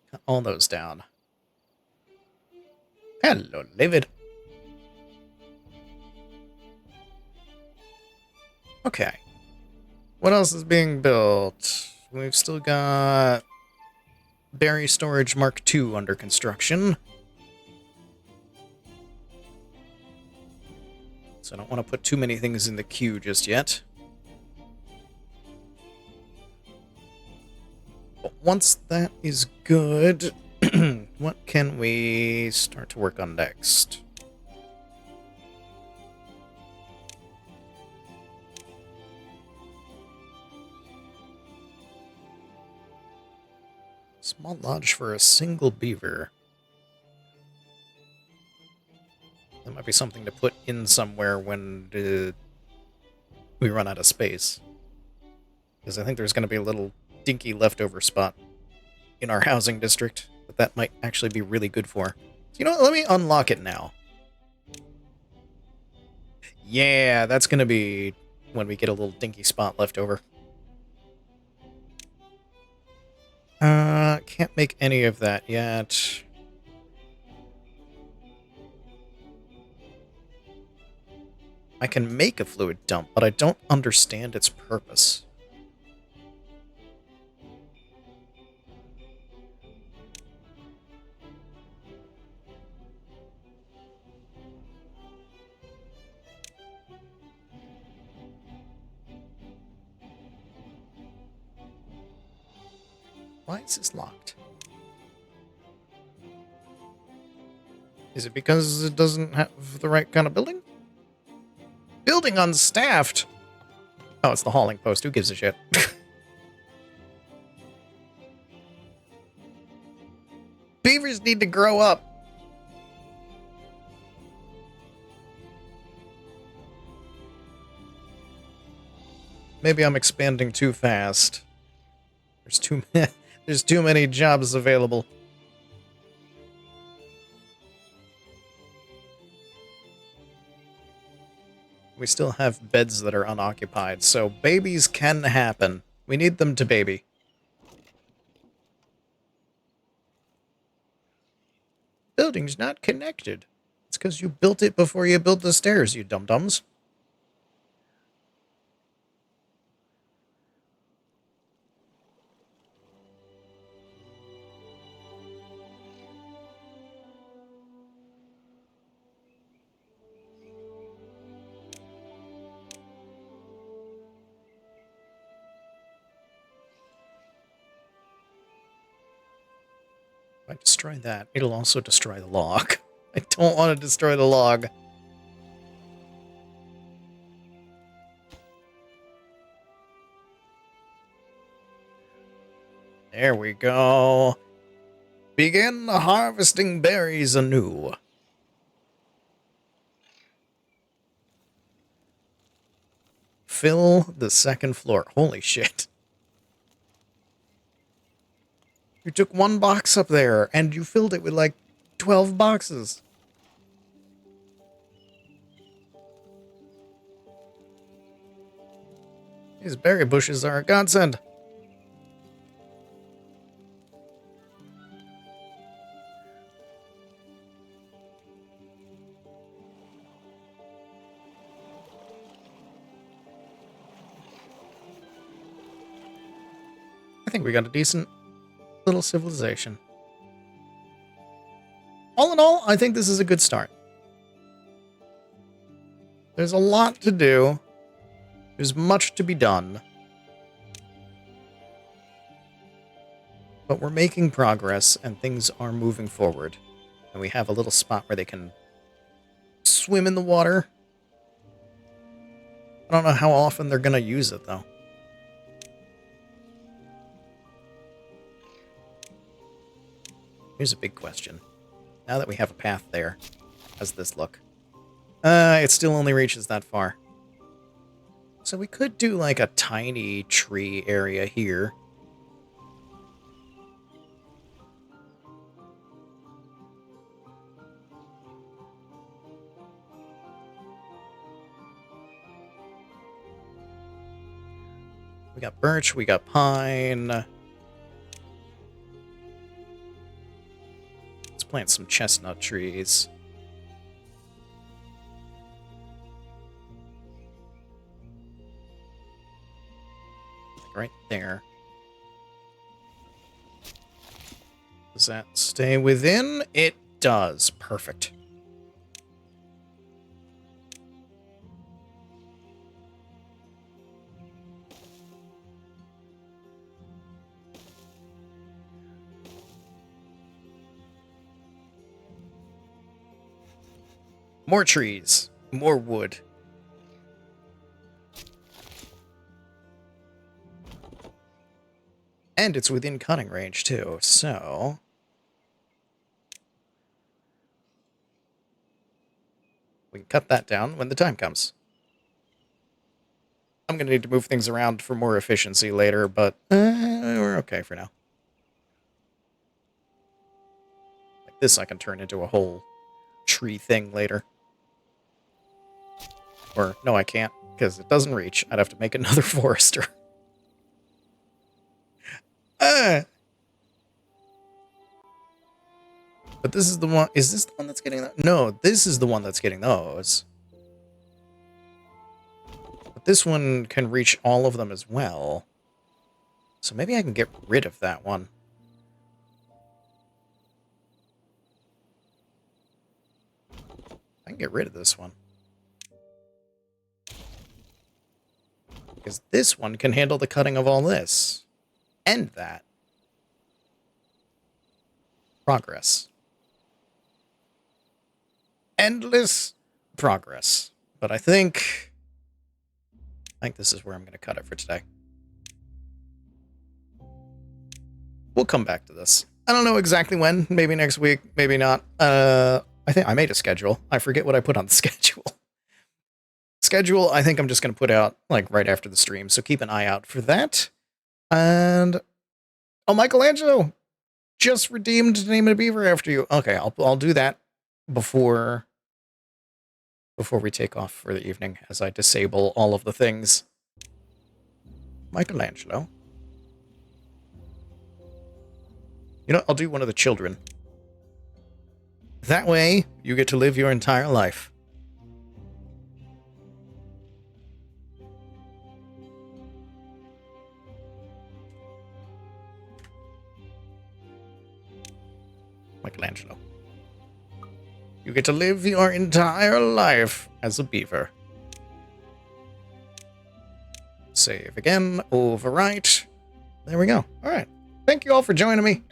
Cut all those down. Hello, David. Okay. What else is being built? We've still got Berry Storage Mark II under construction. So I don't want to put too many things in the queue just yet. But once that is good, what can we start to work on next? Small lodge for a single beaver. That might be something to put in somewhere when we run out of space. Because I think there's going to be a little dinky leftover spot in our housing district that might actually be really good for. So you know what? Let me unlock it now. Yeah, that's going to be when we get a little dinky spot left over. Can't make any of that yet. I can make a fluid dump, but I don't understand its purpose. Why is this locked? Is it because it doesn't have the right kind of building? Building unstaffed! Oh, it's the hauling post. Who gives a shit? Beavers need to grow up. Maybe I'm expanding too fast. There's too many jobs available. We still have beds that are unoccupied, so babies can happen. We need them to baby. Building's not connected. It's because you built it before you built the stairs, you dum-dums. If I destroy that, it'll also destroy the log. I don't want to destroy the log. There we go. Begin harvesting berries anew. Fill the second floor. Holy shit. You took one box up there, and you filled it with, like, 12 boxes. These berry bushes are a godsend. I think we got a decent little civilization. All in all, I think this is a good start. There's a lot to do. There's much to be done. But we're making progress, and things are moving forward. And we have a little spot where they can swim in the water. I don't know how often they're going to use it, though. Here's a big question. Now that we have a path there, how's this look? It still only reaches that far. So we could do like a tiny tree area here. We got birch, we got pine. Let's plant some chestnut trees. Right there. Does that stay within? It does. Perfect. More trees. More wood. And it's within cutting range, too, so... we can cut that down when the time comes. I'm going to need to move things around for more efficiency later, but we're okay for now. Like this I can turn into a whole tree thing later. Or, no, I can't, because it doesn't reach. I'd have to make another forester. But this is the one... is this the one that's getting that? No, this is the one that's getting those. But this one can reach all of them as well. So maybe I can get rid of that one. I can get rid of this one. Because this one can handle the cutting of all this. And that. progress. Endless progress. But I think this is where I'm going to cut it for today. We'll come back to this. I don't know exactly when. Maybe next week. Maybe not. I think I made a schedule. I forget what I put on the schedule. Schedule, I think I'm just going to put out, like, right after the stream. So keep an eye out for that. And... oh, Michelangelo just redeemed the name of Beaver after you. Okay, I'll do that before we take off for the evening, as I disable all of the things. Michelangelo. You know, I'll do one of the children. That way, you get to live your entire life. Michelangelo. You get to live your entire life as a beaver. Save again, overwrite. There we go. All right. Thank you all for joining me.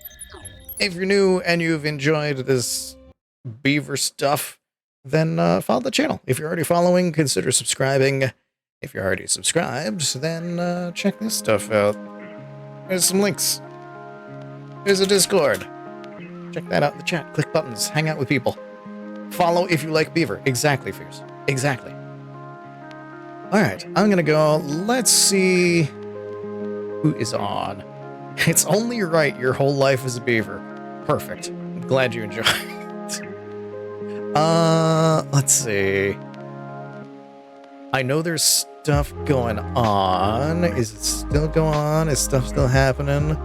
If you're new and you've enjoyed this beaver stuff, then follow the channel. If you're already following, consider subscribing. If you're already subscribed, then check this stuff out. There's some links. There's a Discord. Check that out in the chat. Click buttons. Hang out with people. Follow if you like Beaver. Exactly, Fierce. Exactly. Alright, I'm gonna go. Let's see who is on. It's only right your whole life is a beaver. Perfect. I'm glad you enjoyed it. Let's see. I know there's stuff going on. Is it still going on? Is stuff still happening?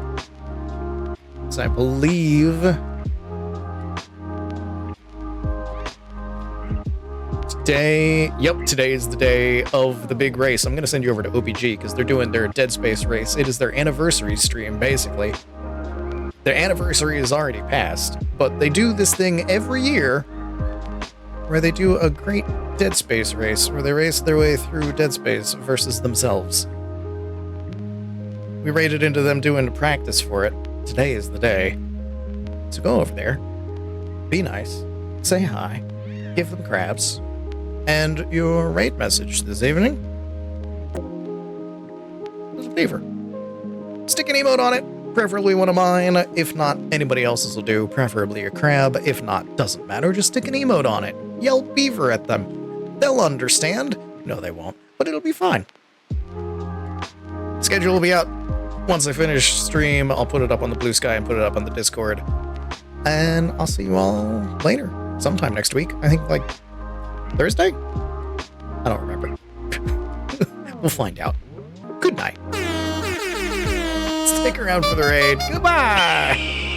So I believe... today is the day of the big race. I'm going to send you over to OPG because they're doing their Dead Space race. It is their anniversary stream, basically. Their anniversary is already passed, but they do this thing every year where they do a great Dead Space race, where they race their way through Dead Space versus themselves. We raided into them doing practice for it. Today is the day. So go over there, be nice, say hi, give them crabs, and your raid message this evening is a beaver. Stick an emote on it, preferably one of mine. If not, anybody else's will do, preferably a crab. If not, doesn't matter, just stick an emote on it. Yell beaver at them. They'll understand. No, they won't, but it'll be fine. Schedule will be out once I finish stream. I'll put it up on the Bluesky and put it up on the Discord. And I'll see you all later. Sometime next week. I think, like, Thursday? I don't remember. We'll find out. Good night. Stick around for the raid. Goodbye!